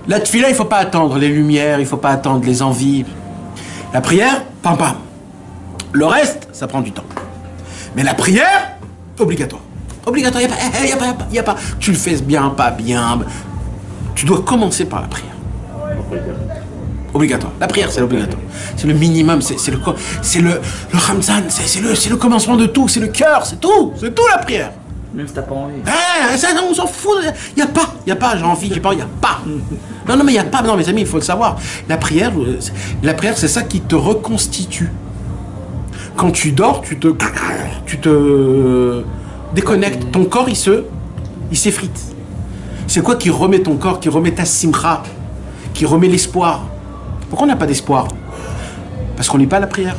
La tfila, il ne faut pas attendre les lumières, il ne faut pas attendre les envies. La prière, pam pam. Le reste, ça prend du temps. Mais la prière, obligatoire. Obligatoire, il n'y a pas. Tu le fais bien, pas bien. Tu dois commencer par la prière. Obligatoire. La prière, c'est l'obligatoire. C'est le minimum, c'est le Ramzan, c'est le commencement de tout, c'est le cœur, c'est tout la prière.
Même si t'as pas envie.
Ça, on s'en fout. Il y a pas, j'ai envie, j'ai pas, il y a pas. Non, mais il y a pas. Non, mes amis, il faut le savoir. La prière, c'est ça qui te reconstitue. Quand tu dors, tu te déconnectes. Ton corps, il s'effrite. C'est quoi qui remet ton corps, qui remet ta simcha, qui remet l'espoir? Pourquoi on n'a pas d'espoir? Parce qu'on lit pas la prière.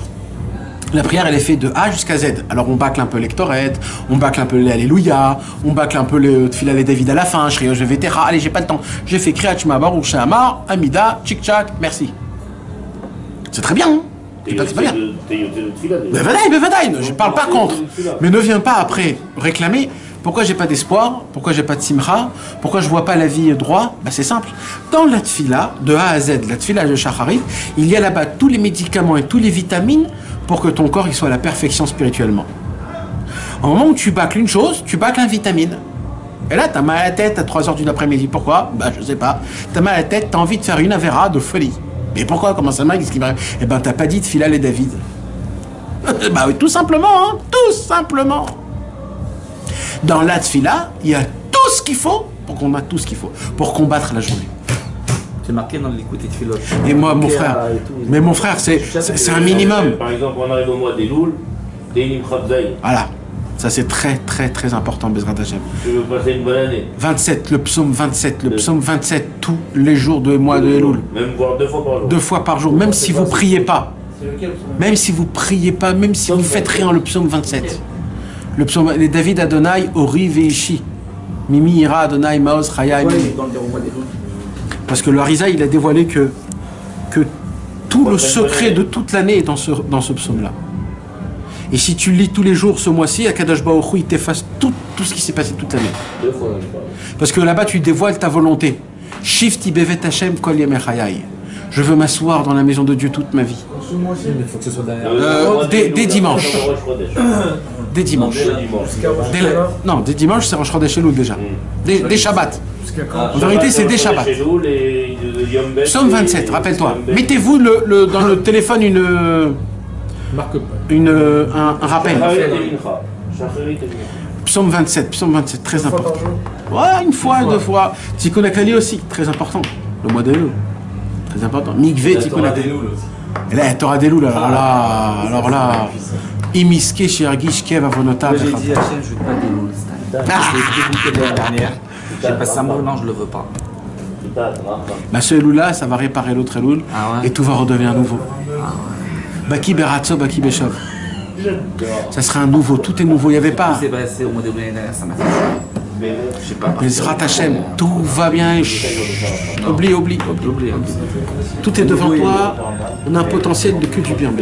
La prière, elle est faite de A jusqu'à Z. Alors on bâcle un peu l'Ektoret, on bâcle un peu les Alléluia, on bâcle un peu le Tfila les David à la fin, Shriyo je Vetera. Allez, j'ai pas le temps. J'ai fait Kriyat Shema Baruch She'amar, Amida, Tchik Tchak, merci. C'est très bien, hein? C'est pas bien. Bevadaï, je parle pas contre. Mais ne viens pas après réclamer pourquoi j'ai pas d'espoir, pourquoi j'ai pas de simcha, pourquoi je vois pas la vie droit. Bah c'est simple. Dans la tfila, de A à Z, la tfila de Shacharit, il y a là-bas tous les médicaments et tous les vitamines pour que ton corps il soit à la perfection spirituellement. Au moment où tu bâcles une chose, tu bâcles une vitamine. Et là, t'as mal à la tête à 3h du après-midi. Pourquoi? Bah je sais pas. T'as mal à la tête, t'as envie de faire une avéra de folie. Mais pourquoi? Comment ça marche? Qu'est-ce qui m'arrive? Eh ben t'as pas dit tfila les David. Bah oui, tout simplement, hein, tout simplement. Dans la tfila, il y a tout ce qu'il faut pour qu'on a tout ce qu'il faut pour combattre la journée.
C'est marqué dans l'écoute et tfilot.
Et moi, mon frère, mais mon frère, c'est un minimum.
Par exemple, on arrive au mois des Loul, Teilim Chabzaï.
Voilà, ça c'est très très très important, Bezrat Hashem.
Tu veux passer une bonne année.
27, le psaume 27, le psaume 27, tous les jours de mois de Elul.
Même voire 2 fois par jour.
2 fois par jour, même si vous priez pas. Même si vous priez pas, même si vous faites rien, le psaume 27. Le psaume, les David Adonai, Ori Veishi. Mimi Ira Adonai Maoz Chaya. Parce que le Harizah, il a dévoilé que tout le secret de toute l'année est dans ce psaume-là. Et si tu lis tous les jours ce mois-ci, Akadosh Baruch Hu, il t'efface tout ce qui s'est passé toute l'année. Parce que là-bas, tu dévoiles ta volonté. Shifti Bevet Hashem Kol Yemei Chayai. Je veux m'asseoir dans la maison de Dieu toute ma vie.
Il faut que ce soit derrière.
Dès dimanche. Dès dimanche. Non, dès dimanche, c'est Rosh Chodesh Elul déjà. Dès Shabbat. En vérité, c'est dès Shabbat. Psaume 27, rappelle-toi. Mettez-vous dans le téléphone un rappel. Psaume 27, très important. Ouais, une fois, 2 fois. Tikkun HaKlali aussi, très important. Le mois de Elul. Très important. Mikveh, Tikkun HaKlali. Et là, Torah d'Elul, alors là, Imiske, Shirgish, Kev, Avonota.
J'ai dit à Hachem, je veux pas d'Elul cette année. Je l'ai dégoûté l'année dernière. J'ai passé un mot, non, je le veux pas.
Bah, ce Elul-là, ça va réparer l'autre Elul, et tout va redevenir nouveau. Baki Beratso, Baki Beshov. Ça sera un nouveau, tout est nouveau, il n'y avait pas.
C'est passé au mois de l'année dernière, ça m'a fait. Je sais pas.
Mais Zrat Hashem, tout va bien. Oublie. Tout est devant toi. On a un potentiel de que du bien.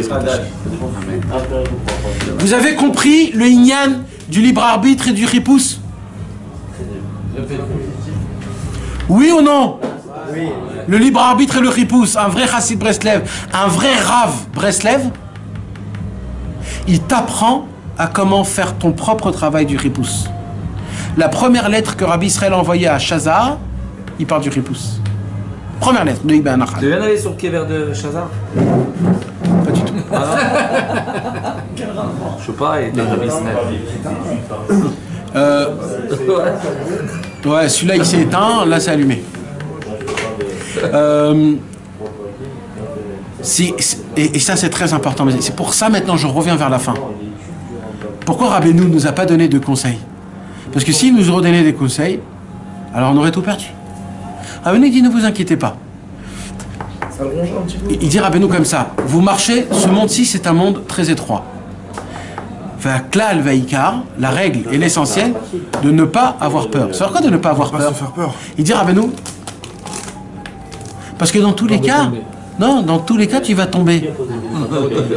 Vous avez compris le Inyan du libre arbitre et du ripous? Oui ou non? Oui. Le libre arbitre et le ripous, un vrai chassid Breslev, un vrai Rav Breslev, il t'apprend à comment faire ton propre travail du ripous. La première lettre que Rabbi Israël a envoyée à Shazar, il parle du ripous. Première lettre de Ibn Achad.
Tu viens d'aller sur le Kéver de Shazar?
Pas du tout.
Je sais pas, et Rabbi Israël.
Ouais, celui-là il s'est éteint, là c'est allumé. Et ça c'est très important. C'est pour ça maintenant je reviens vers la fin. Pourquoi Rabbeinu ne nous a pas donné de conseils? Parce que s'il nous redonnait des conseils, alors on aurait tout perdu. Rabbeinu dit ne vous inquiétez pas. Il dit Rabbeinu comme ça, vous marchez, ce monde-ci c'est un monde très étroit. Klal Vaikar, la règle et l'essentiel de ne pas avoir peur. C'est quoi de ne pas avoir peur? Il dit Rabbeinu, parce que dans tous les cas, dans tous les cas tu vas tomber.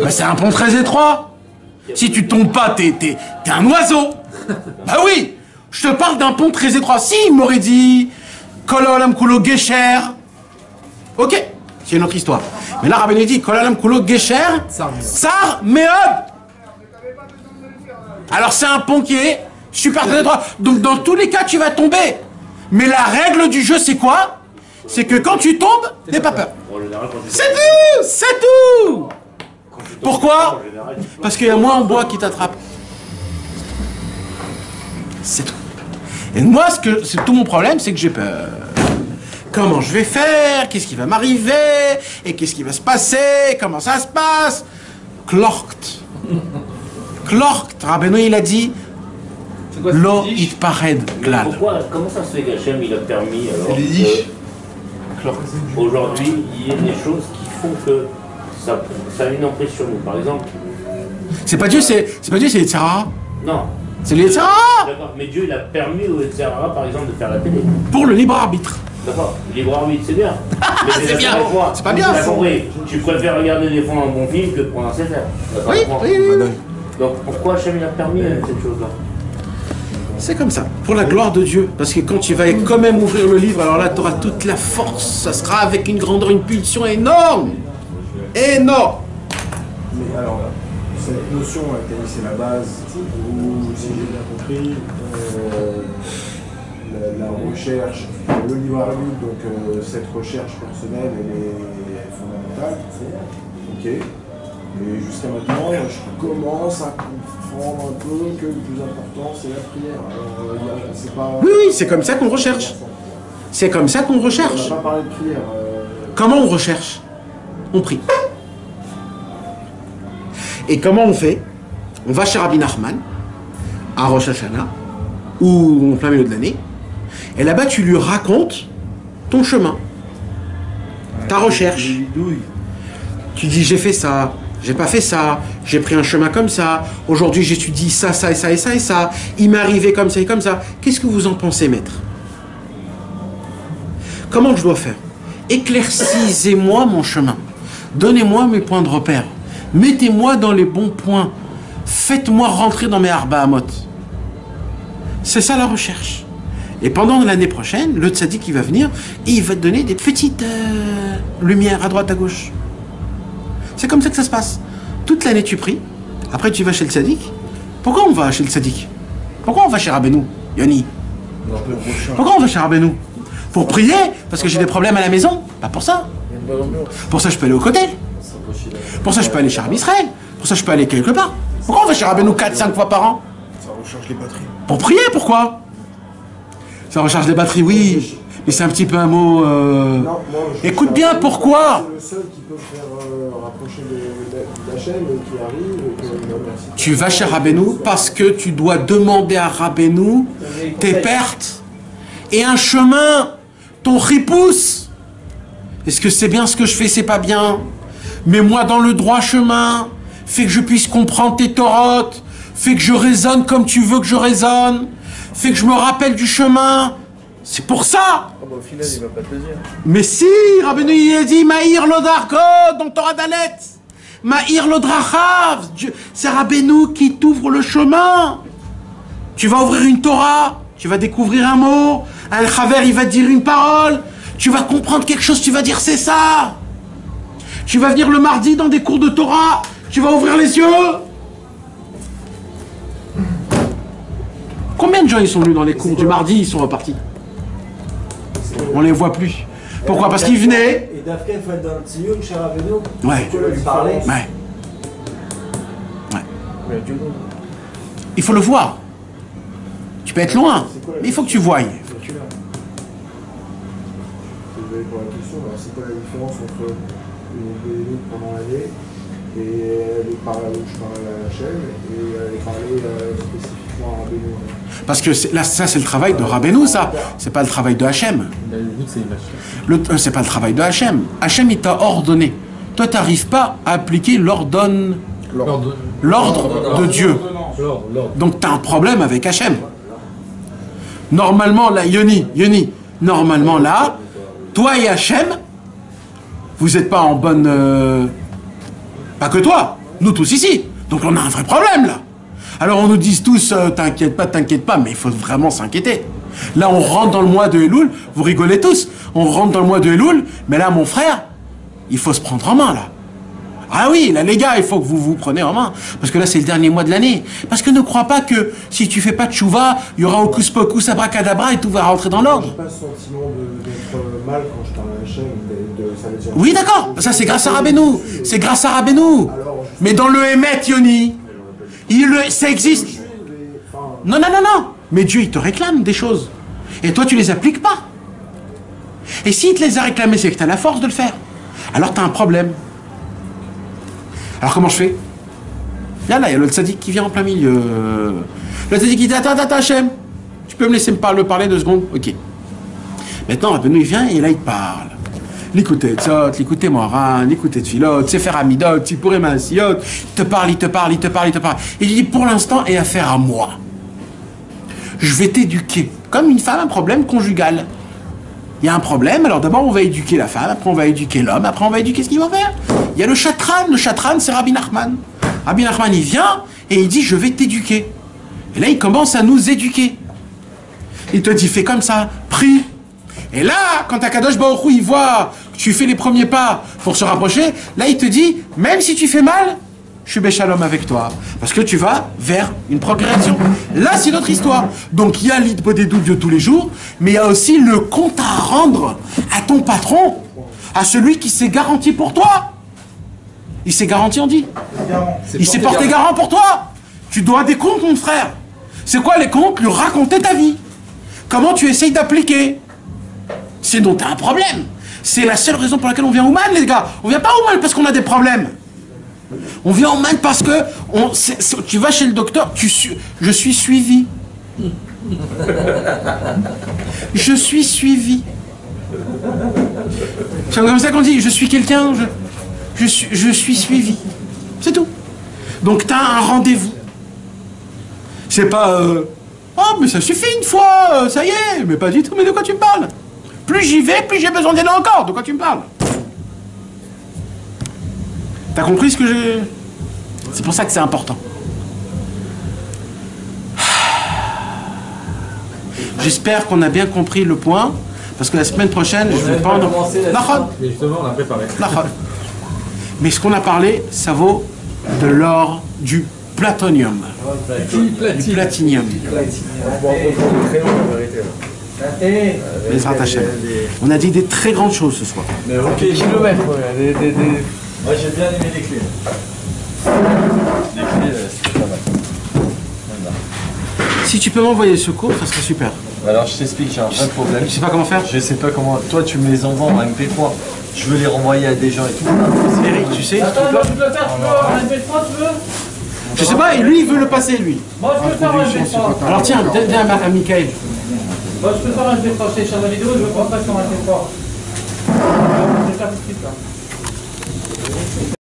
Bah, c'est un pont très étroit. Si tu tombes pas, t'es un oiseau. Bah oui, je te parle d'un pont très étroit. Si, il m'aurait dit Kol Olam Kulo Gesher. Ok, c'est une autre histoire. Mais là, Rabbeinu dit Kol Olam Kulo Gesher, Tsar Meod. Alors c'est un pont qui est super très étroit. Donc dans tous les cas, tu vas tomber. Mais la règle du jeu, c'est quoi? C'est que quand tu tombes, n'aie pas peur.
En général, quand tu
C'est tout! C'est tout! Pourquoi? Parce qu'il y a moins en bois qui t'attrape. C'est tout. Et moi, c'est tout mon problème, c'est que j'ai peur. Comment je vais faire? Qu'est-ce qui va m'arriver? Et qu'est-ce qui va se passer? Comment ça se passe? Klorkt. Klorkt. Rabbeinu, il a dit Lo itpared klal.
Comment ça se fait qu'Hachem il a permis alors aujourd'hui il y a des choses qui font que ça a une emprise sur nous, par exemple.
C'est pas Dieu, c'est les Tzara.
Non.
C'est les Tzara.
D'accord, mais Dieu il a permis aux Tzara par exemple de faire la télé.
Pour le libre arbitre.
D'accord, le libre arbitre c'est bien. Mais
c'est bien. C'est pas bien.
Tu préfères regarder des fois un bon film que de prendre un CFR.
Oui.
Donc pourquoi Hachem il a permis cette chose-là?
C'est comme ça, pour la gloire de Dieu. Parce que quand tu vas quand même ouvrir le livre, alors là, tu auras toute la force. Ça sera avec une grandeur, une pulsion énorme. Énorme.
Mais alors, cette notion, c'est la base, où, si j'ai bien compris, la recherche, le libre arbitre, donc cette recherche personnelle, elle est fondamentale. Ok. Mais jusqu'à maintenant, je commence à comprendre un peu que le plus important, c'est la prière. Alors, c'est pas...
Oui, c'est comme ça qu'on recherche. C'est comme ça qu'on recherche.
On n'a pas parlé de prière.
Comment on recherche? On prie. Et comment on fait? On va chez Rabbi Nachman, à Rosh Hashanah, ou en plein milieu de l'année, et là-bas tu lui racontes ton chemin, ta recherche. Tu dis j'ai fait ça, j'ai pas fait ça, j'ai pris un chemin comme ça, aujourd'hui j'étudie ça, ça et ça et ça et ça, il m'est arrivé comme ça et comme ça. Qu'est-ce que vous en pensez, maître? Comment je dois faire? Éclaircissez-moi mon chemin, donnez-moi mes points de repère, mettez-moi dans les bons points, faites-moi rentrer dans mes Arba Hamot. C'est ça la recherche. Et pendant l'année prochaine, le tzaddik qui va venir, et il va te donner des petites lumières à droite, à gauche. C'est comme ça que ça se passe. Toute l'année tu pries, après tu vas chez le tzaddik. Pourquoi on va chez le tzaddik? Pourquoi on va chez Rabbeinu, Yoni? Pourquoi on va chez Rabbeinu? Pour prier? Parce que j'ai des problèmes à la maison? Pas pour ça. Pour ça je peux aller au Kotel. Pour ça je peux aller chez Rabbi Israël. Pour ça je peux aller quelque part. Pourquoi on va chez Rabbeinu 4-5 fois par an?
Ça recharge les batteries.
Pour prier, pourquoi? Ça recharge les batteries, oui. Mais c'est un petit peu un mot...
Non, moi,
écoute bien, pourquoi?
C'est le seul qui peut faire rapprocher de la chaîne qui arrive.
Tu vas chez Rabbeinu parce que tu dois demander à Rabbeinu tes pertes et un chemin, ton ripousse. Est-ce que c'est bien ce que je fais? C'est pas bien. Mets-moi dans le droit chemin. Fais que je puisse comprendre tes torotes. Fais que je raisonne comme tu veux que je raisonne. Fais que je me rappelle du chemin. C'est pour ça.
Ah bah au final, il va pas te le dire.
Mais si, Rabbeinu il a dit Maïr l'odarkot dans Torah Dalet. Maïr l'odrachav. C'est Rabbeinu qui t'ouvre le chemin. Tu vas ouvrir une Torah, tu vas découvrir un mot, un chaver il va te dire une parole, tu vas comprendre quelque chose, tu vas dire c'est ça. Tu vas venir le mardi dans des cours de Torah, tu vas ouvrir les yeux. Combien de gens ils sont venus dans les cours du mardi, ils sont repartis? On les voit plus. Pourquoi? Parce qu'ils venaient.
Et Dafka, il faut être dans le Tzion, chez Rabbeinu.
Ouais.
Tu vas lui parler.
Ouais. Il faut le voir. Tu peux être loin, mais il faut que tu voies.
C'est quoi la différence entre une minute pendant l'année et aller parler à la chaîne et aller parler spécifiquement à Rabbeinu?
Parce que là, ça c'est le travail de Rabbeinu, ça. C'est pas le travail de Hachem. C'est pas le travail de Hachem. Hachem, il t'a ordonné. Toi, tu n'arrives pas à appliquer l'ordre de Dieu. Donc, tu as un problème avec Hachem. Normalement, là, Yoni, normalement, là, toi et Hachem, vous n'êtes pas en bonne... Pas que toi, nous tous ici. Donc, on a un vrai problème, là. Alors, on nous dit tous, t'inquiète pas, mais il faut vraiment s'inquiéter. Là, on rentre dans le mois de Elul, vous rigolez tous. On rentre dans le mois de Elul, mais là, mon frère, il faut se prendre en main, là. Ah oui, là, les gars, il faut que vous vous preniez en main. Parce que là, c'est le dernier mois de l'année. Parce que ne crois pas que si tu fais pas de tchouva, il y aura Hocus Pocus, abracadabra et tout va rentrer dans l'ordre.
J'ai pas ce sentiment d'être
mal quand je parle à Hachem de sa mission.
Oui, d'accord, ça c'est grâce à Rabbeinu. C'est grâce à Rabbeinu. Mais dans le Hémet, Yoni, ça existe. Non, non, non, non. Mais Dieu, il te réclame des choses. Et toi, tu les appliques pas. Et s'il te les a réclamés, c'est que tu as la force de le faire. Alors tu as un problème. Alors comment je fais? Là, il y a le tzaddik qui vient en plein milieu. Le tzaddik qui dit attends, Hachem, tu peux me laisser me parler 2 secondes? Ok. Maintenant, Rabbeinu, il vient et là, il te parle. L'écoutez Tzot, l'écoutez Moran, l'écoutez Tfilot, Sefer Amidot, Tzipurei Maasiyot. Il te parle. Il dit pour l'instant, et affaire à moi. Je vais t'éduquer. Comme une femme, un problème conjugal. Il y a un problème, alors d'abord on va éduquer la femme, après on va éduquer l'homme, après on va éduquer ce qu'il va faire. Il y a le chatran c'est Rabbi Nachman. Rabbi Nachman il vient et il dit je vais t'éduquer. Et là il commence à nous éduquer. Il te dit fais comme ça, prie. Et là, quand Akadosh Baruch Hu il voit que tu fais les premiers pas pour se rapprocher, là il te dit même si tu fais mal, je suis béchalom avec toi. Parce que tu vas vers une progression. Là, c'est notre histoire. Donc, il y a l'idée des doutes de tous les jours, mais il y a aussi le compte à rendre à ton patron, à celui qui s'est garanti pour toi. Il s'est garanti, on dit. Il s'est porté garant pour toi. Tu dois des comptes, mon frère. C'est quoi les comptes? Lui raconter ta vie. Comment tu essayes d'appliquer. Sinon, tu as un problème. C'est la seule raison pour laquelle on vient au Man, les gars. On vient pas au Man parce qu'on a des problèmes. On vient en Man parce que tu vas chez le docteur, je suis suivi. Je suis suivi. C'est comme ça qu'on dit, je suis quelqu'un, je suis suivi. C'est tout. Donc tu as un rendez-vous. C'est pas oh mais ça suffit une fois, ça y est, mais pas du tout, mais de quoi tu me parles? Plus j'y vais, plus j'ai besoin d'y aller encore, de quoi tu me parles? T'as compris ce que j'ai... C'est pour ça que c'est important. J'espère qu'on a bien compris le point, parce que la semaine prochaine, je ne vais pas en...
Mais justement, on a préparé.
Mais ce qu'on a parlé, ça vaut de l'or, du platonium. Du platinium. On a dit des très grandes choses ce soir.
Mais ok, kilomètres, moi j'ai bien aimé les clés. Les clés, c'était pas mal.
Si tu peux m'envoyer ce cours, ça serait super.
Alors je t'explique, j'ai un vrai problème.
Tu sais pas comment faire?
Je sais pas comment. Toi tu me les envoies en MP3. Je veux les renvoyer à des gens et tout.
Eric, tu sais?
Attends, moi je peux le faire, tu veux en MP3, tu veux?
Je sais pas, et lui il veut le passer lui.
Moi je peux faire en MP3.
Alors tiens, donne à Michael.
Moi je peux faire un MP3, je télécharge la vidéo, je veux prendre pas sur un MP3. Je vais faire tout de suite là.